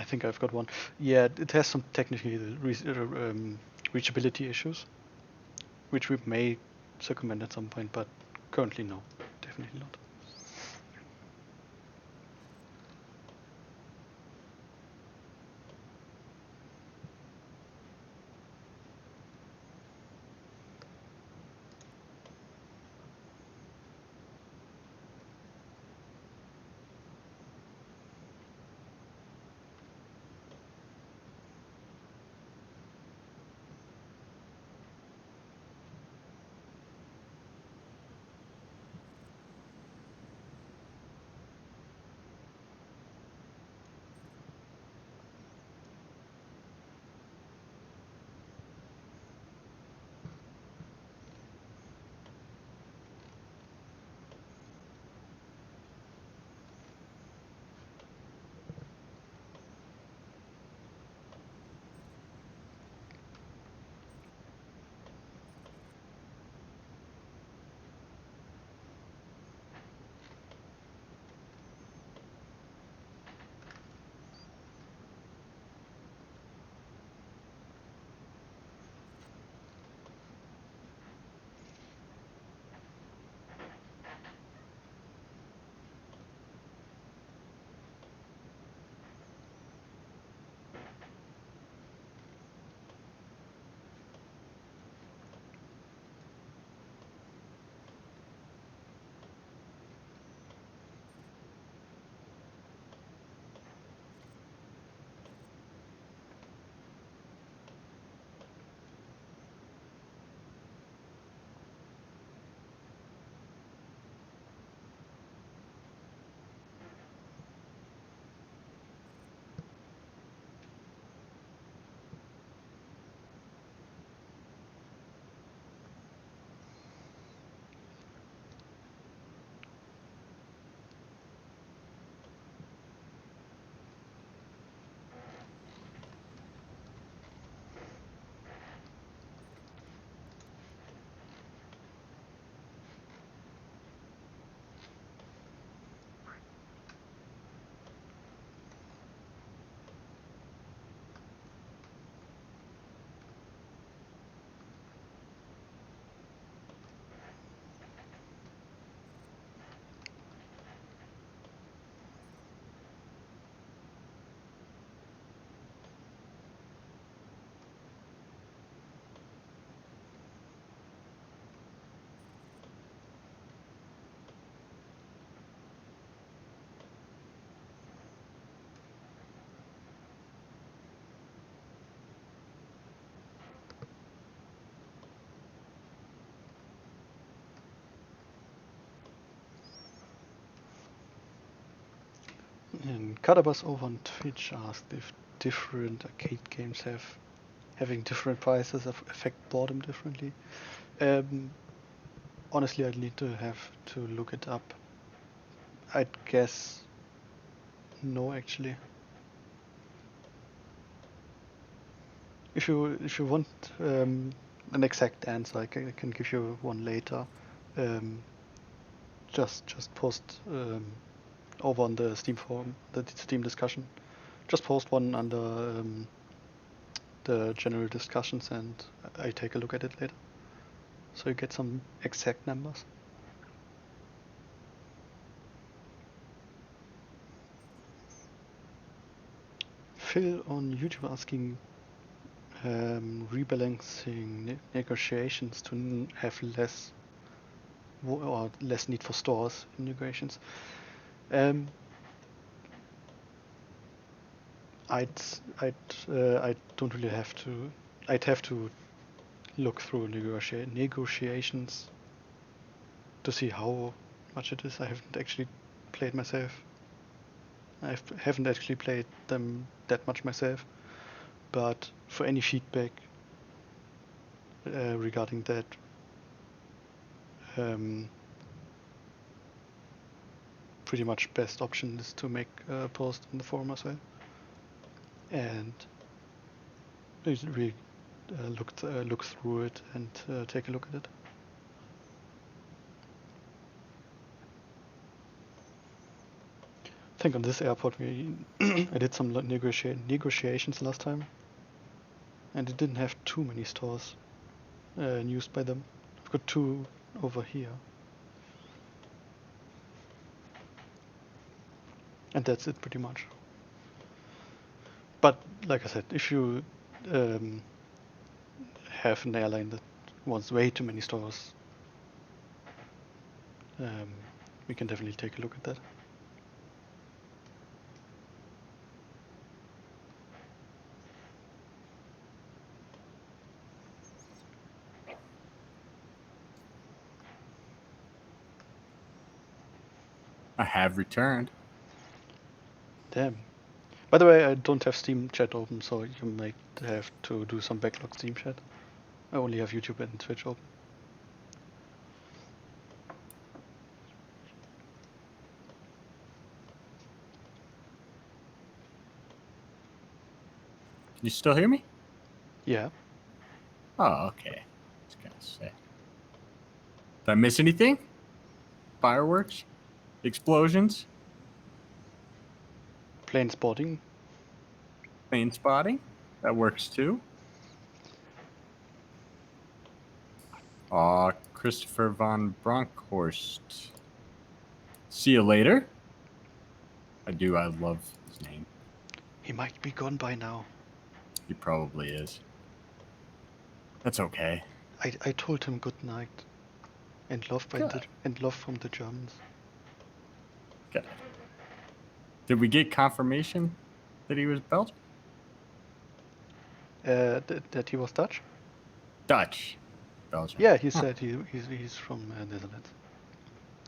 think I've got one. Yeah, it has some technical reachability issues, which we may circumvent at some point, but currently no, definitely not. And Kadabas over on Twitch asked if different arcade games having different prices affect boredom differently. Honestly, I'd need to have to look it up. I'd guess no, actually. If you want an exact answer, I can give you one later. Just post over on the Steam forum, the Steam discussion. Just post one under the general discussions, and I take a look at it later, so you get some exact numbers. Phil on YouTube asking, rebalancing negotiations to have less need for stores in negotiations. I don't really have to. I'd have to look through negotiations to see how much it is. I haven't actually played myself. I haven't actually played them that much myself. But for any feedback regarding that, pretty much best option is to make a post in the forum as well, and really look through it and take a look at it. I think on this airport I did some negotiations last time, and it didn't have too many stores used by them. I've got 2 over here, and that's it pretty much. But like I said, if you have an airline that wants way too many stores, we can definitely take a look at that. I have returned. Damn. By the way, I don't have Steam chat open, so you might have to do some backlog Steam chat. I only have YouTube and Twitch open. Can you still hear me? Yeah. Oh, okay. I was gonna say. Did I miss anything? Fireworks? Explosions? Plane spotting. Plane spotting? That works too. Aw, Christopher von Bronckhorst. See you later. I love his name. He might be gone by now. He probably is. That's okay. I told him good night, and love from the Germans. Good. Did we get confirmation that he was Belgian? That he was Dutch? Dutch. Belgian. Yeah, he said he's from Netherlands.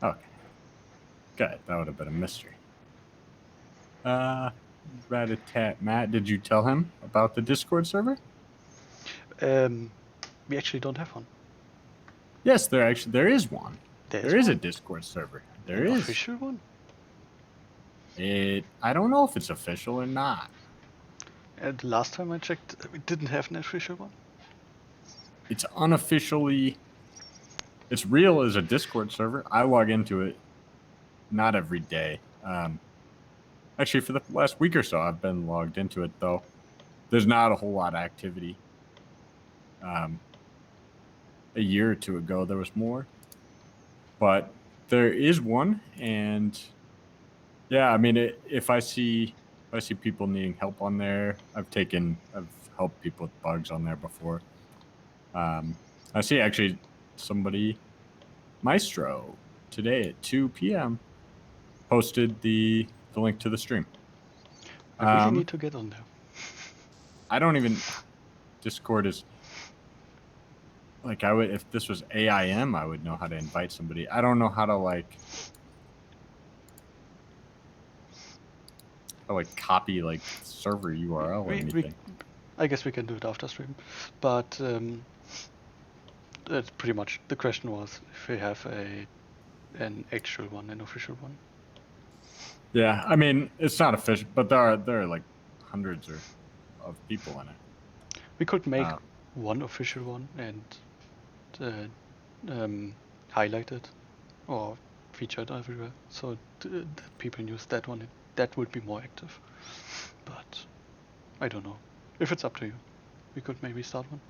Okay. Good. That would have been a mystery. Rat-a-tat Matt, did you tell him about the Discord server? We actually don't have one. Yes, there is one. There is one? a Discord server. An official one? I don't know if it's official or not. And the last time I checked, we didn't have an official one. It's unofficially. It's real as a Discord server. I log into it not every day. Actually, for the last week or so, I've been logged into it, though. There's not a whole lot of activity. A year or 2 ago, there was more. But there is one, and yeah, I mean, if I see people needing help on there, I've helped people with bugs on there before. I see actually somebody, Maestro, today at 2 p.m. posted the link to the stream. I really need to get on there. I don't even. Discord is like if this was AIM, I would know how to invite somebody. I don't know how to to like copy like server URL or anything. I guess we can do it after stream, but that's pretty much the question was if we have an actual one, an official one. Yeah, I mean it's not official, but there are like hundreds of people in it. We could make one official one and highlight it or feature it everywhere, so that people use that one. That would be more active. But I don't know. If it's up to you, we could maybe start one.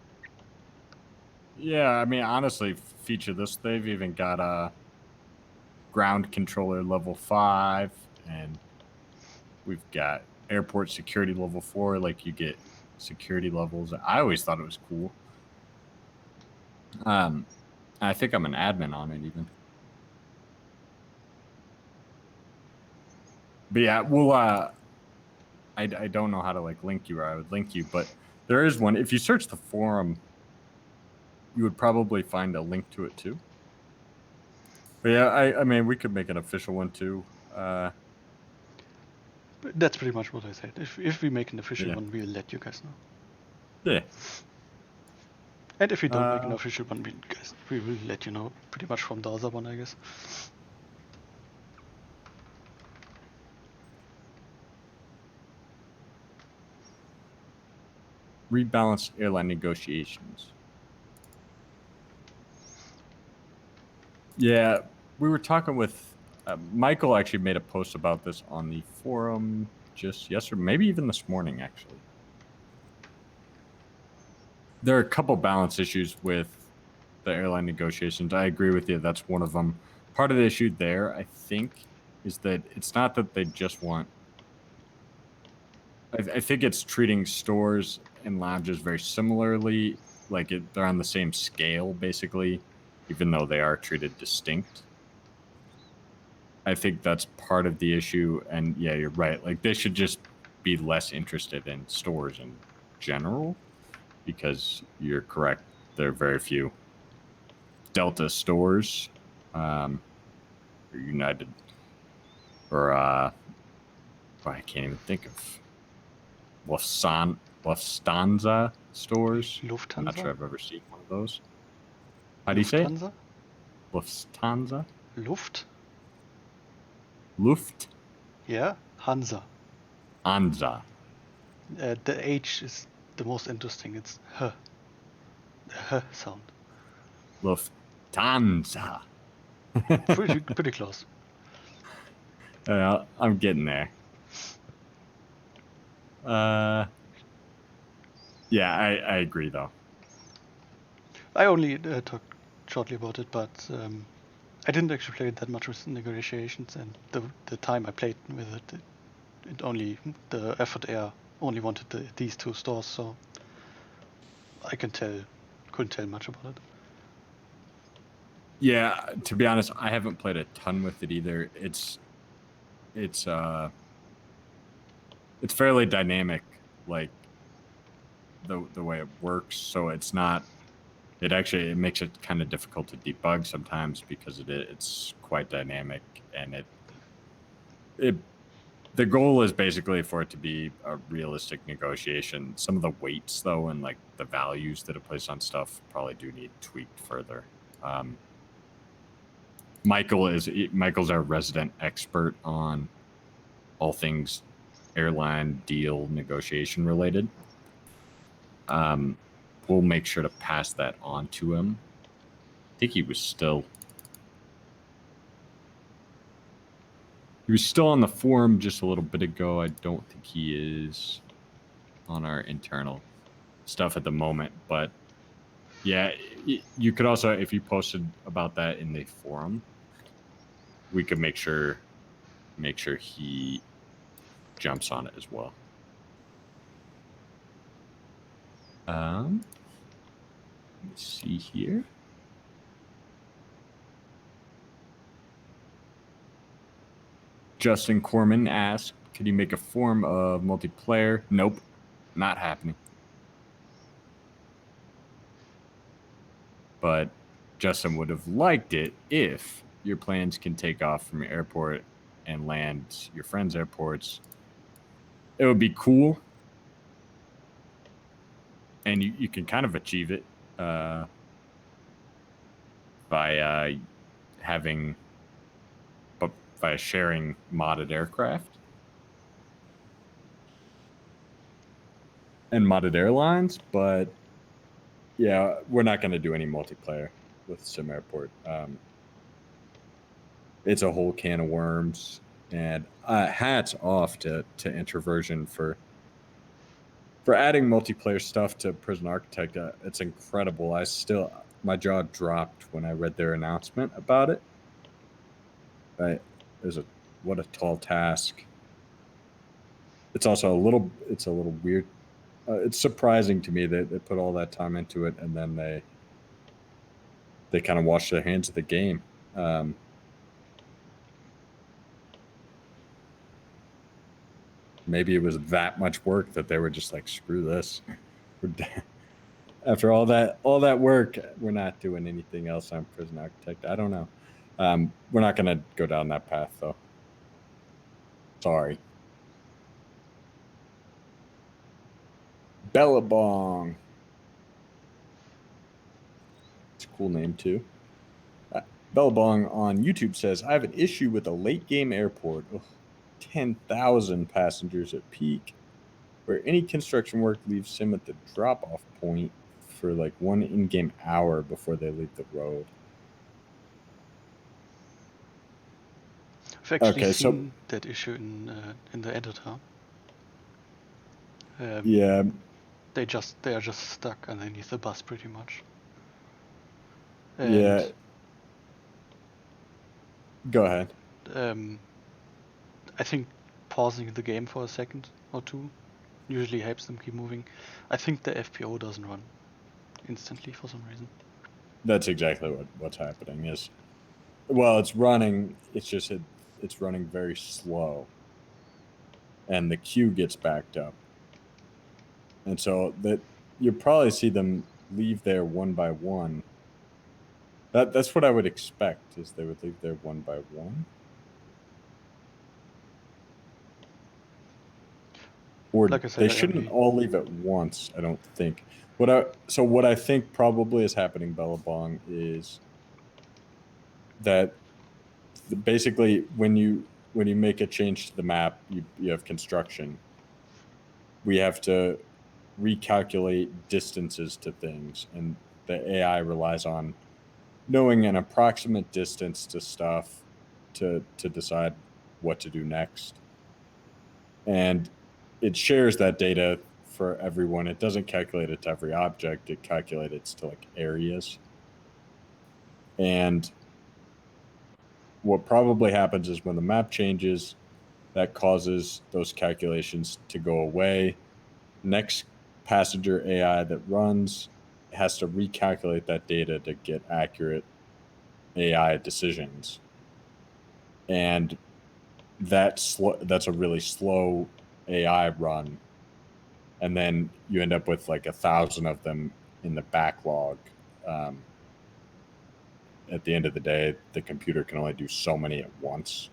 Yeah, I mean honestly, feature this. They've even got a ground controller level 5, and we've got airport security level 4. Like you get security levels. I always thought it was cool. I think I'm an admin on it even. But yeah, we'll I don't know how to like link you, or I would link you, but there is one. If you search the forum, you would probably find a link to it too. But yeah, I mean we could make an official one too. That's pretty much what I said. If we make an official one, we'll let you guys know. Yeah. And if we don't make an official one, we will let you know pretty much from the other one, I guess. Rebalance airline negotiations. Yeah, we were talking with Michael. Actually, made a post about this on the forum just yesterday, maybe even this morning. Actually, there are a couple balance issues with the airline negotiations. I agree with you. That's one of them. Part of the issue there, I think, is that it's not that they just want. I think it's treating stores and lounges very similarly, like they're on the same scale, basically, even though they are treated distinct. I think that's part of the issue, and yeah, you're right. Like they should just be less interested in stores in general, because you're correct. There are very few Delta stores, or United, or I can't even think of Lufthansa stores. Lufthansa? I'm not sure I've ever seen one of those. How do you say it? Lufthansa? Luft? Yeah, Hansa. Anza. The H is the most interesting. It's H. The H sound. Lufthansa. Pretty close. I'm getting there. Yeah, I agree though. I only talked shortly about it, but I didn't actually play it that much with negotiations, and the time I played with it the Effort Air only wanted these two stores, so I couldn't tell much about it. Yeah, to be honest, I haven't played a ton with it either. It's fairly dynamic, like the way it works. So it's not. It makes it kind of difficult to debug sometimes because it's quite dynamic, and the goal is basically for it to be a realistic negotiation. Some of the weights though, and like the values that it places on stuff probably do need tweaked further. Michael's our resident expert on all things airline deal negotiation related. We'll make sure to pass that on to him. I think he was still on the forum just a little bit ago. I don't think he is on our internal stuff at the moment, but yeah, you could also, if you posted about that in the forum, we could make sure he jumps on it as well. Let me see here. Justin Corman asked, could you make a form of multiplayer? Nope, not happening. But Justin would have liked it if your planes can take off from your airport and land your friends' airports it would be cool, and you can kind of achieve it by having by sharing modded aircraft and modded airlines. But yeah, we're not going to do any multiplayer with SimAirport. It's a whole can of worms, and hats off to Introversion for adding multiplayer stuff to Prison Architect. It's incredible. My jaw dropped when I read their announcement about it. What a tall task. It's also a little weird. It's surprising to me that they put all that time into it, and then they kind of wash their hands of the game. Maybe it was that much work that they were just like, screw this. After all that work, we're not doing anything else on Prison Architect. I don't know. We're not going to go down that path, though. Sorry. Bellabong. It's a cool name, too. Bellabong on YouTube says, I have an issue with a late game airport. 10,000 passengers at peak, where any construction work leaves Sim at the drop-off point for like 1 in-game hour before they leave the road. I've actually seen that issue in the editor. Yeah. They are just stuck underneath the bus pretty much. And yeah. Go ahead. I think pausing the game for a second or two usually helps them keep moving. I think the FPO doesn't run instantly for some reason. That's exactly what's happening. It's running. It's just it's running very slow, and the queue gets backed up, and so that you'll probably see them leave there one by one. That's what I would expect, is they would leave there one by one. Or like I said, they shouldn't all leave at once, I don't think. What I think probably is happening, Bellabong, is that basically when you make a change to the map, you have construction. We have to recalculate distances to things, and the AI relies on knowing an approximate distance to stuff to decide what to do next. And it shares that data for everyone. It doesn't calculate it to every object. It calculates to like areas. And what probably happens is when the map changes, that causes those calculations to go away. Next passenger AI that runs has to recalculate that data to get accurate AI decisions. And that's a really slow AI run. And then you end up with like 1,000 of them in the backlog. At the end of the day, the computer can only do so many at once.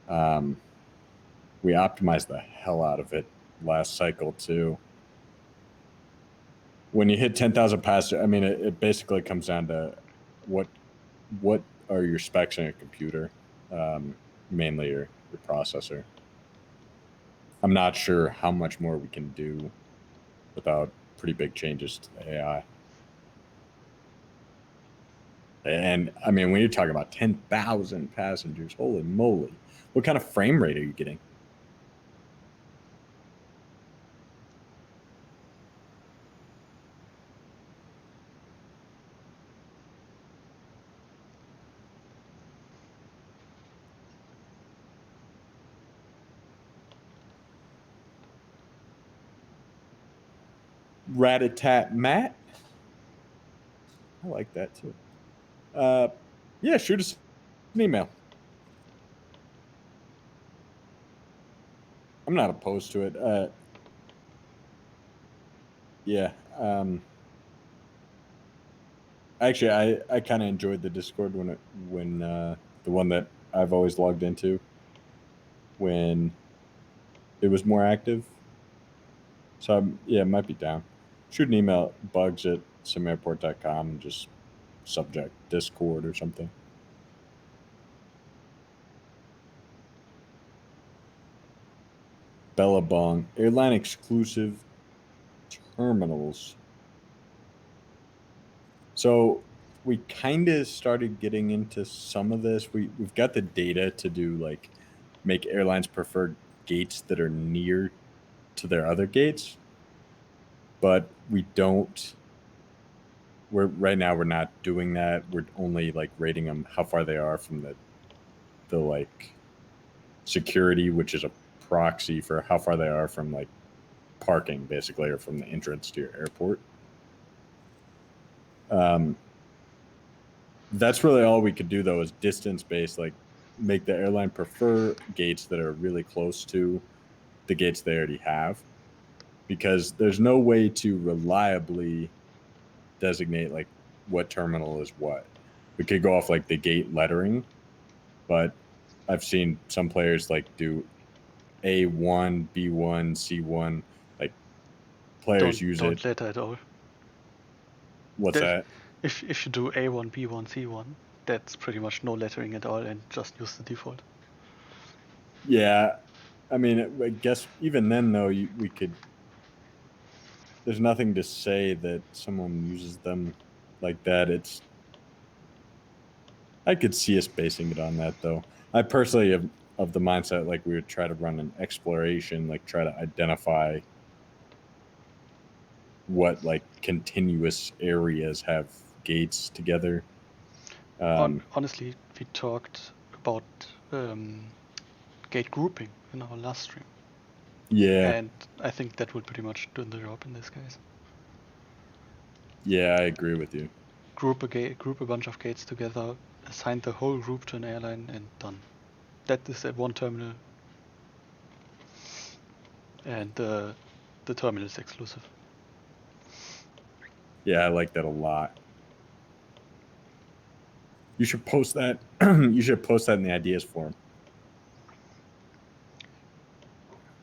We optimized the hell out of it last cycle too. When you hit 10,000 passengers, I mean, it basically comes down to what are your specs in a computer, mainly your processor. I'm not sure how much more we can do without pretty big changes to the AI. And I mean, when you're talking about 10,000 passengers, holy moly, what kind of frame rate are you getting? Rat-a-tat Matt. I like that too. Yeah, shoot us an email. I'm not opposed to it. Yeah. Actually, I kind of enjoyed the Discord when the one that I've always logged into, when it was more active. So yeah, it might be down. Shoot an email bugs@simairport.com and just subject Discord or something. Bellabong airline exclusive terminals. So we kind of started getting into some of this. We've got the data to do like make airlines prefer gates that are near to their other gates, but we don't. We're right now we're not doing that. We're only like rating them how far they are from the like security, which is a proxy for how far they are from like parking, basically, or from the entrance to your airport. That's really all we could do, though, is distance based, like make the airline prefer gates that are really close to the gates they already have, because there's no way to reliably designate like what terminal is what. We could go off like the gate lettering, but I've seen some players like do A1, B1, C1, like players use it. Don't letter at all. What's There's, that? if you do A1, B1, C1, that's pretty much no lettering at all, and just use the default. Yeah, I mean, I guess even then, though, we could. There's nothing to say that someone uses them like that. I could see us basing it on that, though. I personally am of the mindset like we would try to run an exploration, like try to identify what like continuous areas have gates together. Honestly, we talked about gate grouping in our last stream, Yeah, and I think that would pretty much do the job in this case. yeah, I agree with you. Group a bunch of gates together, assign the whole group to an airline, and done. That is at one terminal, and the terminal is exclusive. Yeah, I like that a lot. You should post that. You should post that in the ideas forum.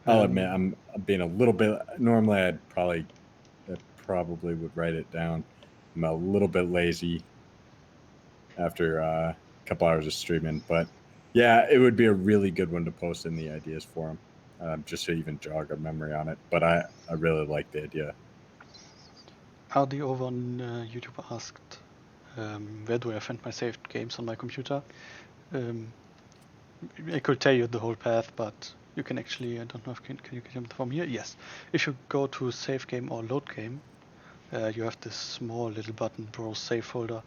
I'll admit I'm being a little bit. Normally, I probably would write it down. I'm a little bit lazy after a couple hours of streaming, but yeah, it would be a really good one to post in the ideas forum, just to even jog a memory on it. But I really like the idea. Ardi over on YouTube asked, where do I find my saved games on my computer? I could tell you the whole path, but you can actually, I don't know if can you get them from here? Yes. If you go to save game or load game, you have this small little button, browse save folder.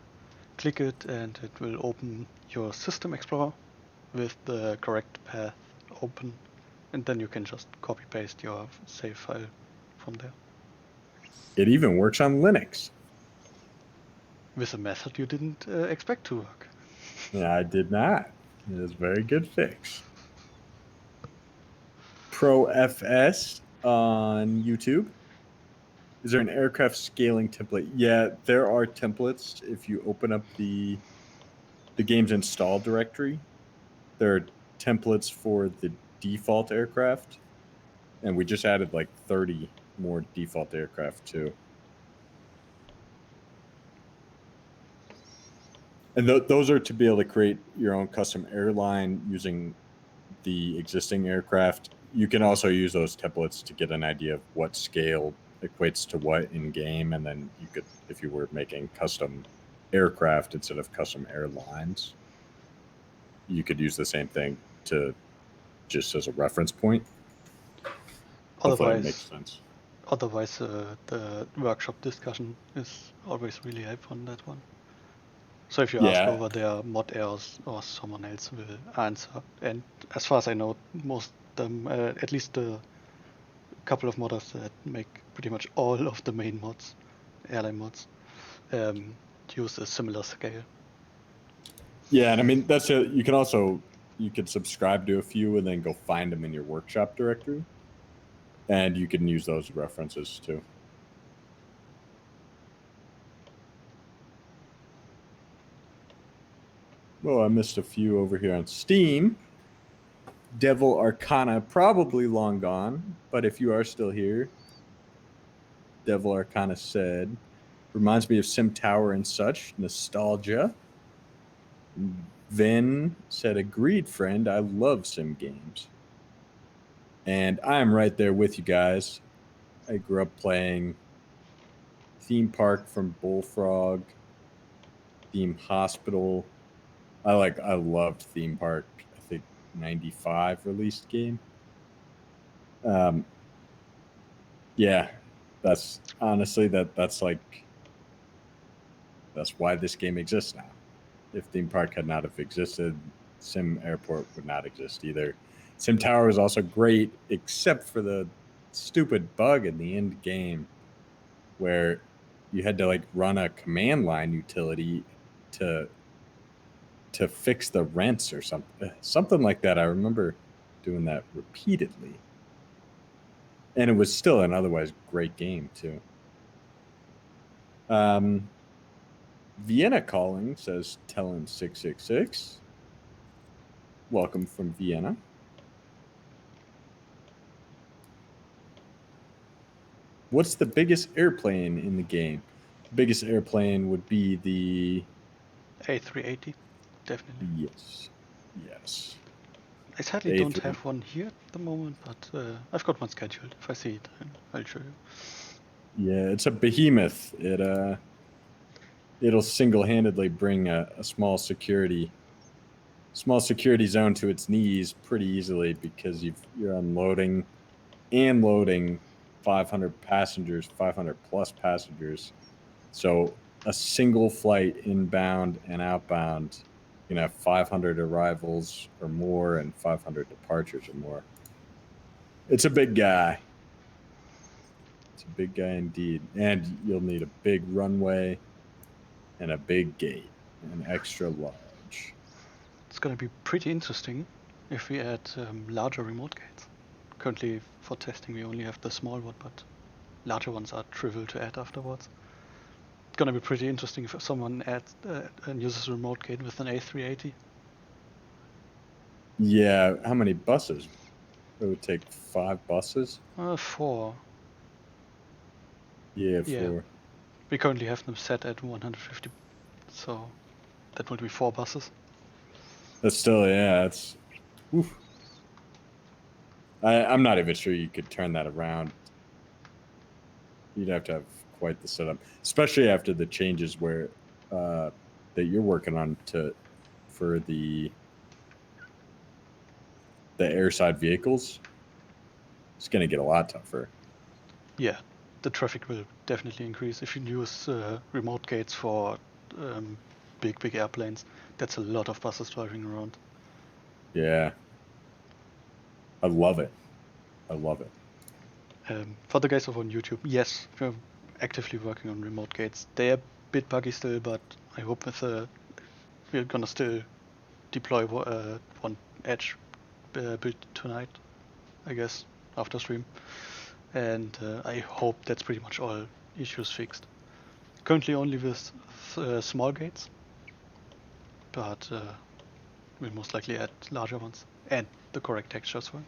Click it and it will open your System Explorer with the correct path open, and then you can just copy paste your save file from there. It even works on Linux. With a method you didn't expect to work. Yeah, I did not. It is a very good fix. Pro FS on YouTube. Is there an aircraft scaling template? Yeah, there are templates. If you open up the game's install directory, there are templates for the default aircraft, and we just added like 30 more default aircraft too. And those are to be able to create your own custom airline using the existing aircraft. You can also use those templates to get an idea of what scale equates to what in game, and then you could, if you were making custom aircraft instead of custom airlines, you could use the same thing to just as a reference point. Hopefully that makes sense. Otherwise, the workshop discussion is always really helpful on that one. So if you ask Yeah, over there, mod errors or someone else will answer. And as far as I know, most them, at least a couple of modders that make pretty much all of the main mods, airline mods, use a similar scale. yeah, and I mean that's a. You can also you could subscribe to a few and then go find them in your workshop directory, and you can use those references too. Oh, I missed a few over here on Steam. Devil Arcana, probably long gone, but if you are still here, Devil Arcana said, reminds me of Sim Tower and such, nostalgia. Vin said, agreed, friend, I love sim games. And I am right there with you guys. I grew up playing Theme Park from Bullfrog, Theme Hospital. I loved Theme Park. I think 95 released game. Yeah, that's honestly that's why this game exists now. If Theme Park had not have existed, SimAirport would not exist either. Sim Tower was also great, except for the stupid bug in the end game where you had to like run a command line utility to fix the rents or something like that. I remember doing that repeatedly, and it was still an otherwise great game too. Vienna calling, says Tellin 666. Welcome from Vienna. What's the biggest airplane in the game? The biggest airplane would be the A380, definitely. yes. I sadly don't have one here at the moment, but I've got one scheduled. If I see it, I'll show you. Yeah, it's a behemoth. It'll single-handedly bring a small security zone to its knees pretty easily because you're unloading and loading 500 passengers, 500 plus passengers. So a single flight inbound and outbound, you can have 500 arrivals or more and 500 departures or more. It's a big guy. It's a big guy indeed. And you'll need a big runway and a big gate, an extra large. It's going to be pretty interesting if we add larger remote gates. Currently, for testing, we only have the small one, but larger ones are trivial to add afterwards. It's going to be pretty interesting if someone adds and uses a remote gate with an A380. Yeah, how many buses? It would take 5 buses? 4. Yeah, Yeah. 4. We currently have them set at 150, so that would be 4 buses. That's still, yeah, it's... Oof. I'm not even sure you could turn that around. You'd have to have quite the setup, especially after the changes where that you're working on for the airside vehicles. It's going to get a lot tougher. Yeah, the traffic will definitely increase if you use remote gates for big airplanes. That's a lot of buses driving around. Yeah, I love it. I love it. For the guys over on YouTube, yes, we're actively working on remote gates. They are a bit buggy still, but I hope we're gonna still deploy one edge build tonight, I guess, after stream. And I hope that's pretty much all issues fixed. Currently only with small gates, but we'll most likely add larger ones and the correct textures for it.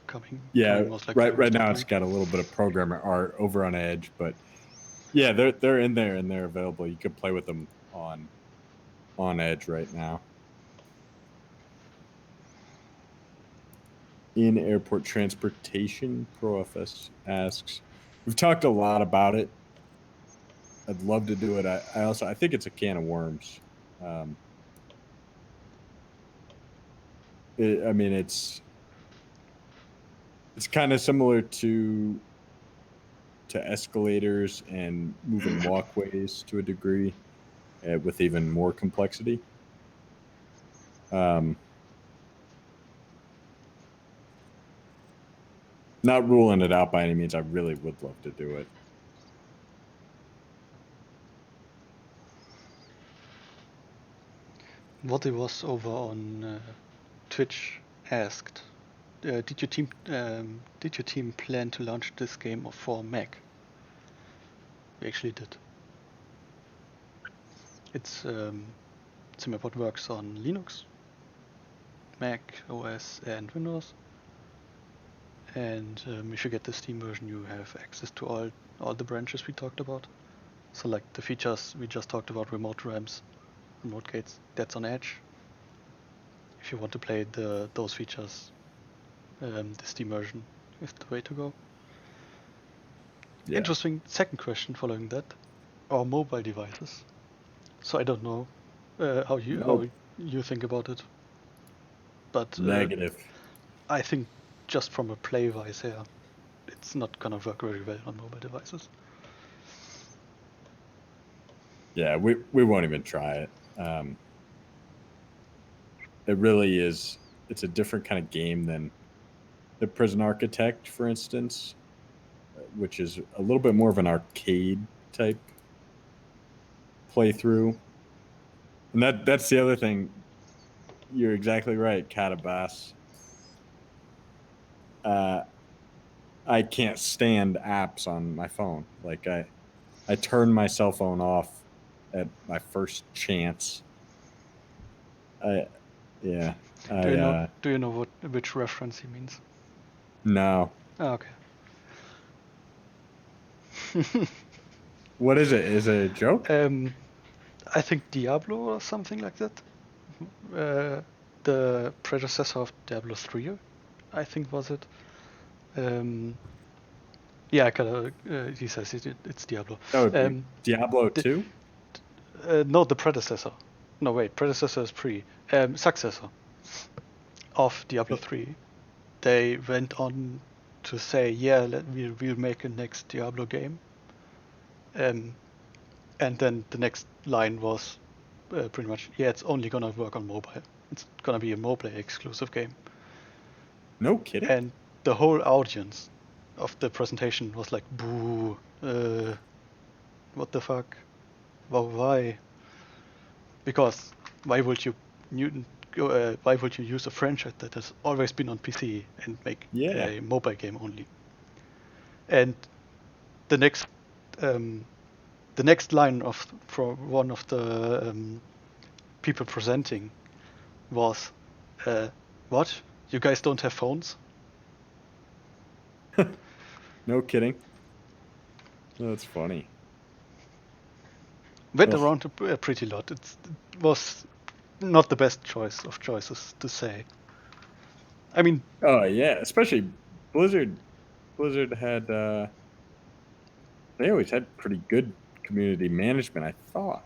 Coming most likely right Wednesday now too. it's got a little bit of programmer art over on Edge, but yeah, they're in there and they're available. You can play with them on Edge right now. In airport transportation, ProFS asks, we've talked a lot about it. I'd love to do it. I think it's a can of worms. It's kind of similar to escalators and moving walkways to a degree, with even more complexity. Not ruling it out by any means. I really would love to do it. What it was over on Twitch asked, did your team plan to launch this game for Mac? We actually did. It's SimAirport works on Linux, Mac OS and Windows. And if you get the Steam version, you have access to all the branches we talked about. So like the features we just talked about, remote ramps, remote gates, that's on Edge. If you want to play those features, the Steam version is the way to go. Yeah. Interesting second question following that. Or mobile devices. So I don't know how you think about it. But Negative. I think just from a play-wise here, it's not gonna work very well on mobile devices. Yeah, we won't even try it. It really is. It's a different kind of game than the Prison Architect, for instance, which is a little bit more of an arcade type playthrough. And that's the other thing. You're exactly right, Catabas. I can't stand apps on my phone. Like I turn my cell phone off at my first chance. Yeah. Do you know which reference he means? No. Oh, okay. What is it? Is it a joke? I think Diablo or something like that. The predecessor of Diablo 3, I think was it. Yeah, he says it's Diablo. That would be Diablo 2? No, the predecessor. No, wait, predecessor is pre. Successor of Diablo 3. They went on to say, yeah, we'll make a next Diablo game. And then the next line was pretty much, yeah, it's only gonna work on mobile. It's gonna be a mobile exclusive game. No kidding. And the whole audience of the presentation was like, boo, what the fuck? Well, why? Because why would you use a franchise that has always been on PC and make a mobile game only? And the next line from one of the people presenting was, "What? You guys don't have phones?" No kidding. That's funny. Went around a pretty lot. It was not the best choice of choices to say. I mean, oh yeah, especially Blizzard. Blizzard had they always had pretty good community management, I thought.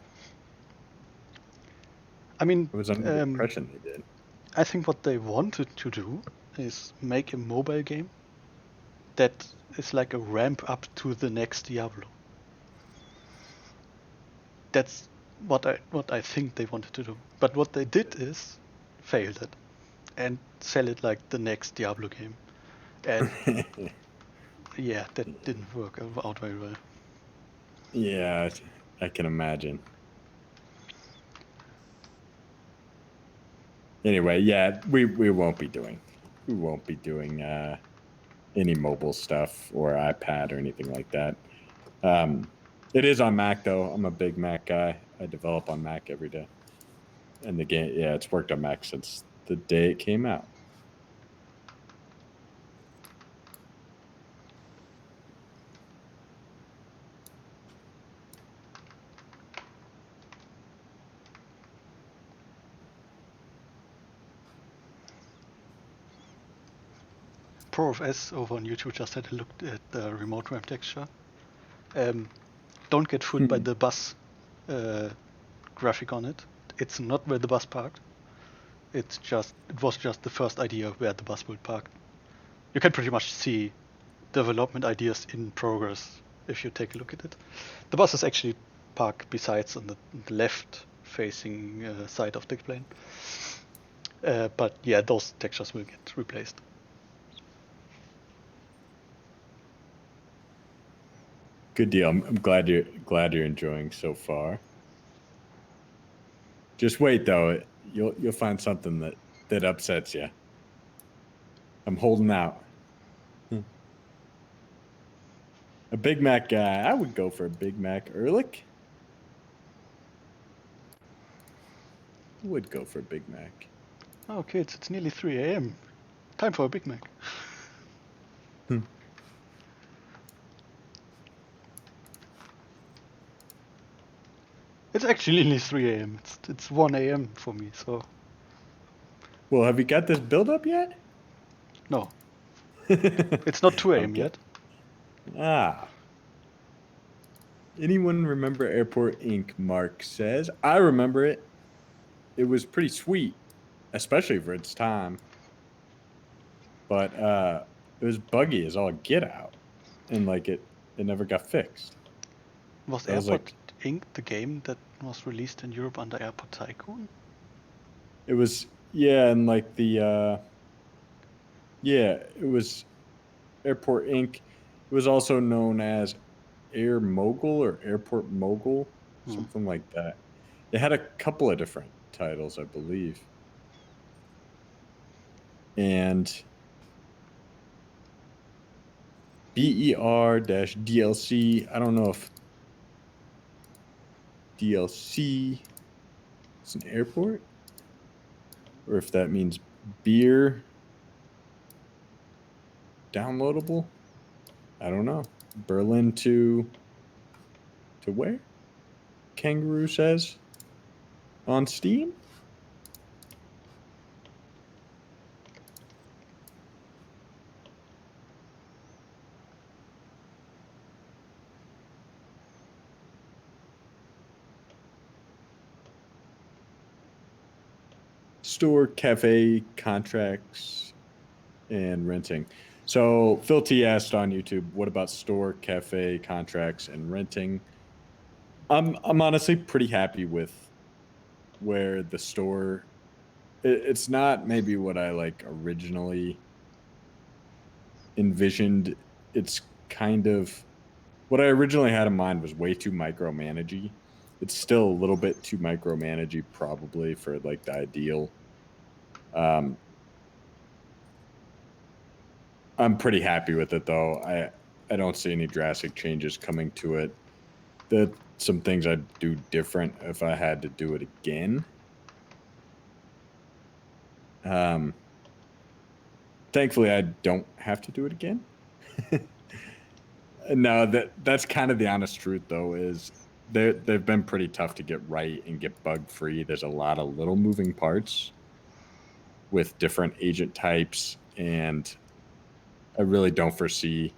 I mean, I was under the impression they did. I think what they wanted to do is make a mobile game that is like a ramp up to the next Diablo. That's what I think they wanted to do. But what they did is failed it and sell it like the next Diablo game. And yeah, that didn't work out very well. Yeah, I can imagine. Anyway, yeah, we won't be doing any mobile stuff or iPad or anything like that. It is on Mac though. I'm a big Mac guy. I develop on Mac every day. And the game, yeah, it's worked on Mac since the day it came out. ProFS over on YouTube just had a look at the remote ramp texture. Don't get fooled by the bus graphic on it. It's not where the bus parked. It was just the first idea where the bus will park. You can pretty much see development ideas in progress if you take a look at it. The bus is actually parked besides on the left-facing side of the plane. But yeah, those textures will get replaced. Good deal. I'm glad you're enjoying so far. Just wait though. You'll find something that upsets you. I'm holding out. A Big Mac guy. I would go for a Big Mac. Ehrlich? Would go for a Big Mac. Oh, kids, it's nearly 3 a.m. Time for a Big Mac. Hmm. It's actually nearly 3 a.m. It's 1 a.m. for me, so Well, have you got this build up yet? no. It's not 2 a.m. Okay. yet. Ah. Anyone remember Airport Inc? Mark says. I remember it. It was pretty sweet, especially for its time. But it was buggy as all get out. And like it never got fixed. Was That was Airport like Inc. the game that was released in Europe under Airport Tycoon? it was yeah, and like the yeah, it was Airport Inc. It was also known as Air Mogul or Airport Mogul, Hmm. something like that. It had a couple of different titles, I believe. And BER-DLC, I don't know if DLC is an airport or if that means beer downloadable. I don't know. Berlin to where? Kangaroo says on Steam. Store, cafe, contracts, and renting. So Phil T asked on YouTube, what about store, cafe, contracts, and renting? I'm honestly pretty happy with where the store. It's not maybe what I like originally envisioned. It's kind of what I originally had in mind was way too micromanagey. It's still a little bit too micromanagey, probably for like the ideal. Um, I'm pretty happy with it though. I don't see any drastic changes coming to it. That some things I'd do different if I had to do it again. Um, Thankfully, I don't have to do it again. No, that's kind of the honest truth though. Is they've been pretty tough to get right and get bug free. There's a lot of little moving parts with different agent types, and I really don't foresee.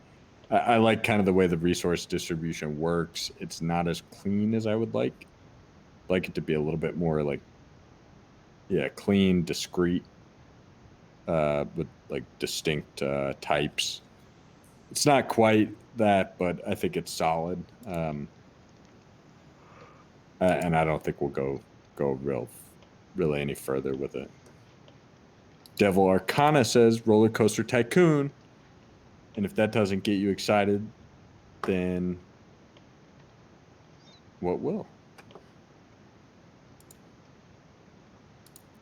I like kind of the way the resource distribution works. It's not as clean as I would like. Like it to be a little bit more like yeah, clean, discrete, with like distinct types. It's not quite that, but I think it's solid. And I don't think we'll go really any further with it. Devil Arcana says Roller Coaster Tycoon, and if that doesn't get you excited, then what will?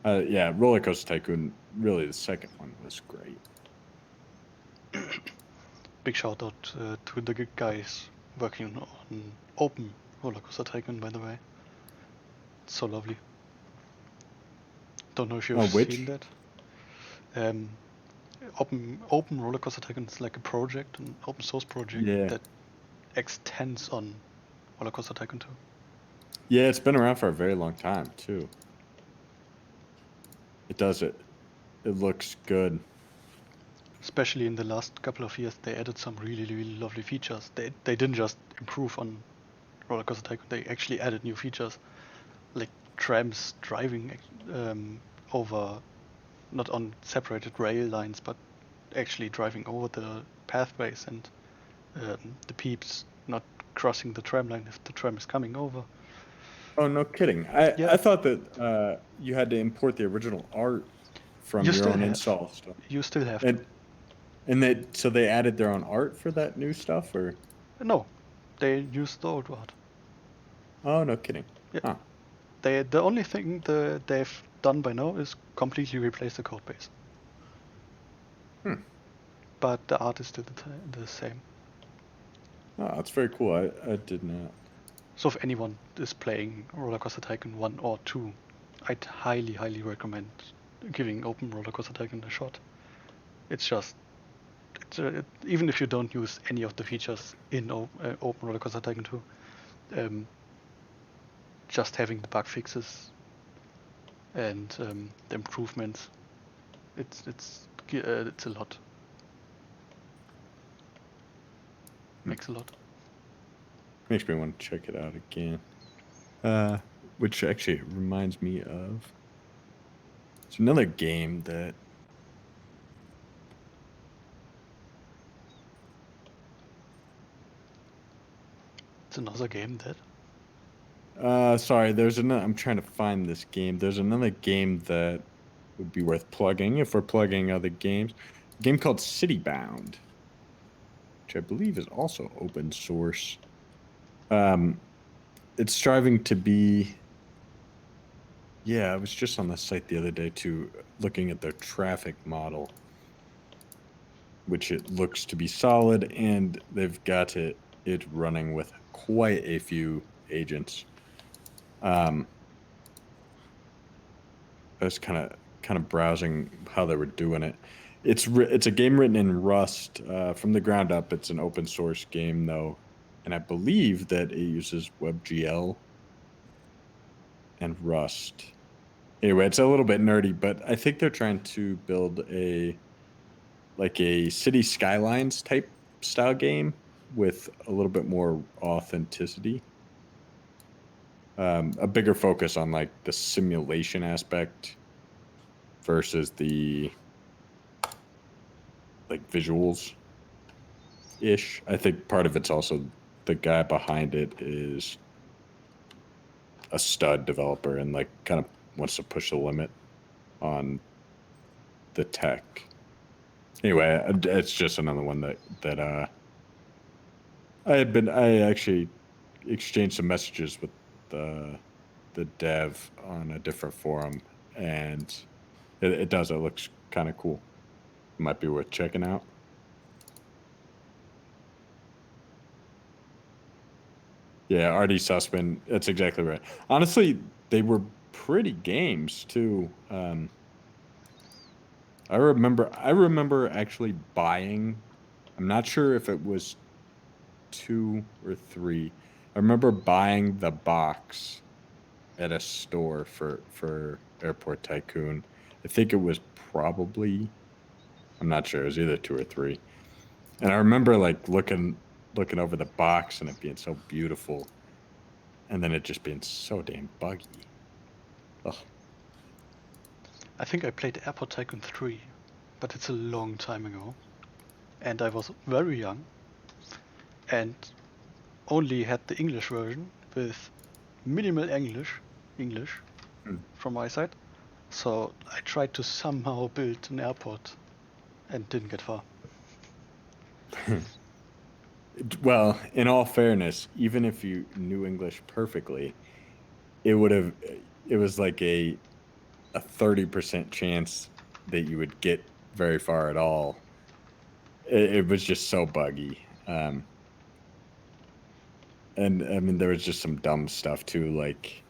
Yeah, Roller Coaster Tycoon. Really, the second one was great. Big shout out to the guys working on Open Roller Coaster Tycoon, by the way. It's so lovely. Don't know if you've Oh, seen which? that. Um, Open Roller Coaster Tycoon is like a project, an open source project Yeah, that extends on Roller Coaster Tycoon 2. yeah. It's been around for a very long time too. It does it. It looks good. Especially in the last couple of years, they added some really, really lovely features. They didn't just improve on Roller Coaster Tycoon, they actually added new features like trams driving over, not on separated rail lines, but actually driving over the pathways, and the peeps not crossing the tram line if the tram is coming over. Oh, no kidding. Yeah, I thought that you had to import the original art from you your still own have. install stuff, You still have to. and they added their own art for that new stuff, or No, they use the old art. oh, no kidding. Yeah, Huh. the only thing they've done by now is completely replace the code base, Hmm. but the art is still the same. Oh, that's very cool. I did not. So if anyone is playing Roller Coaster Tycoon 1 or 2, I'd highly, highly recommend giving Open Roller Coaster Tycoon a shot. It's just even if you don't use any of the features in Open Roller Coaster Tycoon 2, just having the bug fixes and the improvements, it's a lot. Makes a lot. Makes me want to check it out again. Which actually reminds me of, it's another game that It's another game that sorry, there's another, I'm trying to find this game. There's another game that would be worth plugging if we're plugging other games. A game called Citybound, which I believe is also open source. It's striving to be, yeah, I was just on the site the other day too, looking at their traffic model, which it looks to be solid, and they've got it running with quite a few agents. I was kind of browsing how they were doing it. It's a game written in Rust from the ground up. It's an open source game though, and I believe that it uses WebGL and Rust. Anyway, it's a little bit nerdy, but I think they're trying to build a city skylines type style game with a little bit more authenticity. A bigger focus on like the simulation aspect versus the like visuals ish. I think part of it's also the guy behind it is a stud developer and like kind of wants to push the limit on the tech. Anyway, it's just another one that I actually exchanged some messages with the dev on a different forum, and it looks kind of cool. Might be worth checking out. Yeah, RD Sussman, that's exactly right. Honestly, they were pretty games too. I remember actually buying, I'm not sure if it was 2 or 3. I remember buying the box at a store for Airport Tycoon. I think it was probably, I'm not sure, it was either 2 or 3. And I remember like looking over the box and it being so beautiful, and then it just being so damn buggy. Ugh. I think I played Airport Tycoon 3, but it's a long time ago, and I was very young, and only had the English version with minimal English from my side. So I tried to somehow build an airport and didn't get far. Well, in all fairness, even if you knew English perfectly, it was like a 30% chance that you would get very far at all. It was just so buggy. And I mean, there was just some dumb stuff too, like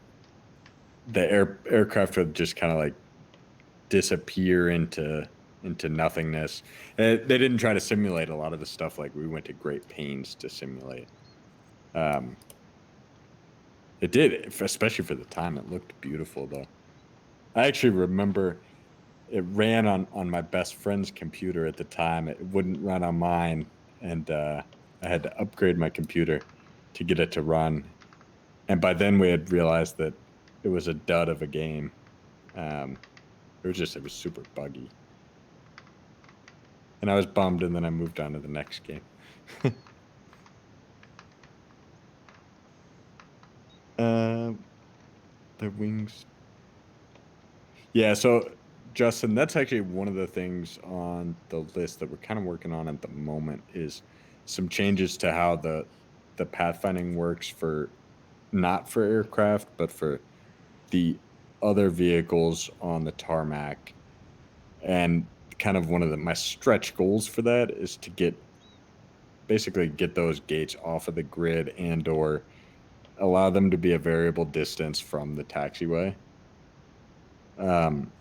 the aircraft would just kind of like disappear into nothingness. They didn't try to simulate a lot of the stuff like we went to great pains to simulate. It did, especially for the time. It looked beautiful though. I actually remember it ran on my best friend's computer at the time. It wouldn't run on mine, and I had to upgrade my computer to get it to run. And by then we had realized that it was a dud of a game. It was super buggy, and I was bummed. And then I moved on to the next game. The wings. Yeah, so Justin, that's actually one of the things on the list that we're kind of working on at the moment is some changes to how the pathfinding works for not for aircraft, but for the other vehicles on the tarmac. And kind of one of my stretch goals for that is to basically get those gates off of the grid and or allow them to be a variable distance from the taxiway. Um,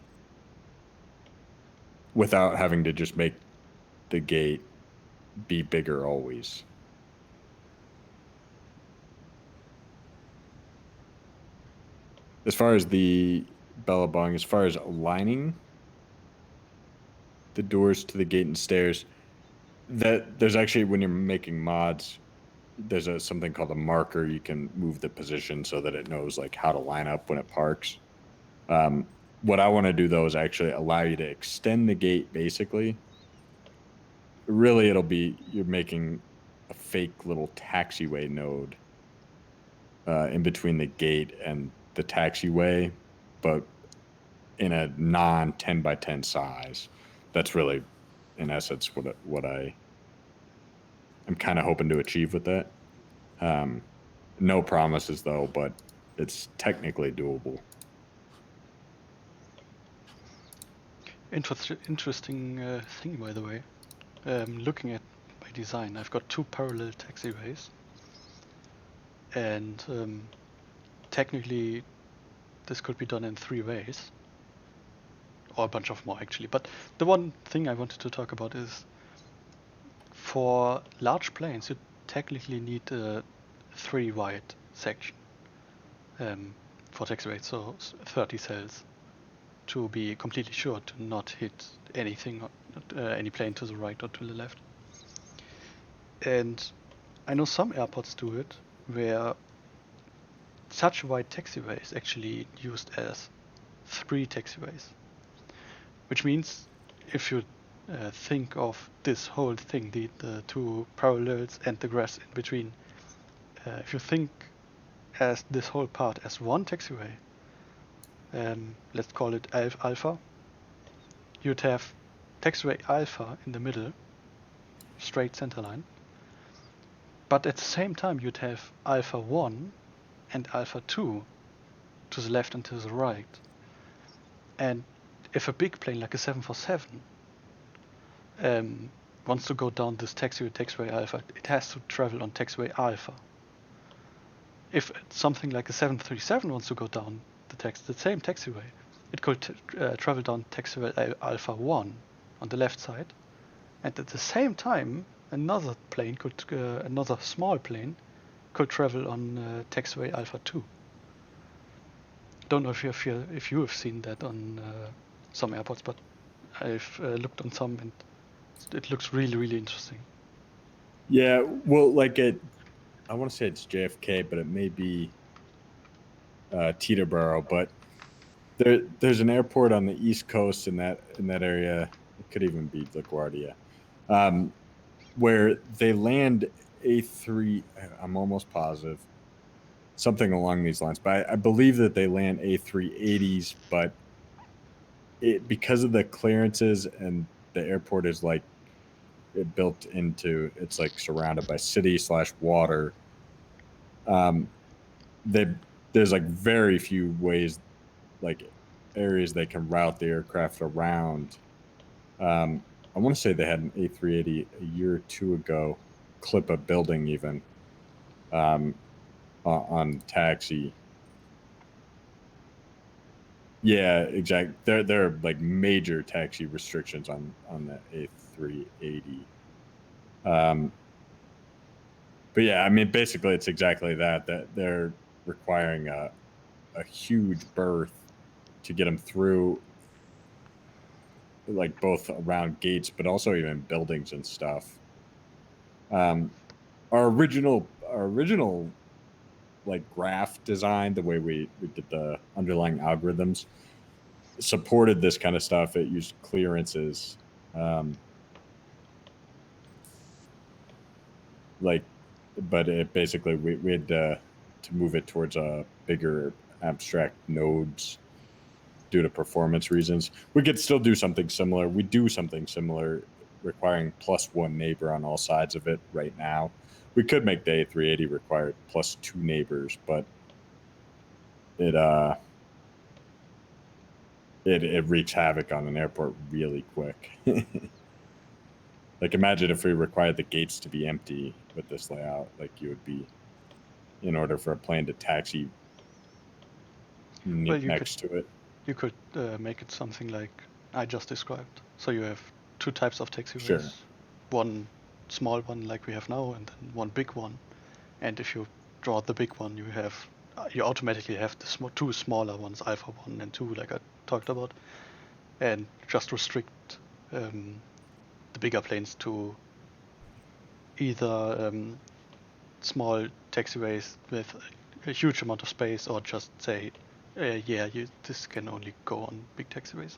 without having to just make the gate be bigger always. As far as the Bellabong, as far as aligning the doors to the gate and stairs, that there's actually, when you're making mods, there's something called a marker. You can move the position so that it knows like how to line up when it parks. What I want to do though is actually allow you to extend the gate. Basically, really, it'll be you're making a fake little taxiway node in between the gate and the taxiway, but in a non 10 by 10 size. That's really, in essence, what I'm kind of hoping to achieve with that. No promises though, but it's technically doable. Interesting thing, by the way. Looking at my design, I've got 2 parallel taxiways, and technically this could be done in 3 ways, or a bunch of more actually. But the one thing I wanted to talk about is, for large planes, you technically need a 3 wide section for taxiways, so 30 cells, to be completely sure to not hit anything, any plane to the right or to the left. And I know some airports do it, where such a wide taxiway is actually used as 3 taxiways. Which means, if you think of this whole thing, the 2 parallels and the grass in between, if you think as this whole part as one taxiway, let's call it alpha, you'd have taxiway alpha in the middle, straight center line, but at the same time you'd have alpha 1 and alpha 2 to the left and to the right. And if a big plane like a 747 wants to go down this taxiway alpha, it has to travel on taxiway alpha. If something like a 737 wants to go down the same taxiway, it could travel down taxiway alpha 1 on the left side, and at the same time another small plane could travel on taxiway alpha 2. Don't know if you have seen that on some airports, but I've looked on some, and it looks really, really interesting. Yeah, well, like I want to say it's JFK, but it may be Teterboro. But there's an airport on the East Coast in that area. It could even be LaGuardia, where they land A3. I'm almost positive, something along these lines. But I believe that they land A380s, but because of the clearances and the airport is like built into, it's like surrounded by city/water. There's like very few ways, like areas they can route the aircraft around. I want to say they had an A380 a year or 2 ago clip a building even on taxi. Yeah, exactly. There are like major taxi restrictions on the A380. But yeah, I mean, basically, it's exactly that they're requiring a huge berth to get them through, like both around gates, but also even buildings and stuff. Our original like graph design, the way we did the underlying algorithms, supported this kind of stuff. It used clearances, like, but it basically we had to move it towards a bigger abstract nodes due to performance reasons. We could still do something similar. We do something similar, requiring +1 neighbor on all sides of it right now. We could make the A380 require +2 neighbors, but it wreaks havoc on an airport really quick. Like, imagine if we required the gates to be empty with this layout, like you would be, in order for a plane to taxi next to it. You could make it something like I just described. So you have two types of taxiways. Sure. One small one like we have now, and then one big one. And if you draw the big one, you automatically have the two smaller ones, Alpha 1 and 2, like I talked about, and just restrict the bigger planes to either small taxiways with a huge amount of space, or just say, this can only go on big taxiways.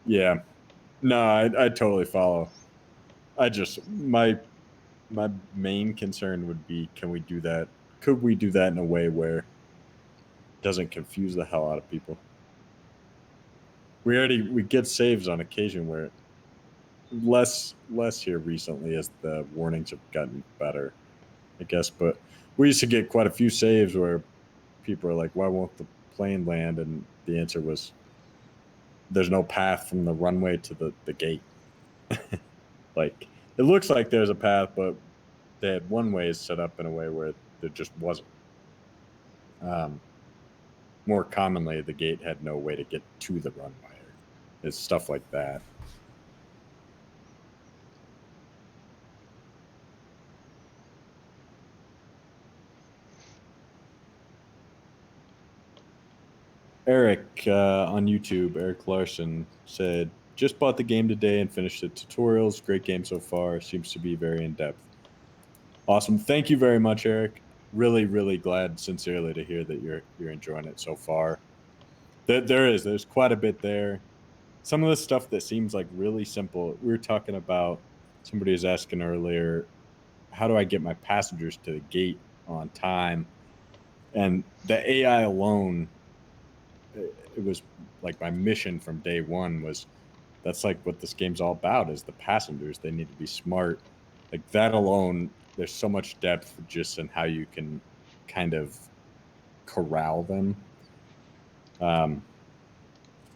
Yeah. No, I totally follow. I just my main concern would be, can we do that? Could we do that in a way where it doesn't confuse the hell out of people? We get saves on occasion where less here recently as the warnings have gotten better, I guess. But we used to get quite a few saves where people are like, "Why won't the plane land?" And the answer was, "There's no path from the runway to the gate." Like, it looks like there's a path, but they had one ways set up in a way where there just wasn't. Um, More commonly, the gate had no way to get to the runway. It's stuff like that. Eric on YouTube, Eric Larson said, "Just bought the game today and finished the tutorials. Great game so far. Seems to be very in depth." Awesome. Thank you very much, Eric. Really, really glad sincerely to hear that you're enjoying it so far. There's quite a bit there. Some of the stuff that seems like really simple. We were talking about, somebody was asking earlier, how do I get my passengers to the gate on time? And the AI alone, it was like my mission from day one was, that's like what this game's all about, is the passengers. They need to be smart. Like that alone, there's so much depth just in how you can kind of corral them. Um,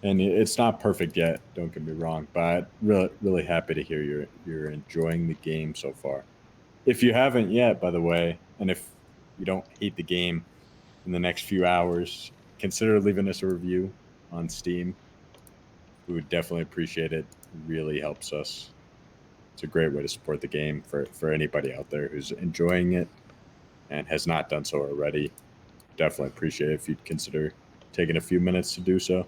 and it's not perfect yet, don't get me wrong, but really, really happy to hear you're enjoying the game so far. If you haven't yet, by the way, and if you don't hate the game in the next few hours, consider leaving us a review on Steam. We would definitely appreciate it. It really helps us. It's a great way to support the game for anybody out there who's enjoying it and has not done so already. Definitely appreciate it if you'd consider taking a few minutes to do so.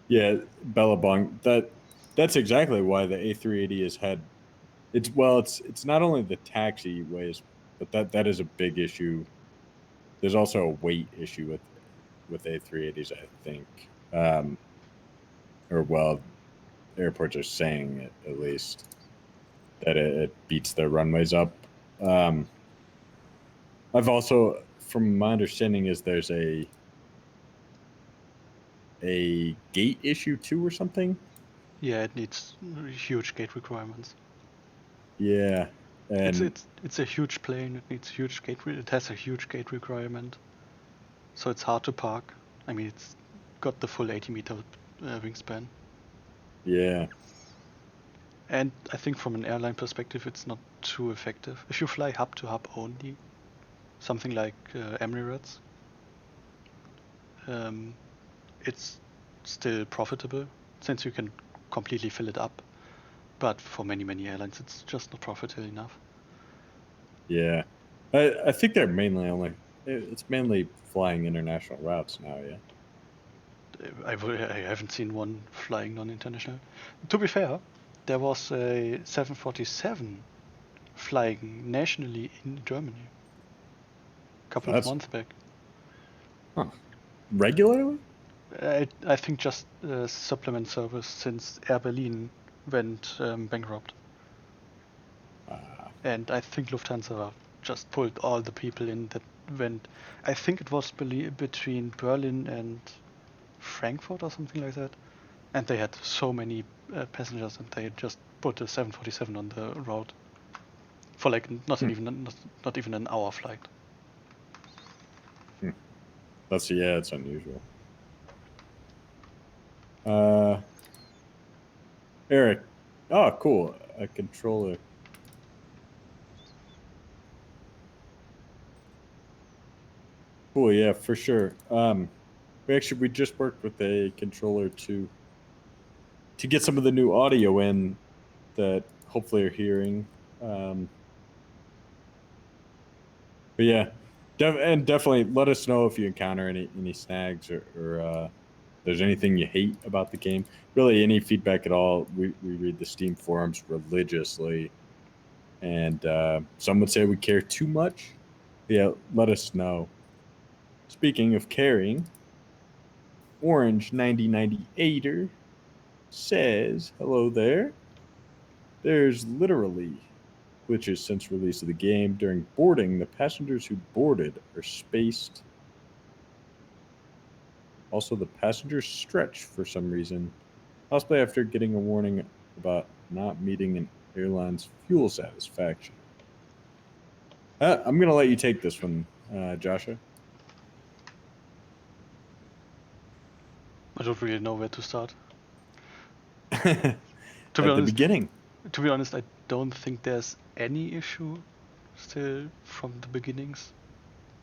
Yeah, Bellabong. That's exactly why the A380 has had, it's not only the taxiways, but that is a big issue. There's also a weight issue with A380s, I think. Or well, airports are saying it, at least, that it beats their runways up. Um, I've also, from my understanding, is there's a gate issue too, or something. Yeah, it needs huge gate requirements. Yeah, and It's a huge plane. It needs huge gate. It has a huge gate requirement, so it's hard to park. I mean, it's got the full 80-meter wingspan, yeah, and I think from an airline perspective, it's not too effective. If you fly hub to hub only, something like Emirates, um, it's still profitable since you can completely fill it up. But for many airlines, it's just not profitable enough. yeah. I think they're mainly only, it's mainly flying international routes now. Yeah. I haven't seen one flying non-international. To be fair, there was a 747 flying nationally in Germany a couple of That's, months back. huh. Regularly? I think just supplement service since Air Berlin went bankrupt. Uh, And I think Lufthansa just pulled all the people in that went. I think it was between Berlin and Frankfurt or something like that. And they had so many passengers, and they just put a 747 on the route for like hmm, not even an hour flight. hmm. Yeah, it's unusual. Uh, Eric, oh, cool. a controller. Cool, yeah, for sure. We just worked with a controller to get some of the new audio in that hopefully you're hearing. But yeah, definitely let us know if you encounter any snags or there's anything you hate about the game. Really, any feedback at all. We read the Steam forums religiously, and some would say we care too much. Yeah, let us know. Speaking of caring, Orange 9098er says, hello there. There's literally glitches since release of the game. During boarding, the passengers who boarded are spaced. Also, the passengers stretch for some reason, possibly after getting a warning about not meeting an airline's fuel satisfaction. I'm going to let you take this one, Joshua. I don't really know where to start. At To be the honest, beginning. I don't think there's any issue still from the beginnings.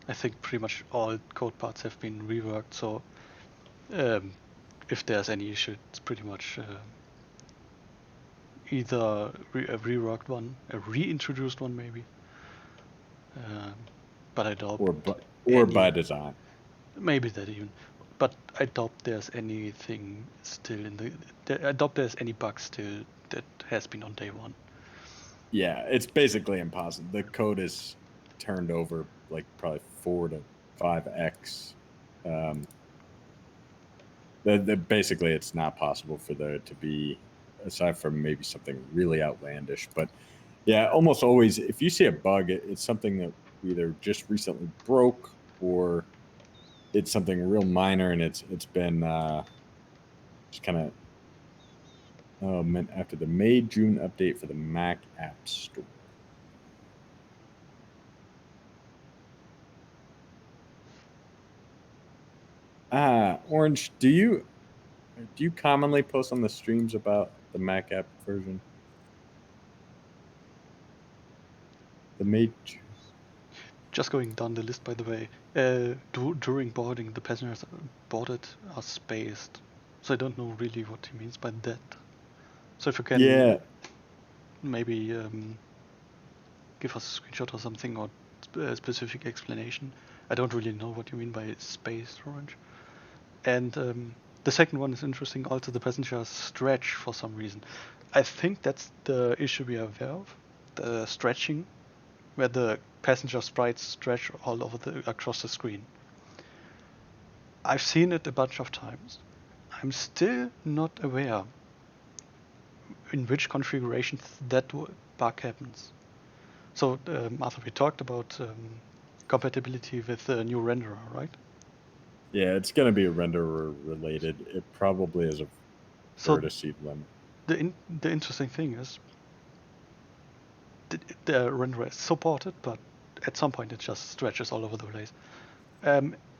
I think pretty much all code parts have been reworked, so if there's any issue, it's pretty much either a reworked one, a reintroduced one maybe. But I doubt Or by design. Maybe that even. But I doubt there's anything still I doubt there's any bug still that has been on day one. Yeah, it's basically impossible. The code is turned over like probably 4 to 5x. Basically, it's not possible for there to be, aside from maybe something really outlandish. But yeah, almost always, if you see a bug, it's something that either just recently broke or it's something real minor, and it's been just kind of after the May-June update for the Mac App Store. Orange, do you commonly post on the streams about the Mac app version? The May. Just going down the list, by the way, during boarding, the passengers boarded are spaced. So I don't know really what he means by that. So if you can maybe give us a screenshot or something, or a specific explanation. I don't really know what you mean by spaced, Orange. And the second one is interesting. Also, the passengers stretch for some reason. I think that's the issue we are aware of, the stretching, where the passenger sprites stretch all over across the screen. I've seen it a bunch of times. I'm still not aware in which configurations that bug happens. So, Arthur, we talked about compatibility with the new renderer, right? Yeah, it's going to be renderer related. It probably is a vertice limit. The interesting thing is the renderer is supported, but at some point it just stretches all over the place.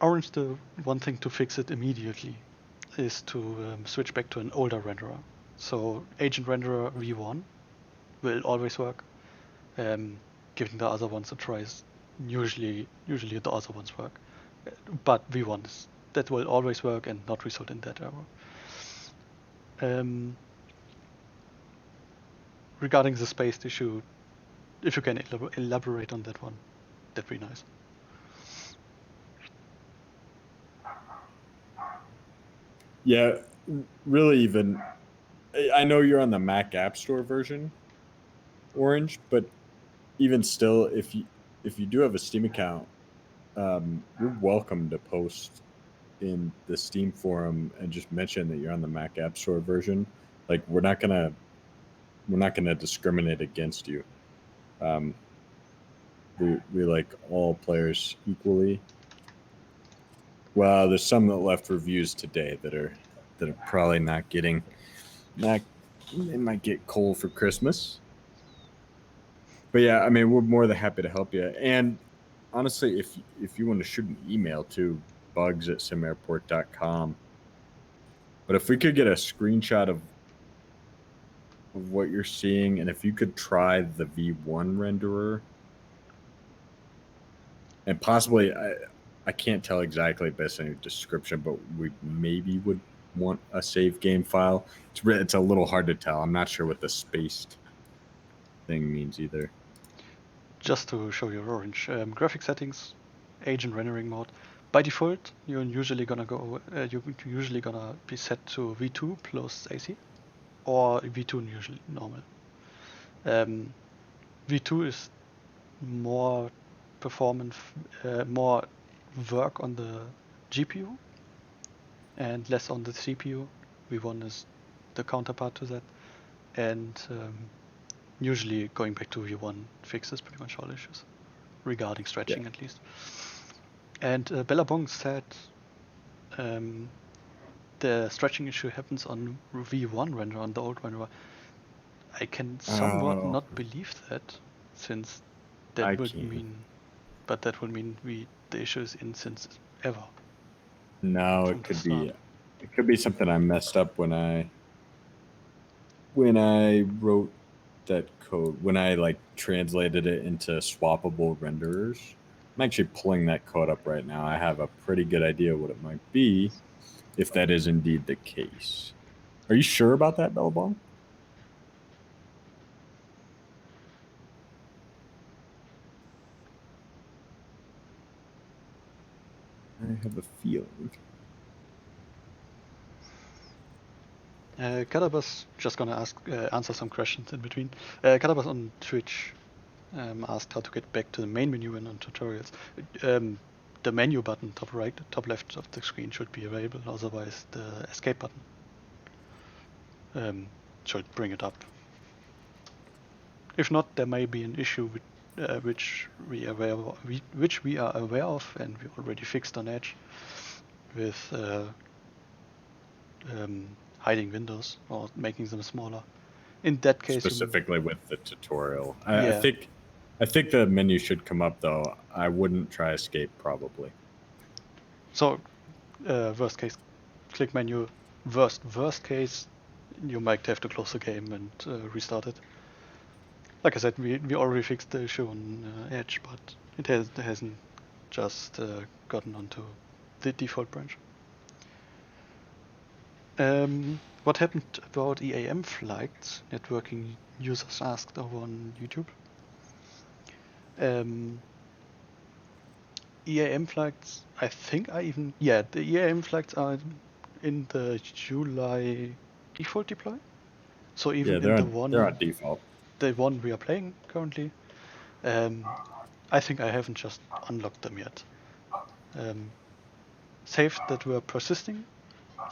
Orange, the one thing to fix it immediately is to switch back to an older renderer. So Agent Renderer V1 will always work. Giving the other ones a try, usually the other ones work. But V1 that will always work and not result in that error. Regarding the spaced issue, if you can elaborate on that one, that'd be nice. Yeah, really even, I know you're on the Mac App Store version, Orange, but even still, if you do have a Steam account, you're welcome to post in the Steam forum and just mention that you're on the Mac App Store version. Like, we're not gonna discriminate against you. We like all players equally. Well, there's some that left reviews today that are probably not getting. They might get coal for Christmas. But yeah, I mean, we're more than happy to help you. And honestly, if you want to shoot an email to bugs@simairport.com, but if we could get a screenshot of of what you're seeing, and if you could try the V1 renderer, and possibly I can't tell exactly based on your description, but we maybe would want a save game file. It's a little hard to tell. I'm not sure what the spaced thing means either. Just to show you orange, graphic settings, agent rendering mode. By default, you're usually gonna be set to V2 plus AC, or V2 usually normal. V2 is more performance, more work on the GPU and less on the CPU. V1 is the counterpart to that, and usually going back to V1 fixes pretty much all issues regarding stretching, at least. And Bellabong said the stretching issue happens on V1 render, on the old renderer. I can somewhat not believe that, since that would mean the issue is in since ever. No, it could be something I messed up when I wrote that code, when I like translated it into swappable renderers. I'm actually pulling that code up right now. I have a pretty good idea what it might be, if that is indeed the case. Are you sure about that, Bellabong? I have a feeling. Kadabas just gonna answer some questions in between. Kadabas on Twitch asked how to get back to the main menu and on tutorials. The menu button, top right, top left of the screen should be available. Otherwise, the escape button should bring it up. If not, there may be an issue with, which we are aware of, and we already fixed on Edge with hiding windows or making them smaller. In that case, specifically with the tutorial, I think the menu should come up though. I wouldn't try escape probably. So, worst case, click menu. Worst case, you might have to close the game and restart it. Like I said, we already fixed the issue on Edge, but it hasn't just gotten onto the default branch. What happened about EAM flags? Networking users asked over on YouTube. EAM flags, I think the EAM flags are in the July default deploy. So even they're in on default. The one we are playing currently, I think I haven't just unlocked them yet. Saves that were persisting,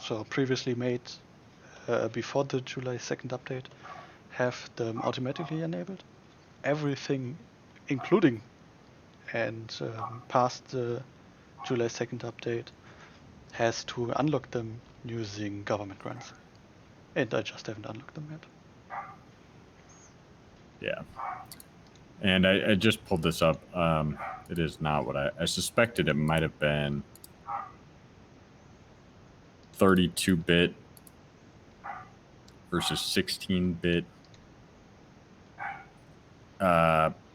so previously made before the July 2nd update, have them automatically enabled. Everything, including and past the July 2nd update, has to unlock them using government grants. And I just haven't unlocked them yet. Yeah. And I just pulled this up. It is not what I suspected. It might have been 32-bit versus 16-bit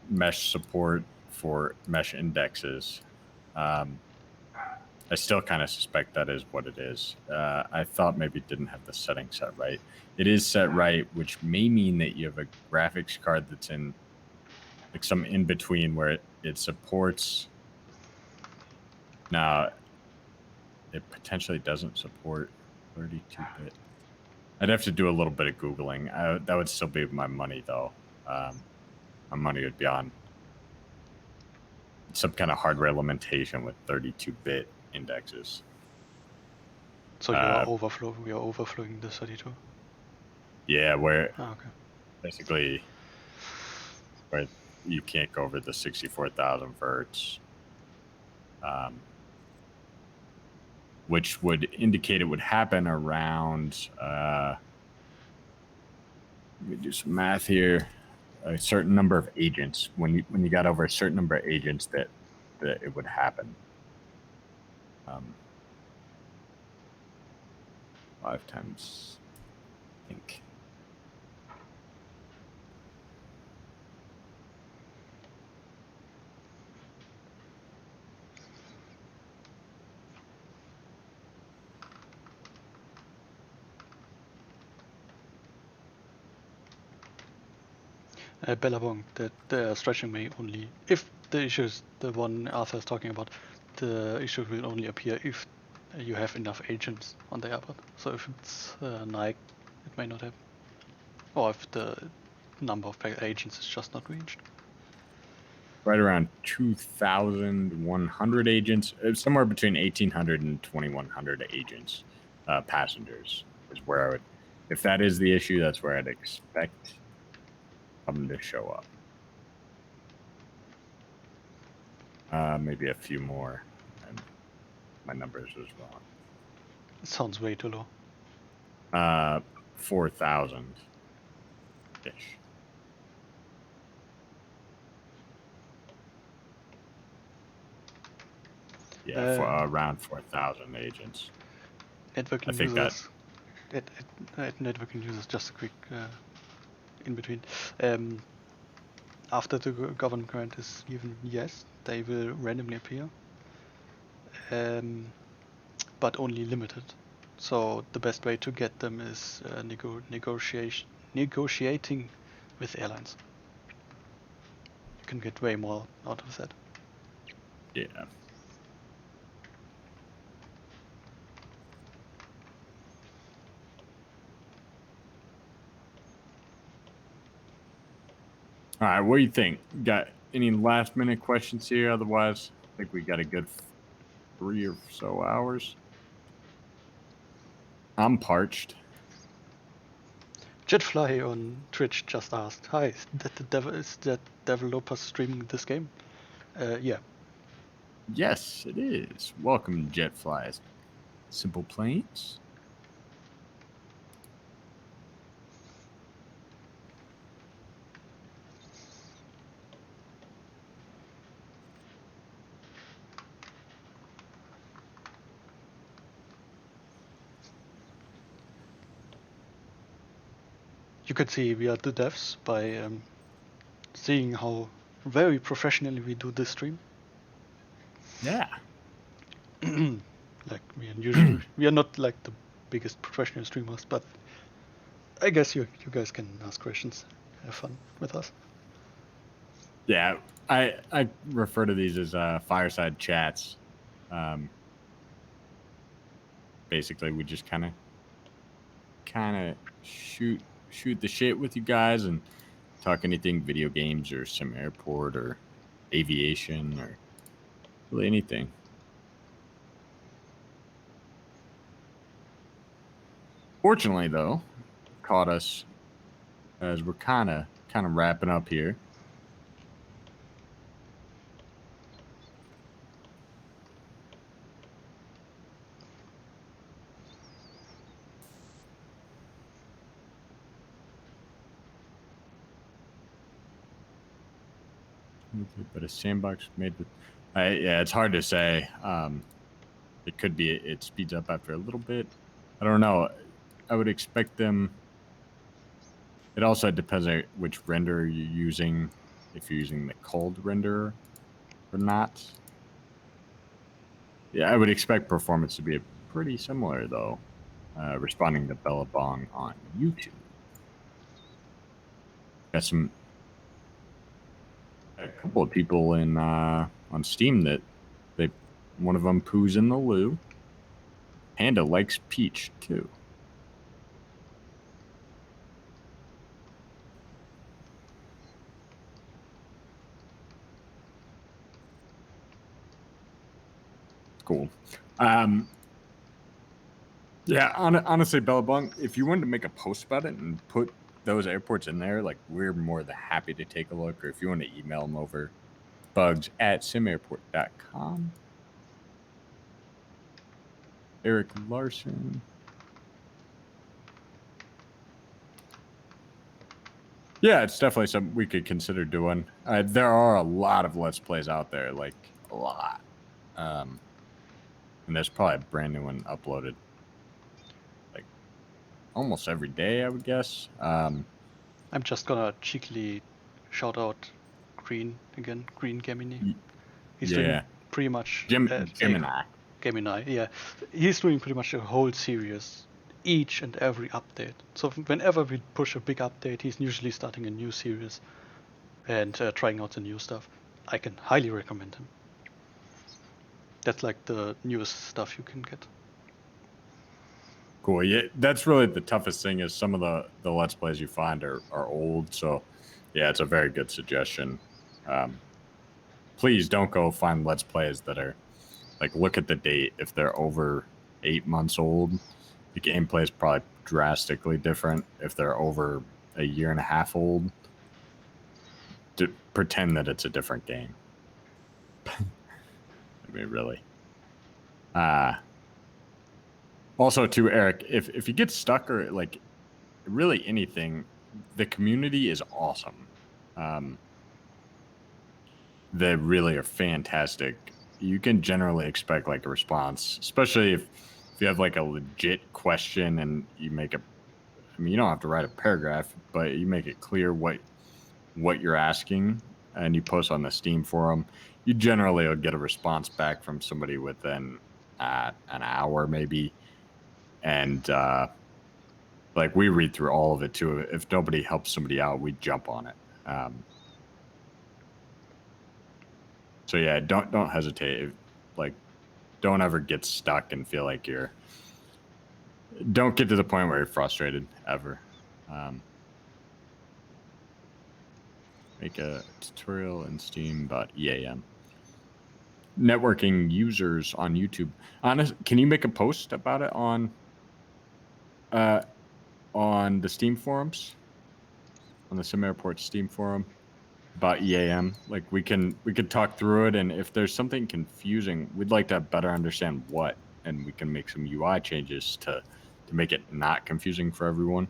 mesh support for mesh indexes. I still kind of suspect that is what it is. I thought maybe it didn't have the setting set right. It is set right, which may mean that you have a graphics card that's in like some in between where it supports. Now, it potentially doesn't support 32-bit. I'd have to do a little bit of Googling. That would still be my money, though. My money would be on some kind of hardware limitation with 32-bit indexes. So we are overflowing the 32. Yeah, where okay. Basically where you can't go over the 64,000 hertz, which would indicate it would happen around. Let me do some math here. A certain number of agents. When you got over a certain number of agents, that it would happen. 5 times, I think. Bellabong, that the stretching may only, if the issue is the one Arthur is talking about, the issue will only appear if you have enough agents on the airport. So if it's Nike, it may not happen. Or if the number of agents is just not reached. Right around 2,100 agents, somewhere between 1,800 and 2,100 agents, passengers is where I would, if that is the issue, that's where I'd expect them to show up. Maybe a few more, and my numbers was wrong. It sounds way too low. 4,000-ish. Yeah, for around 4,000 agents. Networking I think users. Networking users. Just a quick in between. After the government grant is given, yes, they will randomly appear, but only limited. So the best way to get them is negotiating with airlines. You can get way more out of that. Yeah. All right, what do you think? Got any last minute questions here? Otherwise, I think we got a good 3 or so hours. I'm parched. Jetfly on Twitch just asked, "Hi, is that developer streaming this game?" Yeah. Yes, it is. Welcome, Jetflies. Simple Planes. You could see we are the devs by seeing how very professionally we do this stream. Yeah. Like we are not like the biggest professional streamers, but I guess you guys can ask questions, have fun with us. Yeah, I refer to these as fireside chats. Basically, we just kind of shoot the shit with you guys and talk anything video games or SimAirport or aviation or really anything. Fortunately, though, caught us as we're kind of wrapping up here. But a sandbox made with, yeah, it's hard to say. It could be it speeds up after a little bit. I don't know. I would expect them. It also depends on which render you're using. If you're using the cold render or not. Yeah, I would expect performance to be pretty similar though. Responding to Bellabong on YouTube. Got a couple of people in on Steam that one of them poos in the loo. Panda likes Peach too. Cool. Yeah, honestly, Bellabong, if you wanted to make a post about it and put those airports in there, like we're more than happy to take a look. Or if you want to email them over, bugs@simairport.com. Eric Larson. Yeah, it's definitely something we could consider doing. There are a lot of Let's Plays out there, like a lot. And there's probably a brand new one uploaded like almost every day, I would guess. I'm just gonna cheekily shout out Green again, Green Gemini. He's doing pretty much Gemini. Gemini, yeah. He's doing pretty much a whole series, each and every update. So whenever we push a big update, he's usually starting a new series and trying out the new stuff. I can highly recommend him. That's like the newest stuff you can get. Cool. Yeah, that's really the toughest thing is some of the Let's Plays you find are old. So, yeah, it's a very good suggestion. Please don't go find Let's Plays that are like look at the date. If they're over 8 months old, the gameplay is probably drastically different. If they're over a year and a half old, to pretend that it's a different game. I mean, really. Also, too, Eric, if you get stuck or like really anything, the community is awesome. They really are fantastic. You can generally expect like a response, especially if you have like a legit question and you make a. I mean, you don't have to write a paragraph, but you make it clear what you're asking, and you post on the Steam forum. You generally will get a response back from somebody within an hour, maybe, and like we read through all of it too. If nobody helps somebody out, we jump on it. So yeah, don't hesitate. Like, don't ever get stuck and feel like don't get to the point where you're frustrated ever. Make a tutorial in Steam about EAM. Networking users on YouTube. Can you make a post about it on the Steam forums? On the SimAirport Steam forum about EAM? Like we could talk through it, and if there's something confusing, we'd like to better understand what, and we can make some UI changes to make it not confusing for everyone.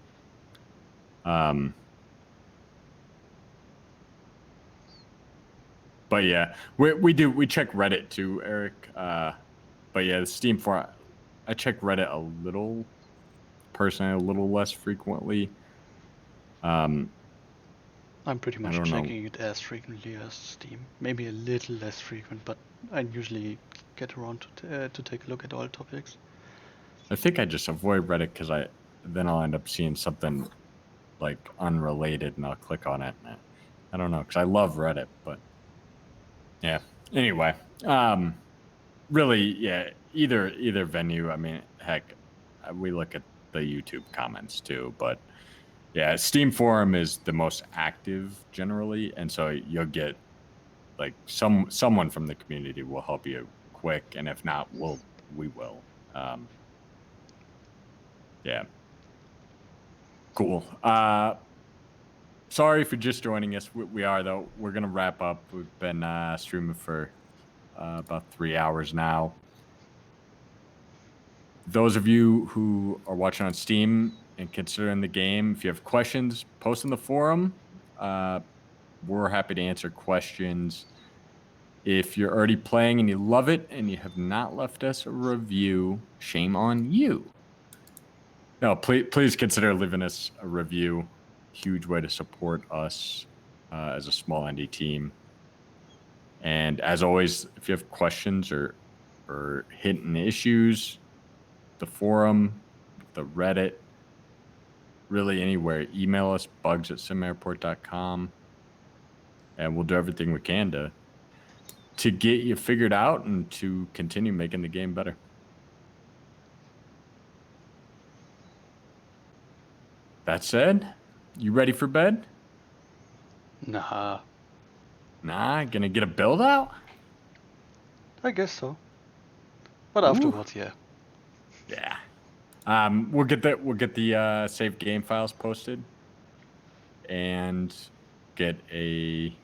But yeah, we check Reddit too, Eric. But yeah, the Steam forum, I check Reddit a little personally, a little less frequently. I'm pretty I much don't know. checking it as frequently as Steam. Maybe a little less frequent, but I usually get around to take a look at all topics. I think I just avoid Reddit because then I'll end up seeing something like unrelated and I'll click on it. And I don't know because I love Reddit, but yeah. Anyway, really, yeah. Either venue. I mean, heck, we look at the YouTube comments too, but yeah, Steam forum is the most active generally, and so you'll get like someone from the community will help you quick, and if not, we will. Yeah. Cool. Sorry for just joining us. We are though. We're gonna wrap up. We've been streaming for about 3 hours now. Those of you who are watching on Steam and considering the game, if you have questions, post in the forum. We're happy to answer questions. If you're already playing and you love it and you have not left us a review, shame on you. No, please consider leaving us a review. Huge way to support us as a small indie team. And as always, if you have questions or hidden issues, the forum, the Reddit, really anywhere, email us, bugs@simairport.com, and we'll do everything we can to get you figured out and to continue making the game better. That said, you ready for bed? Nah, Gonna get a build out? I guess so. But Ooh. afterwards, yeah. Yeah. We'll get the save game files posted and get a.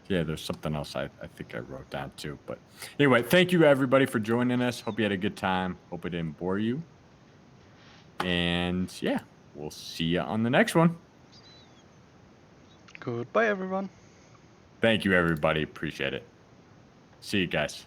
Yeah, there's something else I think I wrote down too. But anyway, thank you everybody for joining us. Hope you had a good time. Hope it didn't bore you. And yeah, we'll see you on the next one. Goodbye, everyone. Thank you, everybody. Appreciate it. See you guys.